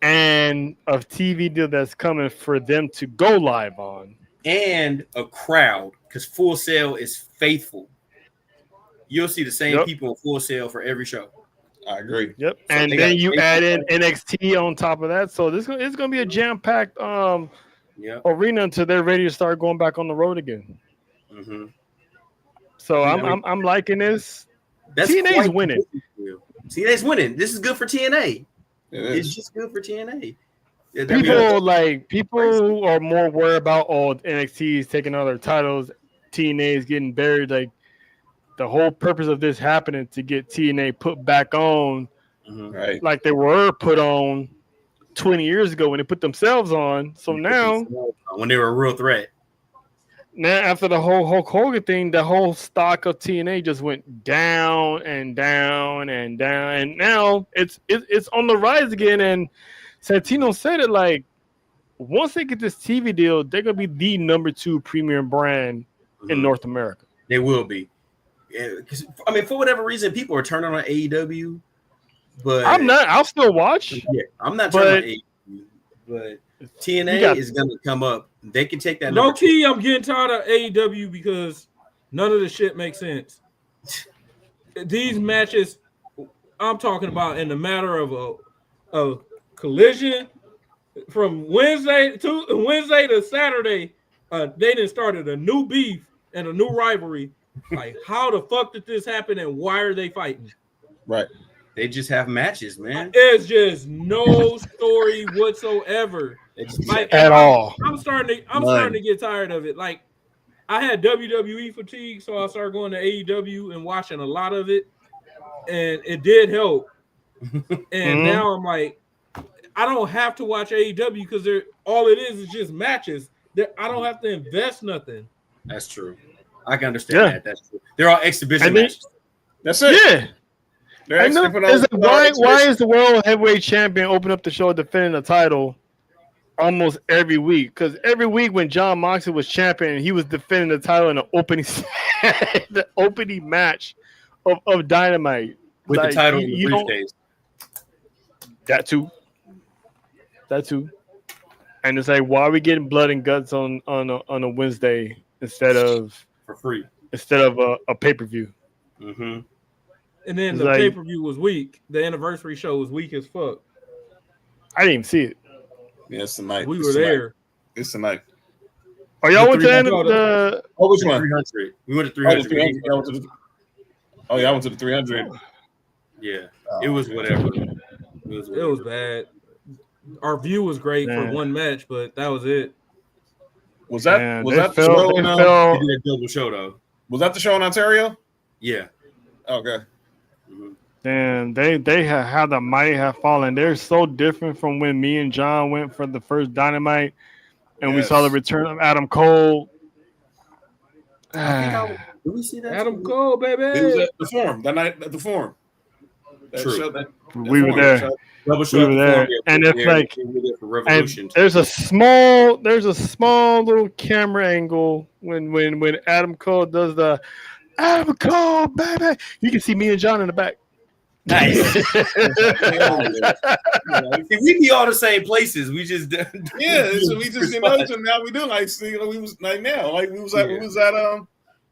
and a TV deal that's coming for them to go live on, and a crowd because Full Sail is faithful. You'll see the same people in Full Sail for every show. I agree. Yep. So and then you add in NXT on top of that. So it's going to be a jam-packed arena until they're ready to start going back on the road again. Mm-hmm. So I'm liking this. TNA's winning. TNA's winning. This is good for TNA. It's just good for TNA. People are more worried about NXT is taking other titles. TNA is getting buried. Like, the whole purpose of this happening to get TNA put back on, right? Like they were put on 20 years ago when they put themselves on. So now, when they were a real threat. Now, after the whole Hulk Hogan thing, the whole stock of TNA just went down and down and down, and now it's on the rise again. And Santino said it like, once they get this TV deal, they're gonna be the number 2 premium brand in North America. They will be. Because I mean, for whatever reason, people are turning on AEW, but I'm not. I'll still watch. Yeah, I'm not turning on AEW, but TNA is going to come up. They can take that. Low key, I'm getting tired of AEW because none of the shit makes sense. These matches, I'm talking about in the matter of a collision from Wednesday to Saturday. They done started a new beef and a new rivalry Like, how the fuck did this happen, and why are they fighting? Right. They just have matches, man. There's just no story whatsoever. Like at all. I'm starting to get tired of it. Like, I had WWE fatigue, so I started going to AEW and watching a lot of it, and it did help. And now I'm like, I don't have to watch AEW because all it is just matches. I don't have to invest nothing. That's true. I can understand that. That's true. They're all exhibition matches. That's it. Yeah. Why is the world heavyweight champion open up the show defending the title almost every week? Because every week when John Moxley was champion, he was defending the title in the opening match of Dynamite with the title in the briefcase. That too. And it's like, why are we getting blood and guts on a Wednesday instead of for free instead of a pay-per-view? Mm-hmm. And then the pay-per-view was weak. The anniversary show was weak as fuck. I didn't even see it. Yeah, it's tonight. We were there. It's tonight. Are y'all with which one? We went to 300. Oh, yeah, I went to the 300. Yeah, it was whatever. It was bad. Our view was great for one match, but that was it. Was that the show? They did a double show though. Was that the show in Ontario? Yeah. Okay. Damn, they how the mighty have fallen. They're so different from when me and John went for the first Dynamite, and we saw the return of Adam Cole. Did we see that? Adam Cole, baby. It was at the Forum that night at the Forum. True. We were there. We were there, and it's like, and there's a small little camera angle when Adam Cole does the Adam Cole, baby. You can see me and John in the back. Nice. We be all the same places. We just so we just you know. So now we do like we was like now like we was at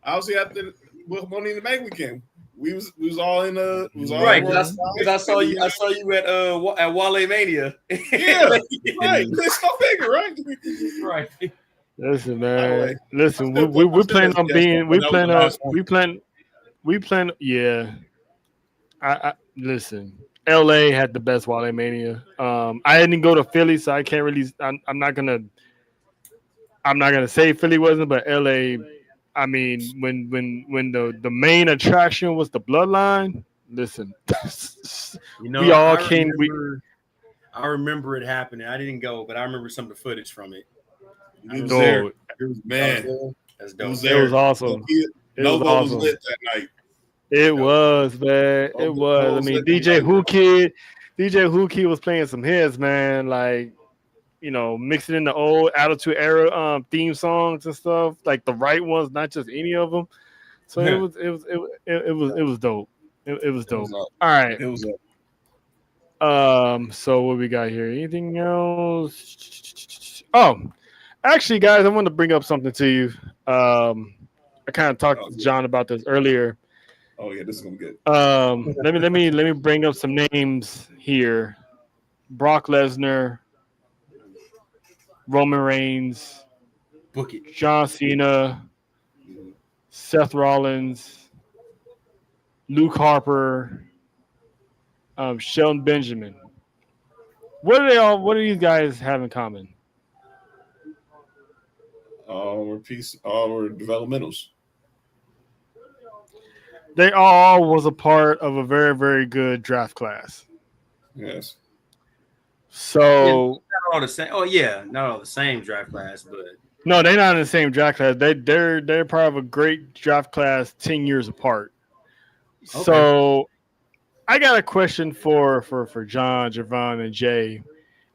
obviously after Money in the Bank weekend. We was all in right because I saw you at Wale Mania. Yeah, right. Let's go figure, right? Right. Listen, man. Listen, we plan on being. We plan. Yeah. I listen. LA had the best Wale Mania. I didn't go to Philly, so I can't really. I'm not gonna say Philly wasn't, but LA. I mean, when the main attraction was the Bloodline. Listen, we all came. I remember it happening. I didn't go, but I remember some of the footage from it. It was there. It was man. That's dope. It was awesome. It was awesome. Lit that night. It was, man. It was. I mean, DJ Who Kid was playing some hits, man. Like, you know, mixing in the old Attitude Era theme songs and stuff, like the right ones, not just any of them. So it was dope. It was dope. All right. It was up. So what we got here? Anything else? Oh, actually, guys, I want to bring up something to you. I kind of talked to John about this earlier. Oh yeah, this is gonna be good. Let me bring up some names here. Brock Lesnar, Roman Reigns, John Cena, Seth Rollins, Luke Harper, Shelton Benjamin. What do these guys have in common? All were developmentals. They all was a part of a very, very good draft class. Yes. So not all the same. Oh yeah, not all the same draft class, but no, they're not in the same draft class. They're part of a great draft class 10 years apart. Okay. So I got a question for John, Javon, and Jay.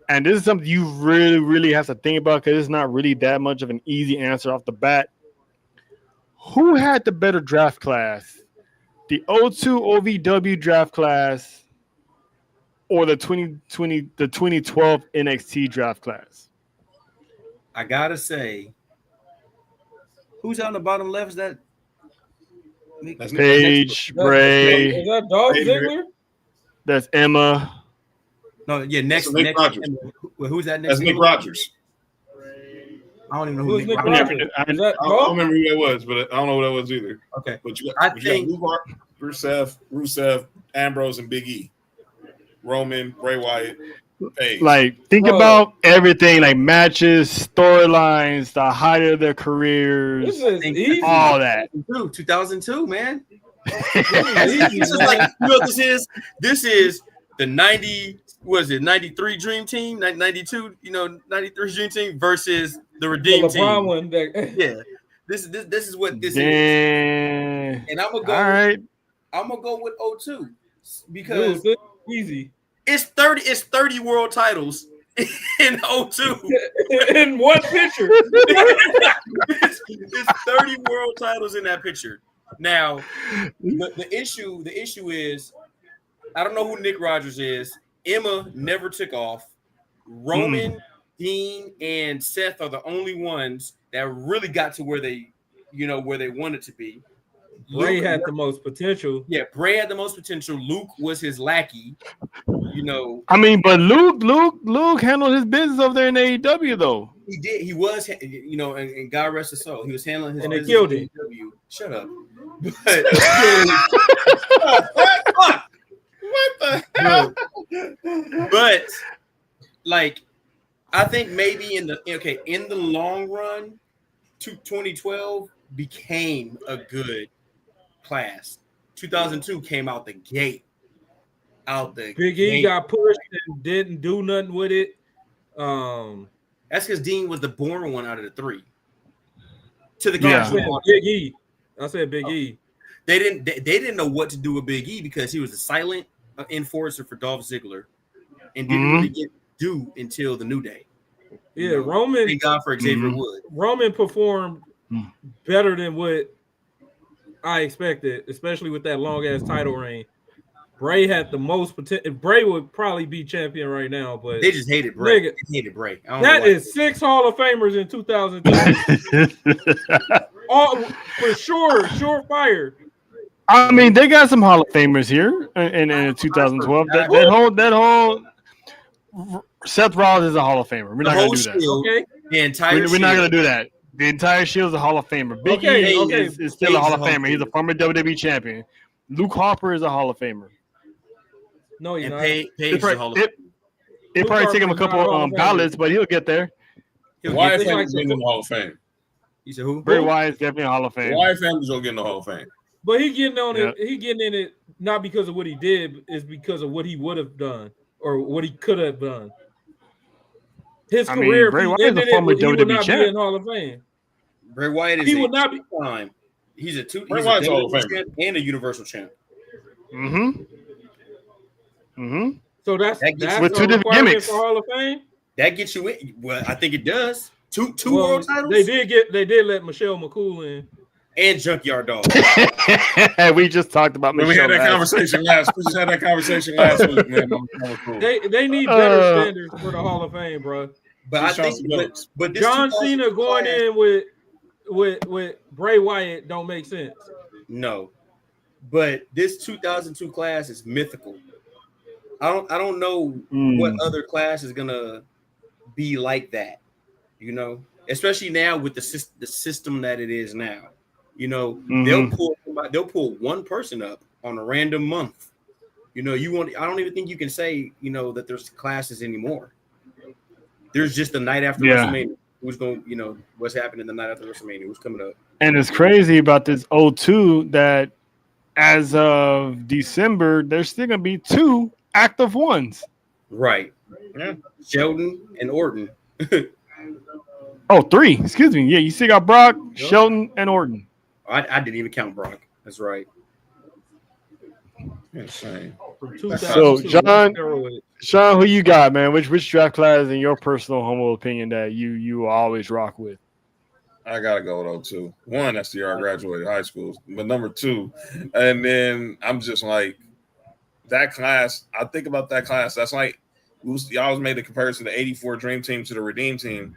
And this is something you really, really have to think about because it's not really that much of an easy answer off the bat. Who had the better draft class? The 02 OVW draft class or the 2012 NXT draft class? I gotta say, who's on the bottom left? Is that Paige, Bray? Is that Dolph Ziggler? That's Emma. No, yeah, next. Nick Rogers. Who's that next? That's Nick Rogers. I don't even know Who's who Nick Nick Rogers Rogers? is. Is that I don't remember who that was, but I don't know who that was either. Okay. But you I got think Rusev, Ambrose, and Big E. Roman, Bray Wyatt, Paige. Like, think about everything, like matches, storylines, the height of their careers, This is easy. all that. 2002, man. This is like, you know what this is? This is the 93 Dream Team, 92, 93 Dream Team versus the Redeem The LeBron Team. one. Yeah. This is what this is. And I'm gonna go. All right. I'm gonna go with 02 because Dude, easy. It's 30 world titles in 02. In one picture. it's 30 world titles in that picture. Now, the issue is, I don't know who Nick Rogers is. Emma never took off. Roman, Dean, and Seth are the only ones that really got to where they wanted to be. Bray had the most potential. Yeah, Bray had the most potential. Luke was his lackey. I mean, but Luke handled his business over there in AEW, though. He did. He was, and God rest his soul. He was handling his and business. they killed him. AEW. Shut up. What the hell? But like, I think maybe in the long run, 2012 became a good class. 2002 came out the gate. Big E got pushed and didn't do nothing with it. That's because Dean was the born one out of the three. To the Big E. I said Big E. They didn't know what to do with Big E because he was a silent enforcer for Dolph Ziggler and didn't really get due until the New Day. Yeah, Roman. Thank God for Xavier Woods. Roman performed better than what I expected, especially with that long ass title reign. Bray had the most potential. Bray would probably be champion right now, but they just hated Bray. Nigga, they hated Bray. That is 6 Hall of Famers in 2002. All for sure, surefire. I mean, they got some Hall of Famers here in 2012. That whole Seth Rollins is a Hall of Famer. We're not going to do that. Okay. The entire we're not going to do that. The entire Shield is a Hall of Famer. Big E is still a Hall of Famer. He's a former WWE champion. Luke Harper is a Hall of Famer. No, he's not. It probably take him a couple ballots, but he'll get there. Wyatt family's getting in the Hall of Fame. You said who? Bray Wyatt's definitely a Hall of Fame. Wyatt family's gonna get in the Hall of Fame. But he getting on it. He getting in it not because of what he did, it's because of what he would have done or what he could have done. His career, Bray Wyatt is a former WWE champ. in Hall of Fame. Bray Wyatt is he would not be. He's a two. Bray Wyatt's Hall of Fame and a Universal champ. So that's with two different gimmicks for Hall of Fame. That gets you in. Well, I think it does. Two world titles. They did let Michelle McCool in. And Junkyard Dog. We just talked about Michelle. We had that conversation last. We just had that conversation last week, man. They need better standards for the Hall of Fame, bro. But I think, but John Cena going in with Bray Wyatt don't make sense. No, but this 2002 class is mythical. I don't know what other class is gonna be like that. Especially now with the system that it is now. They'll pull one person up on a random month. I don't even think you can say that there's classes anymore. There's just the night after WrestleMania. Who's going? What's happening the night after WrestleMania? Who's coming up? And it's crazy about this 02 that as of December, there's still gonna be 2 active ones. Right. Yeah. Sheldon and Orton. 3. Excuse me. Yeah, you still got Brock, Shelton, and Orton. I didn't even count Brock. That's right. So, Sean, who you got, man? Which draft class, in your personal humble opinion, that you always rock with? I gotta go with 02. 1, that's the year I graduated high school. But number 2, and then I'm just like that class. I think about that class. That's like you always made the comparison to 84 Dream Team to the Redeem Team.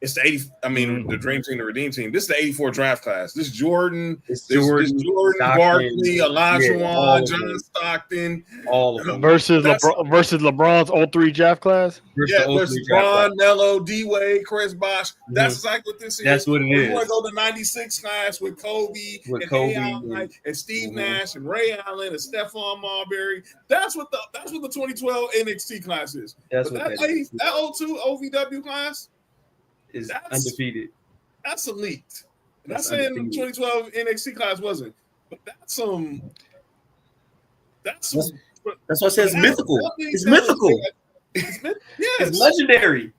It's the 80. I mean, the Dream Team, the Redeem Team. This is the 84 draft class. This is Jordan. It's This Jordan, Stockton, Barkley, Elijah all of John them. Stockton. All of them. Versus LeBron's 03 draft class. Versus Bron, Melo, D Wade, Chris Bosh. That's exactly what this is. That's what it is. You want to go to 96 class with Kobe, and Steve Nash and Ray Allen and Stephon Marbury. That's what the 2012 NXT class is. That's but what that 02 OVW class is undefeated. That's elite. I'm not saying the 2012 NXT class wasn't, but that's that's what I said. It's mythical. It's mythical. It's legendary.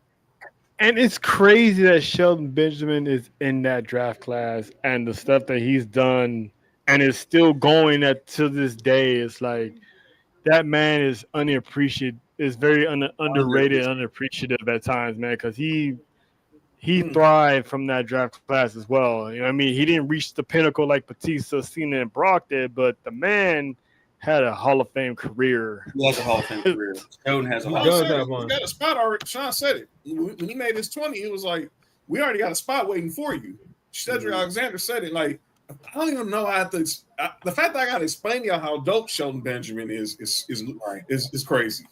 And it's crazy that Shelton Benjamin is in that draft class and the stuff that he's done and is still going to this day. It's like that man is unappreciated. Is very underrated, unappreciative at times, man, because he thrived from that draft class as well. You know what I mean? He didn't reach the pinnacle like Batista, Cena, and Brock did, but the man had a Hall of Fame career. He has a Hall of Fame career. Shelton has a Hall of Fame career. He got a spot already. Sean said it. When he made his 20, it was like, we already got a spot waiting for you. Cedric Alexander said it. Like, I don't even know how to. The fact that I got to explain to y'all how dope Shelton Benjamin is crazy.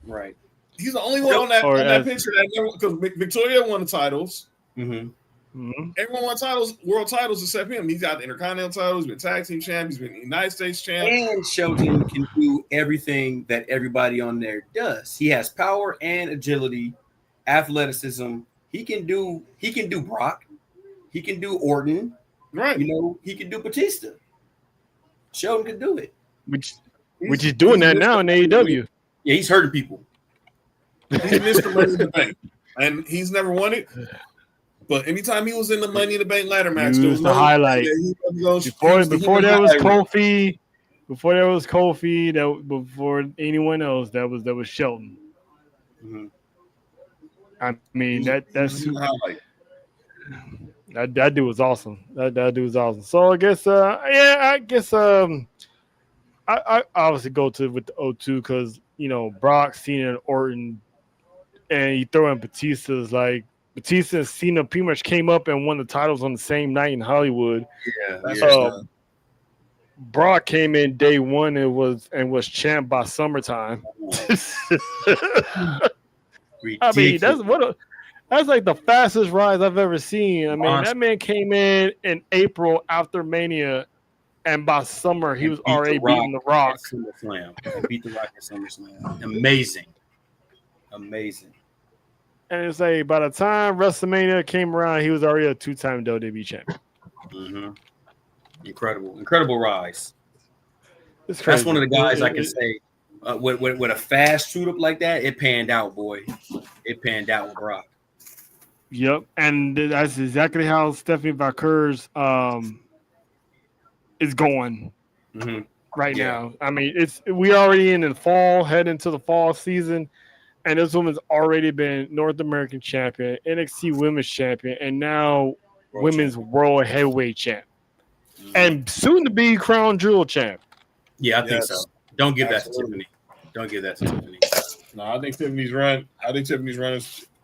Right. He's the only one on that picture that never, because Victoria won the titles. Everyone won titles, world titles except him. He's got the Intercontinental titles, he's been tag team champ, he's been United States champ. And Shelton can do everything that everybody on there does. He has power and agility, athleticism. He can do Brock. He can do Orton. Right. You know, he can do Batista. Shelton can do it. Which is doing that now in AEW. Yeah, he's hurting people. He's Mr. Money in the Bank, and he's never won it. But anytime he was in the Money in the Bank ladder match, there was the highlight. Before there was Kofi, before anyone else, that was Shelton. I mean that's that dude was awesome. That dude was awesome. So I guess I obviously go with the 02 because Brock, Cena, and Orton, and you throw in Batista's like Batista and Cena pretty much came up and won the titles on the same night in Hollywood. Brock came in day one and was champ by summertime. I mean, that's like the fastest rise I've ever seen. I mean, that man came in April after Mania, and by summer he was already beating The Rock. Beat The Rock at SummerSlam. Amazing. And it's like by the time WrestleMania came around, he was already a two-time WWE champion. Incredible rise. That's one of the guys I can say with a fast shoot up like that, it panned out, boy. It panned out with Brock. Yep, and that's exactly how Stephanie Valcour's is going right now. I mean, we already in the fall, head into the fall season, and this woman's already been North American champion, NXT Women's champion, and now Women's World Heavyweight champ, and soon to be Crown Jewel champ. Yeah, I think so. Don't give that to Tiffany. No, I think Tiffany's run.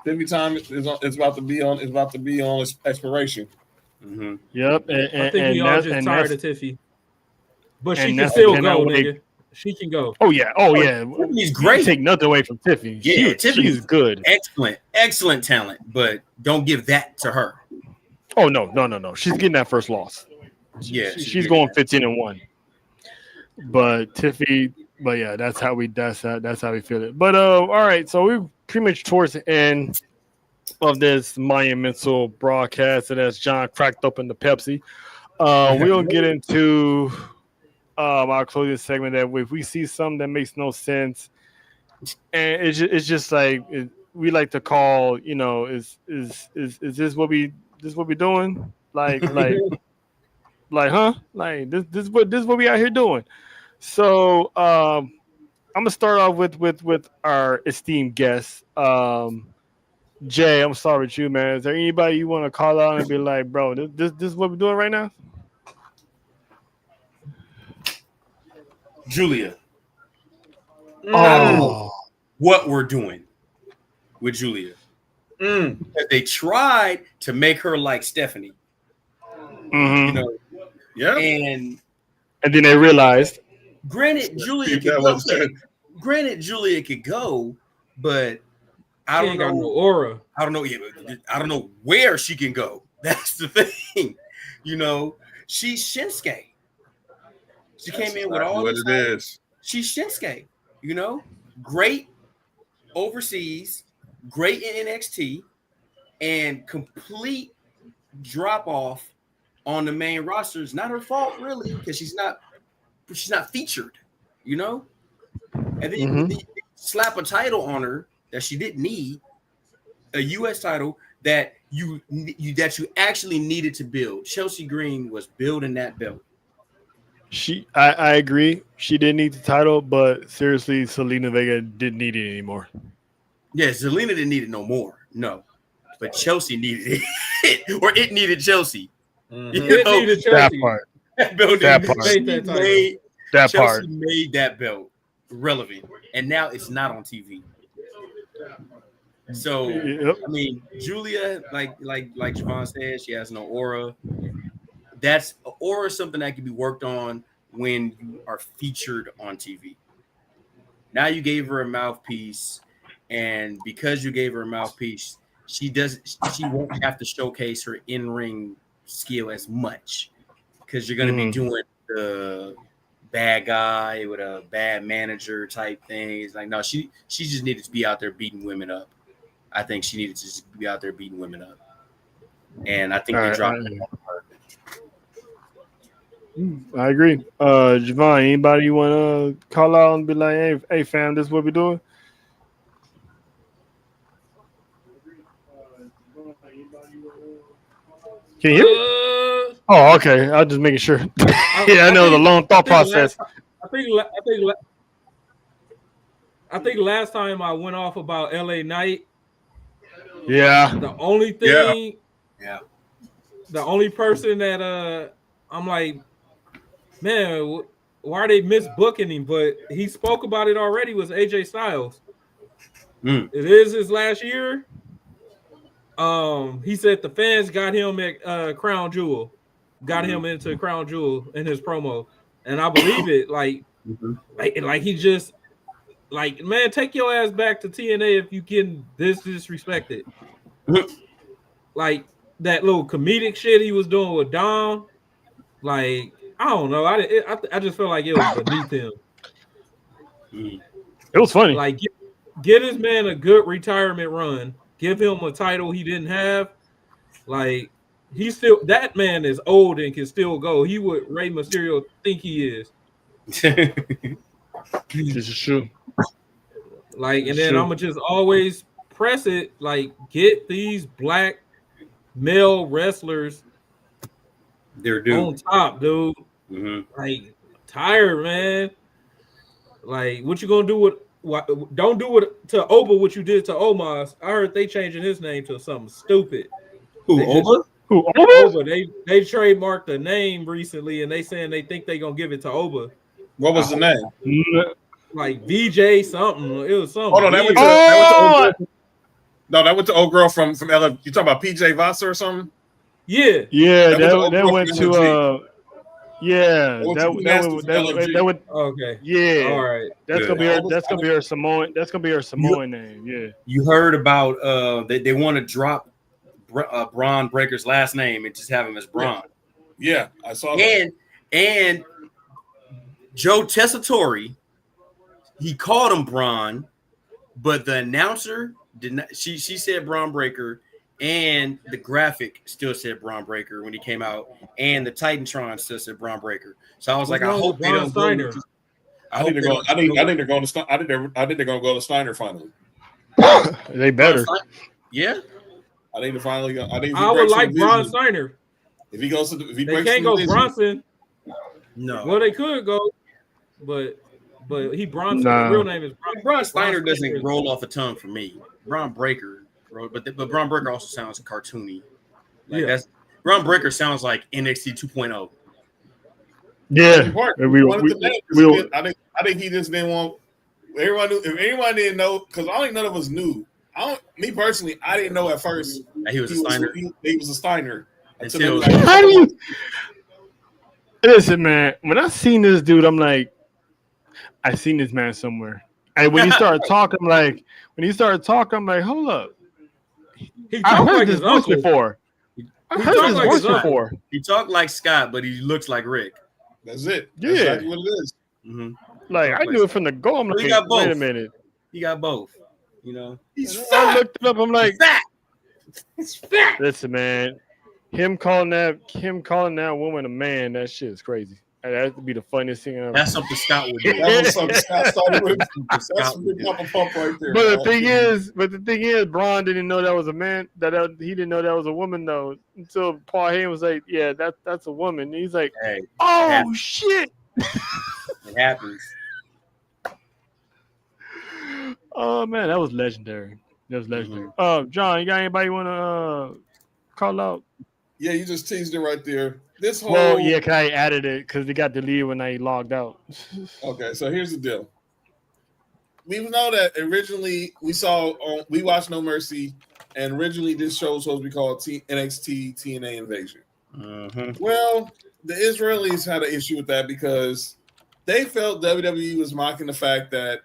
Tiffany time is about to be on expiration. Yep, I think we all just tired of Tiffy, but she can still go, nigga. She can go. Oh yeah. Tiffany's great. Take nothing away from Tiffany. Yeah, she's good. Excellent talent, but don't give that to her. Oh no. She's getting that first loss. Yeah, she's going 15-1. But Tiffy, that's how we feel it. But all right, so we're pretty much towards the end of this monumental broadcast, and as John cracked open the Pepsi, we'll get into our closing segment. That if we see something that makes no sense, and it's just like we like to call, is this what we doing? Like, huh? Like this what we out here doing? So I'm gonna start off with our esteemed guest. Jay, I'm sorry with you, man. Is there anybody you want to call out and be like, bro, this is what we're doing right now? Julia. Oh, what we're doing with Julia. Because they tried to make her like Stephanie. Mm-hmm. You know, yeah. And then they realized. Granted, Julia could go, but I don't know. Got no aura. I don't know. I don't know where she can go. That's the thing. You know, she's Shinsuke. She came in with all what it is. She's Shinsuke. You know, great overseas, great in NXT, and complete drop off on the main roster. It's not her fault, really, because she's not featured. You know, and then you slap a title on her that she didn't need, a U.S. title that you actually needed to build. Chelsea Green was building that belt. I agree. She didn't need the title, but seriously, Selena Vega didn't need it anymore. Yeah, Zelina didn't need it no more. No, but Chelsea needed it, or it needed Chelsea. It needed Chelsea. That part. Chelsea made that belt relevant, and now it's not on TV. So I mean, Julia, like Javon said, she has no aura. That's aura is something that can be worked on when you are featured on TV. Now you gave her a mouthpiece, and because you gave her a mouthpiece, she won't have to showcase her in-ring skill as much because you're going to be doing the bad guy with a bad manager type thing. It's like, no, she just needed to be out there beating women up. I think she needed to just be out there beating women up. And I think they dropped it on her. I agree. Javon, anybody you want to call out and be like, hey, fam, this is what we're doing? Can you hear me? Oh, okay. I was just making sure. I know the long thought process. I think last time I went off about LA Knight. Yeah. The only thing. Yeah. The only person that I'm like, man, why are they misbooking him? But he spoke about it already. Was AJ Styles? It is his last year. He said the fans got him at Crown Jewel, got him into Crown Jewel in his promo, and I believe it. Like he just like, man, take your ass back to TNA if you can disrespected. Like that little comedic shit he was doing with Dom. Like, I don't know. I just felt like it was beneath him. It was funny. Like, get this man a good retirement run. Give him a title he didn't have. Like, that man is old and can still go. He would Rey Mysterio think he is. This is true. Like, and then I'm gonna just always press it. Like, get these black male wrestlers. They're due on top, dude. Like, tired, man. Like, what you gonna do with? Don't do it to Oba what you did to Omos. I heard they changing his name to something stupid. Who, Oba? Oba. They trademarked the name recently, and they saying they think they gonna give it to Oba. What was the name? Like VJ something. It was something. Hold on, that went to old girl from LA. You talking about PJ Vasa or something? Yeah. That went to that went okay. Yeah. All right. That's gonna be her Samoan name. Yeah. You heard about they want to drop Braun Breaker's last name and just have him as Braun. Yeah, I saw that. And Joe Tessitore, he called him Braun, but the announcer did not. She said Braun Breaker. And the graphic still said Braun Breaker when he came out, and the Titantron still said Braun Breaker. So I was like, I hope they don't go. I think they're going to go to Steiner finally. They better. Yeah. I think finally. I would like Braun Steiner. If he goes to they can't go Bronson. No. Well, they could go, but he Bronson. Nah. His real name is Braun Steiner. Doesn't roll off the tongue for me. Braun Breaker. But Braun Breaker also sounds cartoony. That's Braun Breaker sounds like NXT 2.0. Yeah, I think he just didn't want everyone knew. If anyone didn't know, because I don't think none of us knew Me personally, I didn't know at first he was a Steiner. He was a Steiner. Until how do you listen, man? When I seen this dude, I'm like, I seen this man somewhere. And when he started talking, I'm like, hold up. I heard this voice before. I heard this voice before. He talked like Scott, but he looks like Rick. That's it. That's exactly what it is. Mm-hmm. Like I knew it from the go. I'm like, wait a minute. He got both. You know, he's fat. I looked it up. I'm like, fat. He's fat. Listen, man. Him calling that woman a man. That shit is crazy. That would be the funniest thing ever. That's something Scott would do. That was something Scott started with. That's some big Papa Pump right there. But the thing is, Braun didn't know that was a man. He didn't know that was a woman though until Paul Heyman was like, "Yeah, that's a woman." And he's like, "Hey, oh shit!" It happens. Oh man, that was legendary. John, you got anybody want to call out? Yeah, you just teased it right there. This whole cause I added it because it got deleted when I logged out. Okay, so here's the deal. We know that originally we watched No Mercy, and originally this show was supposed to be called NXT TNA Invasion. Mm-hmm. Well, the Israelis had an issue with that because they felt WWE was mocking the fact that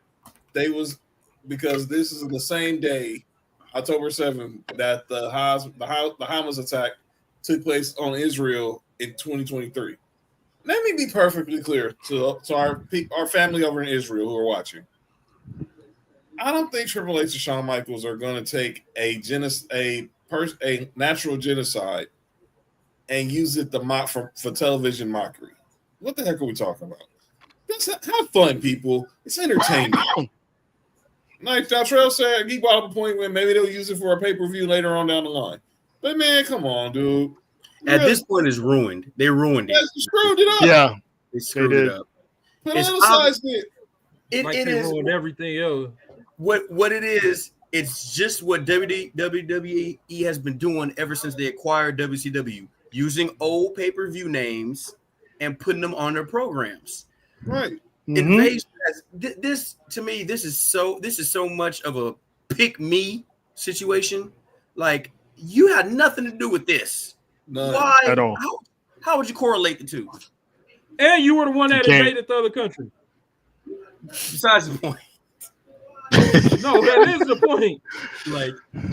because this is the same day, October 7th, that the Hamas attack took place on Israel in 2023. Let me be perfectly clear to our family over in Israel who are watching. I don't think Triple H and Shawn Michaels are going to take a natural genocide and use it for television mockery. What the heck are we talking about? Have fun, people. It's entertainment. Like Daltrell said, he brought up a point where maybe they'll use it for a pay-per-view later on down the line. But man, come on, dude. At this point, it's ruined. They ruined it. They screwed it up. Yeah, they screwed it up. Put on the size bit. It is ruined everything else. What it is, it's just what WWE has been doing ever since they acquired WCW, using old pay-per-view names and putting them on their programs. Right. Invasion. This to me, this is so much of a pick me situation. Like you had nothing to do with this. None. Why? At all. How would you correlate the two? And you were the one that invaded the other country. Besides the point. No, that is the point.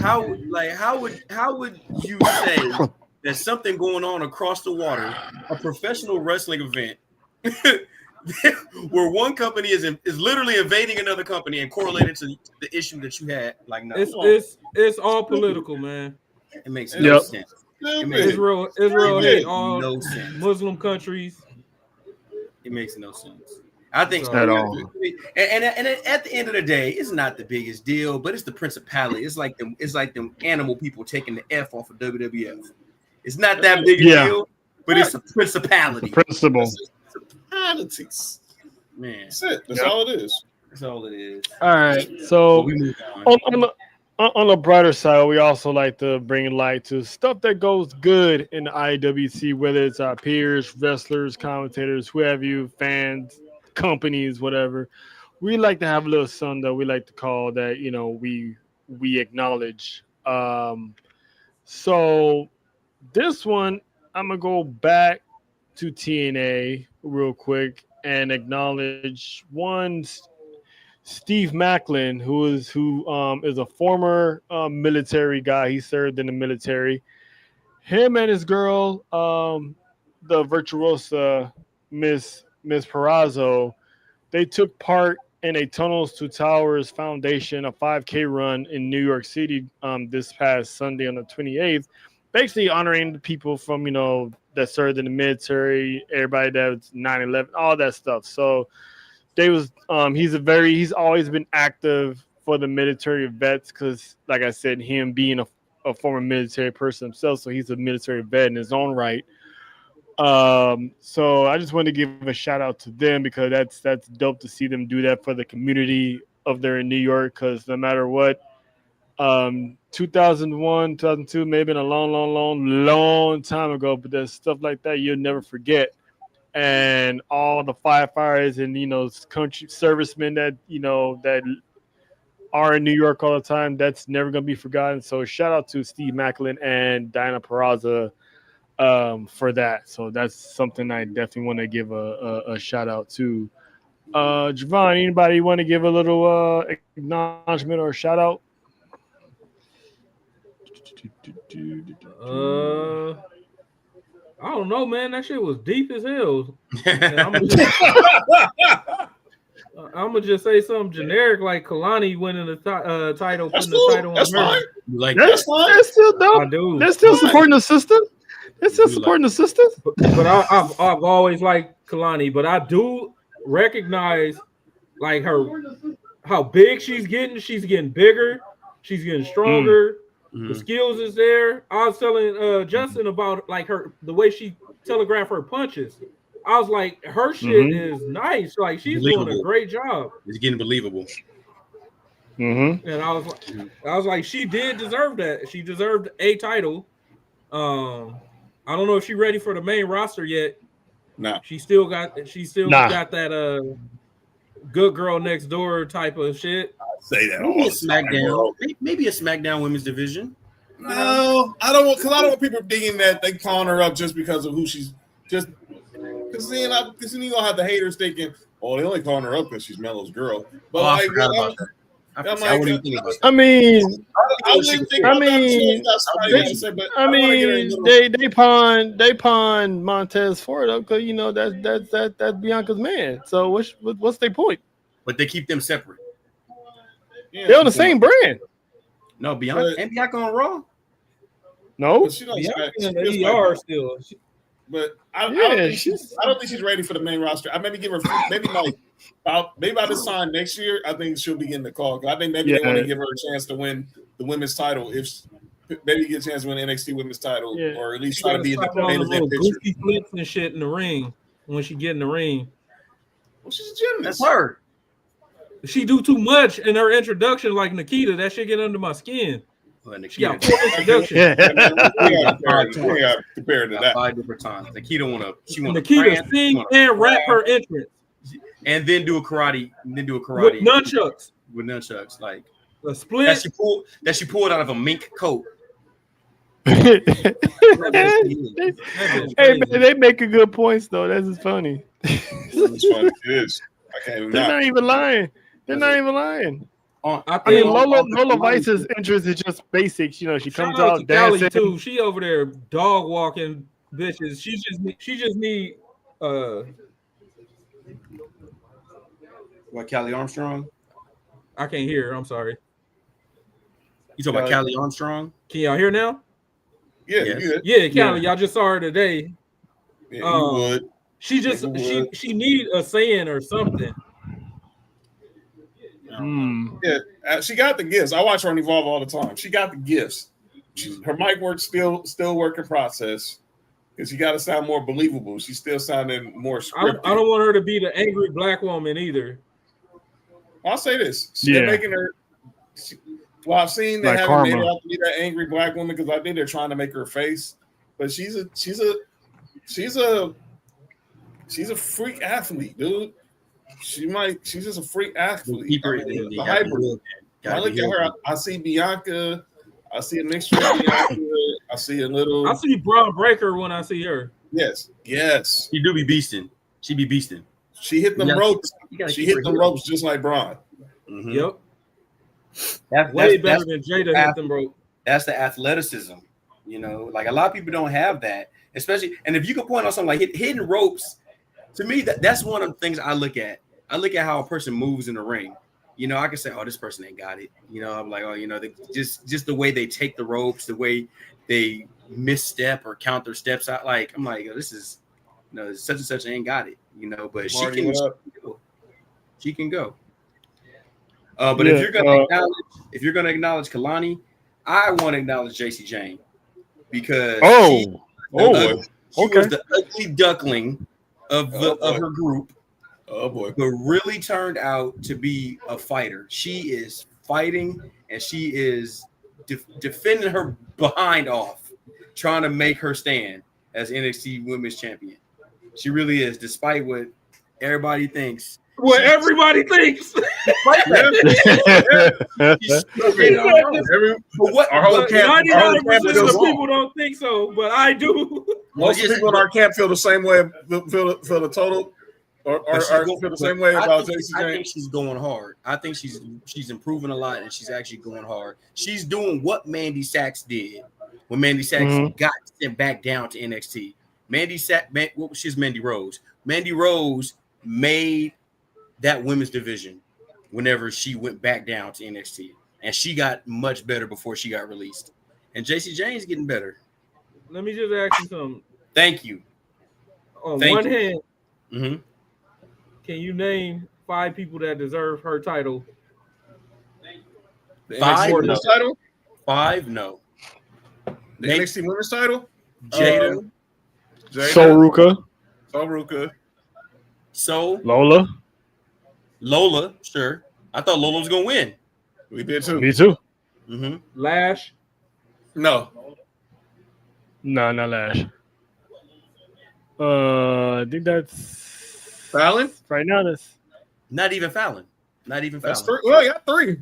How would you say there's something going on across the water, a professional wrestling event, where one company is literally invading another company and correlated to the issue that you had? Like, no, it's all political, man. It makes no sense. Israel hate all Muslim countries. It makes no sense. I think at all. And at the end of the day, it's not the biggest deal, but it's the principality. It's like them animal people taking the F off of WWF. It's not that big a deal, but it's a principality. It's a principle. Politics. Man. That's it. That's all it is. That's all it is. All right. So on the brighter side, we also like to bring light to stuff that goes good in the IWC, whether it's our peers, wrestlers, commentators, whoever you, fans, companies, whatever. We like to have a little something that we like to call that, we acknowledge. So this one, I'm gonna go back to TNA real quick and acknowledge one Steve Macklin, who is a former military guy. He served in the military. Him and his girl, the virtuosa Miss Perazzo, they took part in a Tunnels to Towers Foundation, a 5K run in New York City this past Sunday on the 28th, basically honoring the people from, that served in the military, everybody that's 9/11, all that stuff. So they was he's always been active for the military vets because, like I said, him being a former military person himself, so he's a military vet in his own right. So I just wanted to give a shout out to them because that's dope to see them do that for the community of there in New York. Because no matter what, 2001, 2002 may have been a long time ago, but there's stuff like that you'll never forget. And all the firefighters and country servicemen that that are in New York all the time. That's never gonna be forgotten. So shout out to Steve Macklin and Diana Peraza for that. So that's something I definitely want to give a shout out to. Javon, anybody want to give a little acknowledgement or shout out? I don't know, man. That shit was deep as hell. I'm gonna just say something generic like Kalani winning the title, putting the title on her. Like that's still dope. I do. They're still supporting the sister. They're still supporting the sisters. But I've always liked Kalani, but I do recognize like how big she's getting. She's getting bigger. She's getting stronger. The skills is there. I was telling Justin about like the way she telegraphed her punches. I was like, her shit is nice. Like she's doing a great job. It's getting believable. And I was like, she did deserve that. She deserved a title. I don't know if she's ready for the main roster yet. No, she still got that good girl next door type of shit. Say that maybe a SmackDown, maybe a SmackDown women's division. No, I don't want people thinking that they calling her up just because of who she's just. Because then you're gonna have the haters thinking, "Oh, they only calling her up because she's Melo's girl." But I mean, they pawn Montez Ford up because that's Bianca's man. So what's their point? But they keep them separate. Yeah, they're on the same brand. No, Bianca on Raw. No, she don't in the ER still. But I don't think she's ready for the main roster. I maybe give her maybe by this time next year. I think she'll be getting the call. I think maybe they want to give her a chance to win the women's title. If maybe get a chance to win the NXT women's title, or at least try to be in the main event picture. Flips and shit in the ring when she get in the ring. Well, she's a gymnast. That's her. She do too much in her introduction, like Nikita. That shit get under my skin. She got 4 introductions. We got compared to that 5 different times. Nikita sing and rap her entrance, and then do a karate. With nunchucks. Like a split that she pulled out of a mink coat. Hey, man, they making good points though. That's just funny. It's funny. It is. They're not even lying. I mean, Lola Vice's entrance is just basics. She comes out dancing. Too. She over there dog walking bitches. She just need What, Callie Armstrong? I can't hear. I'm sorry. You talking about Callie Armstrong? Can y'all hear now? Yeah, yeah, Callie. Y'all just saw her today. Yeah, you would. She just she need a saying or something. Yeah, she got the gifts. I watch her on Evolve all the time. She got the gifts. Her mic work still work in process because she got to sound more believable. She's still sounding more scripted. I don't want her to be the angry black woman either. I'll say this: they're making her. I've seen they haven't made her out to be that angry black woman because I think they're trying to make her face, but she's a freak athlete, dude. She's just a freak athlete. I look at her, I see Bianca, I see a mixture of Bianca, I see Braun Breaker when I see her. Yes. She do be beasting. She be beasting. She hit them ropes. She hit them ropes just like Braun. Mm-hmm. Yep. That's way better than Jada hit them ropes. That's the athleticism. Like a lot of people don't have that, especially. And if you could point out something like hitting ropes, to me, that's one of the things I look at. I look at how a person moves in the ring. I can say, "Oh, this person ain't got it." I'm like, "Oh, just the way they take the ropes, the way they misstep or count their steps out." Like, I'm like, "This is, such and such ain't got it." But she can go. But if you're gonna acknowledge Kalani, I want to acknowledge JC Jane because she was the ugly duckling of her group. Oh boy! But really turned out to be a fighter. She is fighting and she is defending her behind off, trying to make her stand as NXT Women's Champion. She really is, despite what everybody thinks. what everybody thinks. Our whole camp. 99% of the people don't think so, but I do. Most people in our camp feel the same way. Feel the total, or feel the same way about JC Jane. I think she's going hard. I think she's improving a lot, and she's actually going hard. She's doing what Mandy Sachs did when Mandy Sachs got sent back down to NXT. She's Mandy Rose. Mandy Rose made that women's division whenever she went back down to NXT, and she got much better before she got released. And JC Jane's getting better. Let me just ask you something. Thank you. On one hand, can you name 5 people that deserve her title? The NXT women's title? 5, no. The NXT women's title? Jada. Soruka. Lola, sure. I thought Lola was gonna win. We did too. Me too. Lash. No, not Lash. I think that's Fallon. Right now, that's not even Fallon. That's 3. Well, yeah, 3.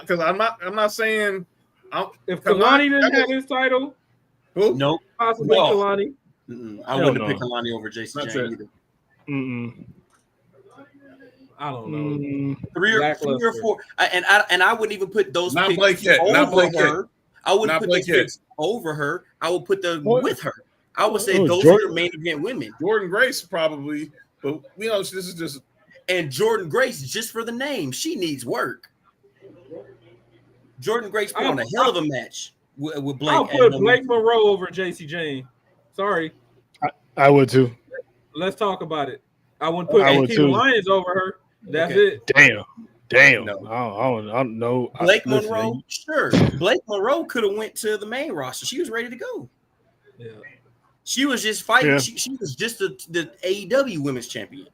Because I'm not saying if Kalani didn't have his title. Who? Nope. Possibly Kalani. I wouldn't have picked Kalani over JC Jane either. I don't know. 3 or 4, and I wouldn't even put those not picks Blake yet. over Not Blake her. yet. I wouldn't Not put Blake those picks over her. I would put them with her. I would say those are the main event women. Jordan Grace probably, but this is just. And Jordan Grace, just for the name, she needs work. Jordan Grace put on a hell of a match with Blake. I'll put Blake Monroe over JC Jane. Sorry. I would too. Let's talk about it. I wouldn't put Keith Lyons over her. That's it. Damn. No. I don't know. Blake Monroe, sure. Blake Monroe could have went to the main roster. She was ready to go. Yeah. She was just fighting. Yeah. She was just the AEW Women's Champion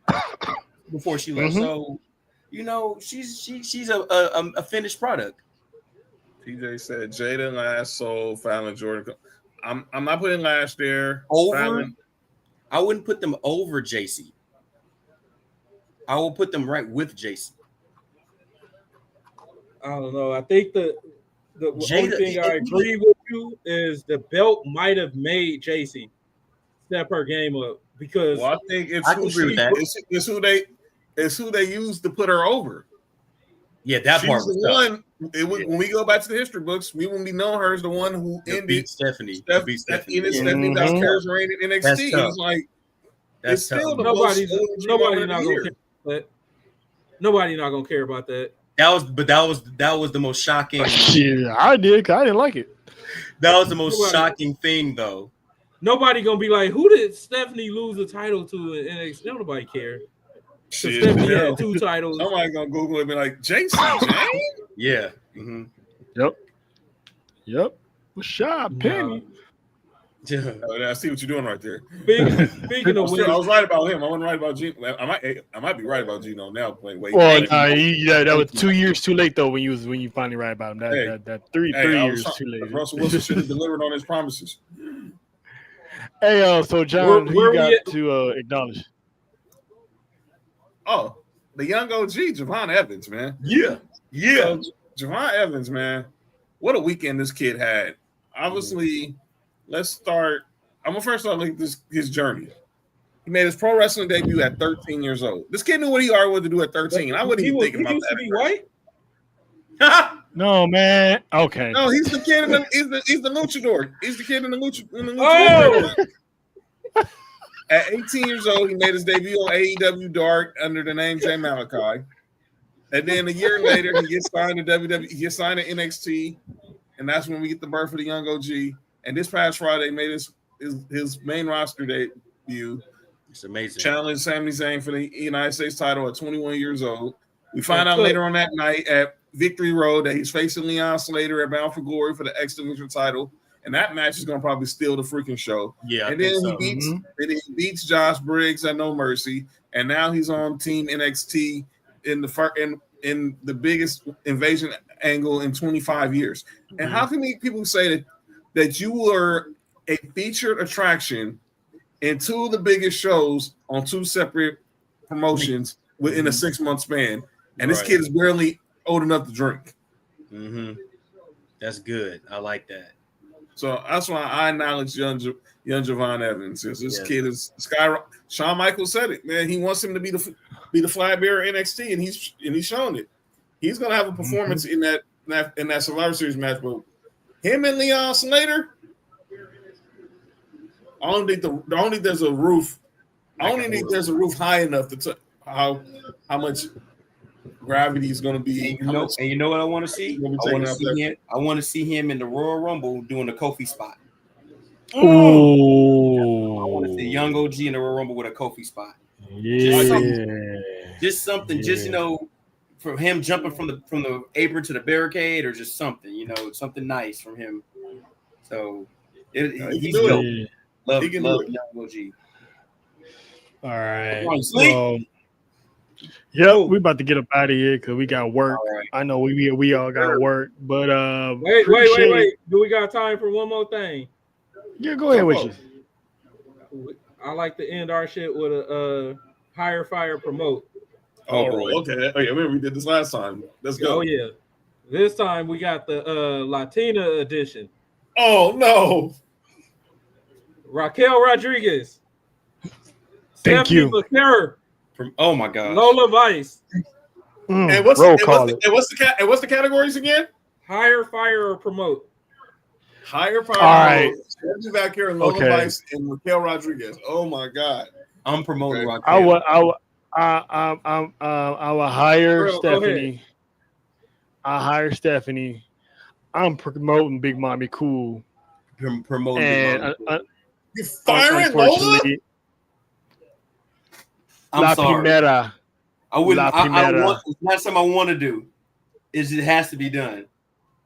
before she left. So, she's a finished product. PJ said Jada, Lash, Soul, Fallon, Jordan. I'm not putting Lash there. Over. Fallon. I wouldn't put them over JC. I will put them right with JC. I don't know. I think the only thing I agree with you is the belt might have made JC step her game up because I think it's who they used to put her over. Yeah, that part was the one. When we go back to the history books, we wouldn't be knowing her as the one who ended Stephanie. Stephanie Vazquez reign in NXT. It's like it's still the nobody not gonna care about that. Nobody not gonna care about that. That was the most shocking. Yeah, I did. I didn't like it. That was the most shocking thing, though. Nobody gonna be like, who did Stephanie lose the title to in NXT? Nobody care. Stephanie had 2 titles. Somebody gonna Google it and be like, JC Jane? Yeah. Yep. What's up, Penny? Yeah. I see what you're doing right there. Speaking of which, I was right about him. I wasn't right about Gino. I might be right about Gino now. That was 2 years too late though. When you finally right about him, that 3 years too late. Russell Wilson should have delivered on his promises. Hey, so John, who you got to acknowledge? Oh, the young OG, Javon Evans, man. Yeah. So, Javon Evans, man. What a weekend this kid had. Obviously, let's start. I'm gonna first start looking at his journey. He made his pro wrestling debut at 13 years old. This kid knew what he already wanted to do at 13. I wasn't even thinking about that. He used to be white? No, man. Okay. No, he's the kid. He's the luchador. He's the kid in the luchador. At 18 years old, he made his debut on AEW Dark under the name Jay Malachi. And then a year later, he gets signed to WWE. He gets signed to NXT, and that's when we get the birth of the young OG. And this past Friday, made his main roster debut. It's amazing. Challenged Sami Zayn for the United States title at 21 years old. We find out later on that night at Victory Road that he's facing Leon Slater at Bound for Glory for the X Division title. And that match is going to probably steal the freaking show. Yeah, and then he beats Josh Briggs at No Mercy, and now he's on Team NXT in the biggest invasion angle in 25 years. And how can people say that you were a featured attraction in 2 of the biggest shows on 2 separate promotions within a 6-month span, and this kid is barely old enough to drink. Mm-hmm. That's good. I like that. So that's why I acknowledge young Javon Evans. This kid is sky. Shawn Michaels said it, man. He wants him to be the flag bearer NXT, and he's shown it. He's gonna have a performance in that Survivor Series match, but him and Leon Slater. I don't think there's a roof. I don't think there's a roof high enough to how much gravity is going to be. And you know what I want to see? I want to see him in the Royal Rumble doing the Kofi spot. Ooh. I want to see young OG in the Royal Rumble with a Kofi spot. Yeah. Just something. Just from him jumping from the apron to the barricade, or just something. Something nice from him. So he's dope. Love young OG. All right. We about to get up out of here because we got work. Right. I know we all got work, but wait. Do we got time for one more thing? Yeah, go ahead with you. I like to end our shit with a hire, fire, promote. Oh, okay. Oh, yeah, we did this last time. Let's go. Oh yeah, this time we got the Latina edition. Oh no, Raquel Rodriguez. Thank you. Stephanie Oh my God. Lola Vice. And what's the categories again? Hire, fire, or promote. Hire, fire. All right. Stephanie back here, Lola Vice, and Raquel Rodriguez. Oh my God. I'm promoting Raquel. I will hire Stephanie. I hire Stephanie. I'm promoting Big Mommy Cool. Promoting and you firing Lola? I'm sorry. Primera. I wouldn't. I want. It's not something I want to do. It has to be done.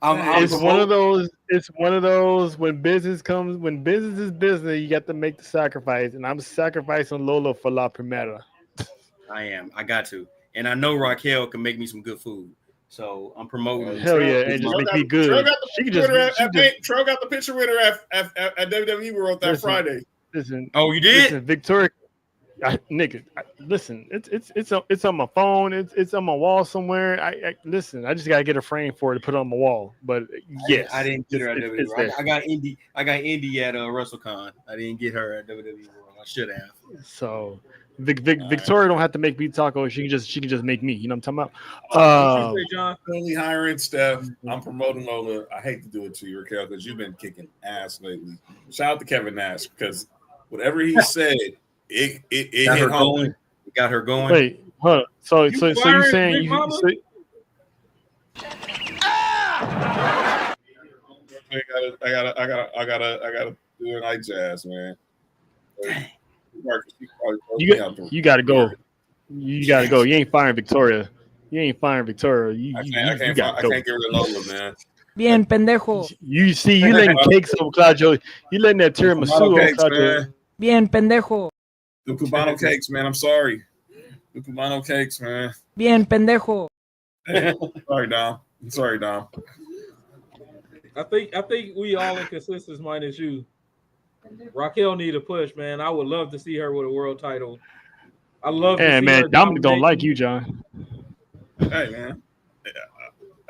It's one of those. It's one of those when business is business, you got to make the sacrifice, and I'm sacrificing Lola for La Primera. I am. I got to, and I know Raquel can make me some good food, so I'm promoting. Hell yeah, and just make me good. Trell got the picture with her at WWE World that Friday. Listen. Oh, you did? Listen, Victoria. Listen. It's on my phone. It's on my wall somewhere. I listen. I just gotta get a frame for it to put on my wall. But yes, I didn't get her at WWE. I got Indy. I got Indy at WrestleCon. I didn't get her at WWE World. I should have. So Victoria don't have to make me tacos. She can just make me. You know what I'm talking about? John, only hiring Steph. I'm promoting Lola. I hate to do it to you, Raquel, because you've been kicking ass lately. Shout out to Kevin Nash because whatever he said. It got her going. It got her going. Wait, huh? So you saying you? I gotta do an eye jazz, man. You gotta go. You gotta go. You ain't firing Victoria. You can't get rid of Lola, man. Bien pendejo. You see, you letting cakes over Claudio. You letting that tiramisu over Claudio. Bien pendejo. The Cubano cakes, man. I'm sorry. The Cubano cakes, man. Bien pendejo. Sorry, Dom. I think we all inconsistent minus you. Raquel need a push, man. I would love to see her with a world title. I love. Hey, man, Dominic don't like you, John. Hey, man.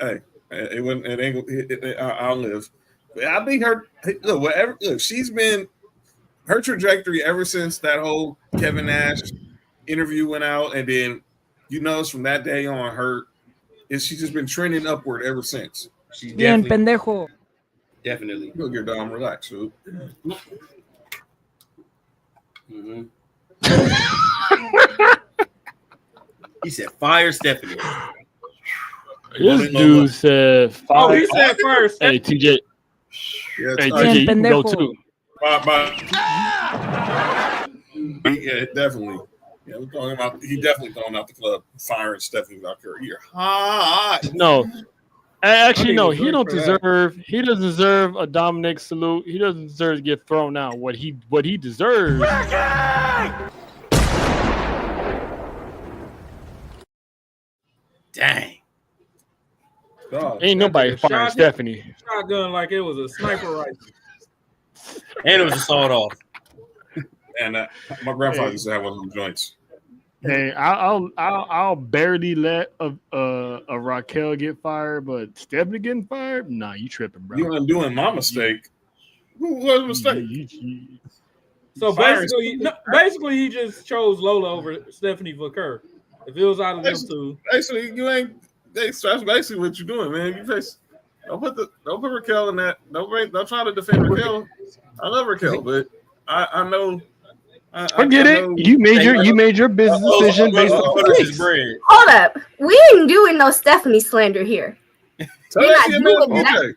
Hey, I'll live. I think her. Look, she's been. Her trajectory ever since that whole Kevin Nash interview went out, and then from that day on, she's just been trending upward ever since. She's bien pendejo. Definitely. Look, your Dom, relax, dude. Mm-hmm. He said, "Fire Stephanie." This dude said, "Fire." Oh, he said fire. Hey, TJ. Yes, hey, TJ, you can go too. Yeah, definitely. Yeah, we're talking about. He definitely throwing out the club, firing Stephanie Valkyrie. You're hot. No, actually, no. He don't deserve. He doesn't deserve a Dominic salute. He doesn't deserve to get thrown out. What he deserves. Dang. God. Ain't nobody firing Stephanie. Shotgun like it was a sniper rifle. And it was a sawed off. And my grandfather used to have one of them joints. Hey, I'll barely let a Raquel get fired, but Stephanie getting fired? Nah, you tripping, bro. You undoing my mistake. Who was a mistake? So basically, he just chose Lola over Stephanie Vaquer. If it was out of them two, basically, you ain't. That's basically what you're doing, man. Don't put Raquel in that. Don't try to defend Raquel. I love Raquel, but I know. I get it. You made your business decision based on this bread. Hold up, we ain't doing no Stephanie slander here. We're not doing that.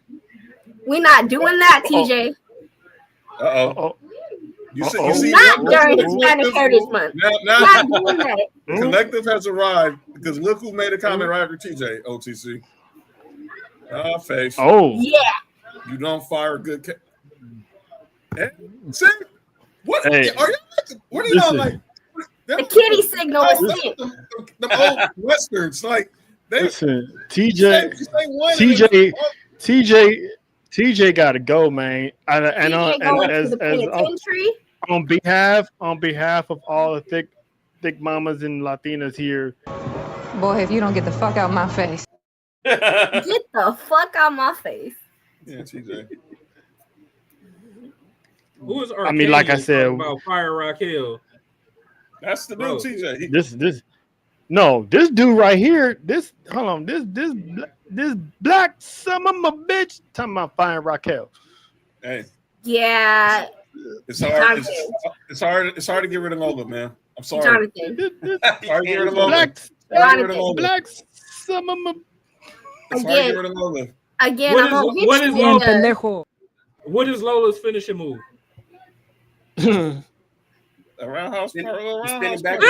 We're not doing that, TJ. You see, not during Hispanic Heritage Month. Not doing that. The collective has arrived because look who made a comment right after TJ. OTC. Face. Oh yeah. You don't fire a good. See? What are you? What are y'all like? The kitty signal is sent. The old westerns, like listen, TJ got to go, man. And on behalf of all the thick mamas and Latinas here, Boy, if you don't get the fuck out my face. Get the fuck out my face. Yeah, TJ. Who is I mean, like I said, about fire Raquel. That's the dude, TJ. This dude right here. This black son of a bitch talking about firing Raquel. Hey. Yeah. It's hard. It's hard to get rid of Lola, man. I'm sorry. Jonathan. Hard to get rid of Lola. Black son of a. It's hard to get rid of Lola. Again, what is Lola's finishing move? A roundhouse. Spinning back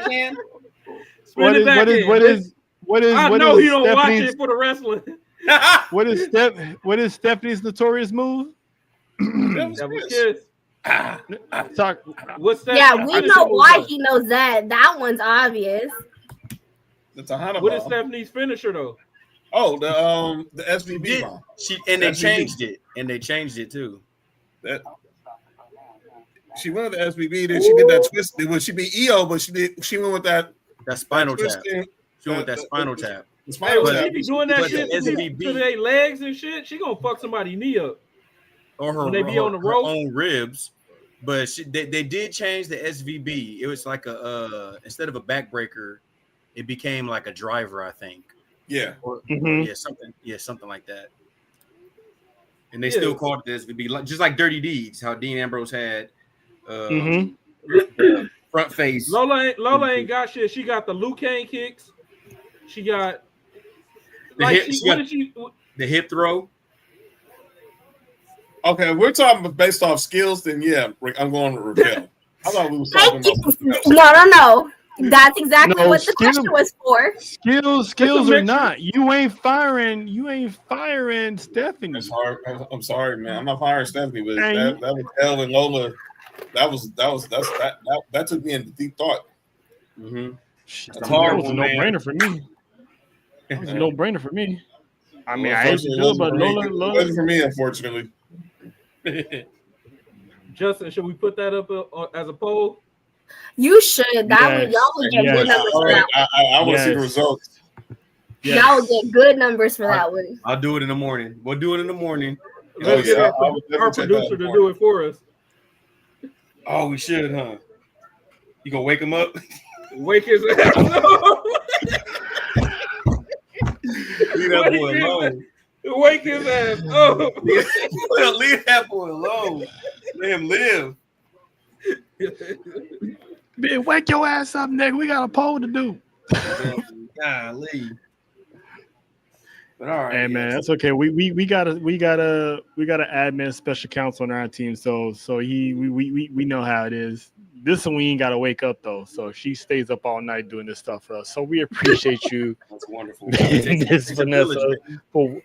end. What is I know you don't watch it for the wrestling. What is Stephanie's notorious move? Devil's kiss. What's that? Yeah, we know why he knows that. That one's obvious. What is Stephanie's finisher though? Oh, the SVB bomb. They changed it. And they changed it too. She went with the SVB, then she did that twist. When she beat EO, but she went with that spinal tap. She went with that spinal tap. She be doing that shit to their legs and shit. She gonna fuck somebody's knee up. Or her, when they be on the rope. Her own ribs. But they did change the SVB. It was like instead of a backbreaker, it became like a driver, I think. Yeah. Something like that. And they still called it the SVB, just like Dirty Deeds, how Dean Ambrose had front face. Lola ain't got shit. She got the Liu Kang kicks. She got the hip throw. Okay, if we're talking based off skills, then yeah, I'm going with Raquel. I thought we were talking about No. That's exactly what the question was for. Skills or not, you ain't firing Stephanie. It's hard. I'm sorry, man. I'm not firing Stephanie, but that was Elle and Lola. That took me into deep thought. Mm-hmm. That was a no-brainer for me. That was a no-brainer for me. I mean, I hate to do it, but Lola. It wasn't for me, unfortunately. Justin, should we put that up as a poll? You should. Y'all would get good numbers for that one. I want to see the results. Yes. Y'all would get good numbers for that one. I'll do it in the morning. We'll do it in the morning. Let's get our producer to do it for us. Oh, we should, huh? You gonna wake him up? Wake his ass up. Leave that boy alone. Wake his ass up. Leave that boy alone. Let him live. Man, wake your ass up, nigga. We got a poll to do. Golly. But all right, hey man, that's okay. We got a admin special counsel on our team, so we know how it is. This one we ain't gotta wake up though, so she stays up all night doing this stuff for us. So we appreciate you. That's wonderful. Vanessa for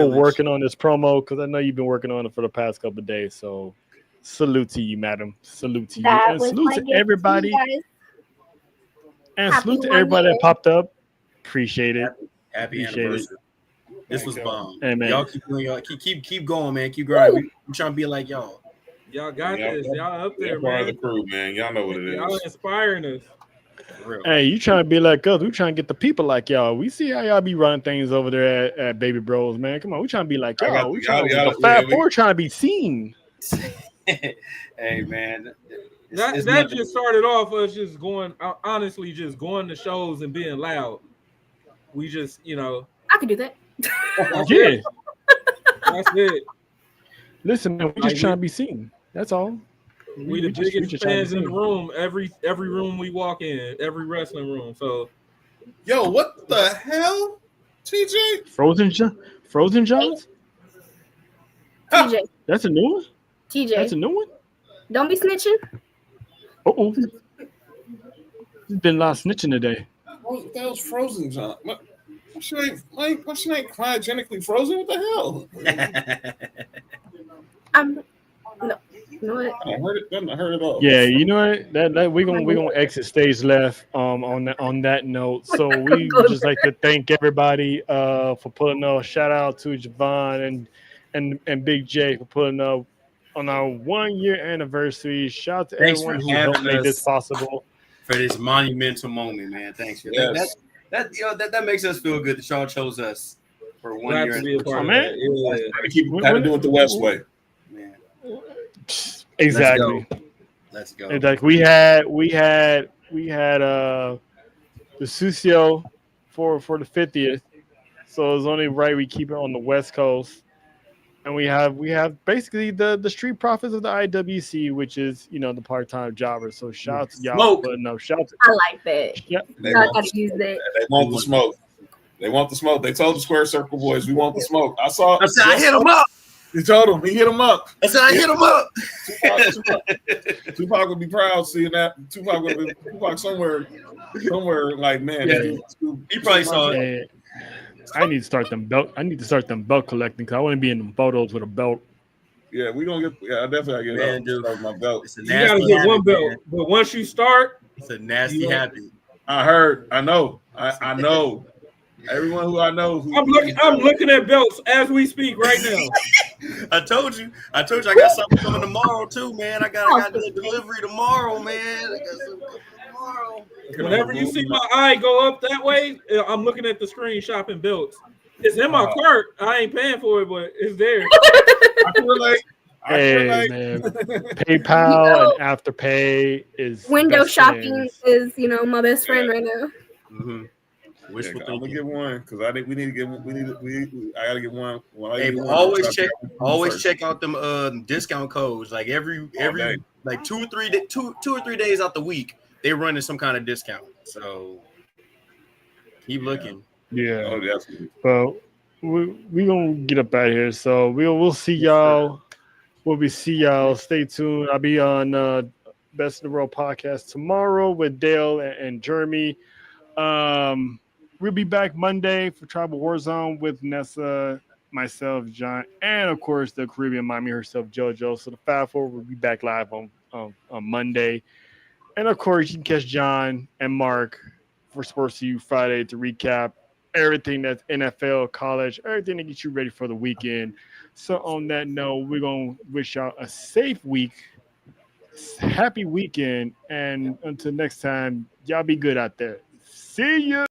working on this promo, because I know you've been working on it for the past couple of days. So salute to you, madam. Salute to you, and salute to everybody. And salute to everybody that popped up. Appreciate it. Happy anniversary. This was bomb. Hey, man. Y'all keep going, man. Keep growing. We're trying to be like y'all. Y'all got this. Y'all up there, part man. of the crew, man. Y'all know what it is. Y'all inspiring us. Hey, you trying to be like us? We trying to get the people like y'all. We see how y'all be running things over there at Baby Bros, man. Come on, we trying to be like y'all. We trying the Fat Four trying to be seen. Hey, man, that just started off us just going, honestly, just going to shows and being loud. We just, I could do that. Yeah, that's it. Listen, man, we just trying to be seen. That's all. We the biggest fans in the room. Every room we walk in, every wrestling room. So, yo, what the hell, TJ? Frozen Johns. TJ, that's a new one. TJ, that's a new one. Don't be snitching. Oh, there's been a lot of snitching today. Oh, that was Frozen John. What she ain't cryogenically frozen? What the hell? No. You know what? I heard it all. Yeah, you know what? That we're gonna exit stage left on that note. So we would just like to thank everybody for pulling up. Shout out to Javon and Big J for pulling up on our 1 year anniversary. Shout out to everyone who helped make this possible. For this monumental moment, man. Thanks for that. That makes us feel good that y'all chose us for 1 year. Man, Gotta do it the West way. Man. Exactly. Let's go. Exactly. We had the Susio for the 50th, so it's only right we keep it on the West Coast. And we have basically the street profits of the IWC, which is the part-time jobbers. So shout out to y'all. But no, shout out to, I like that. Yeah, I gotta use that. They want the smoke. They want the smoke. They told the Square Circle boys, we want the smoke. I hit him up. He told him. He hit him up. I said I hit him up. Tupac would be proud seeing that. Tupac somewhere like, man. Yeah. He probably saw it. I need to start them belt collecting because I want to be in them photos with a belt. Yeah, we gonna get. Yeah, I definitely gotta get my belt. You gotta get one belt, but once you start, it's a nasty habit. I heard. I know. I know. Everyone who I know. I'm looking at belts as we speak right now. I told you I got something coming tomorrow too, man. I got the delivery tomorrow, man. I got something tomorrow. Whenever you see my eye go up that way, I'm looking at the screen shopping belts. It's in my cart. I ain't paying for it, but it's there. I can relate. Man. PayPal and Afterpay is window shopping is my best friend right now. Mm-hmm. I'm gonna get one because I think we need to get. I gotta get one. Hey, always check out them discount codes. Like every like 2 or 3 days out the week, they running some kind of discount. So keep looking. Yeah. Oh, definitely. Well, we gonna get up out of here. So we'll see y'all. We'll see y'all. Stay tuned. I'll be on Best in the World podcast tomorrow with Dale and Jeremy. We'll be back Monday for Tribal Warzone with Nessa, myself, John, and of course the Caribbean mommy herself, JoJo. So the Fab Four will be back live on Monday, and of course you can catch John and Mark for Sports to You Friday to recap everything that's NFL, college, everything to get you ready for the weekend. So on that note, we're gonna wish y'all a safe week, happy weekend, and until next time, y'all be good out there. See ya.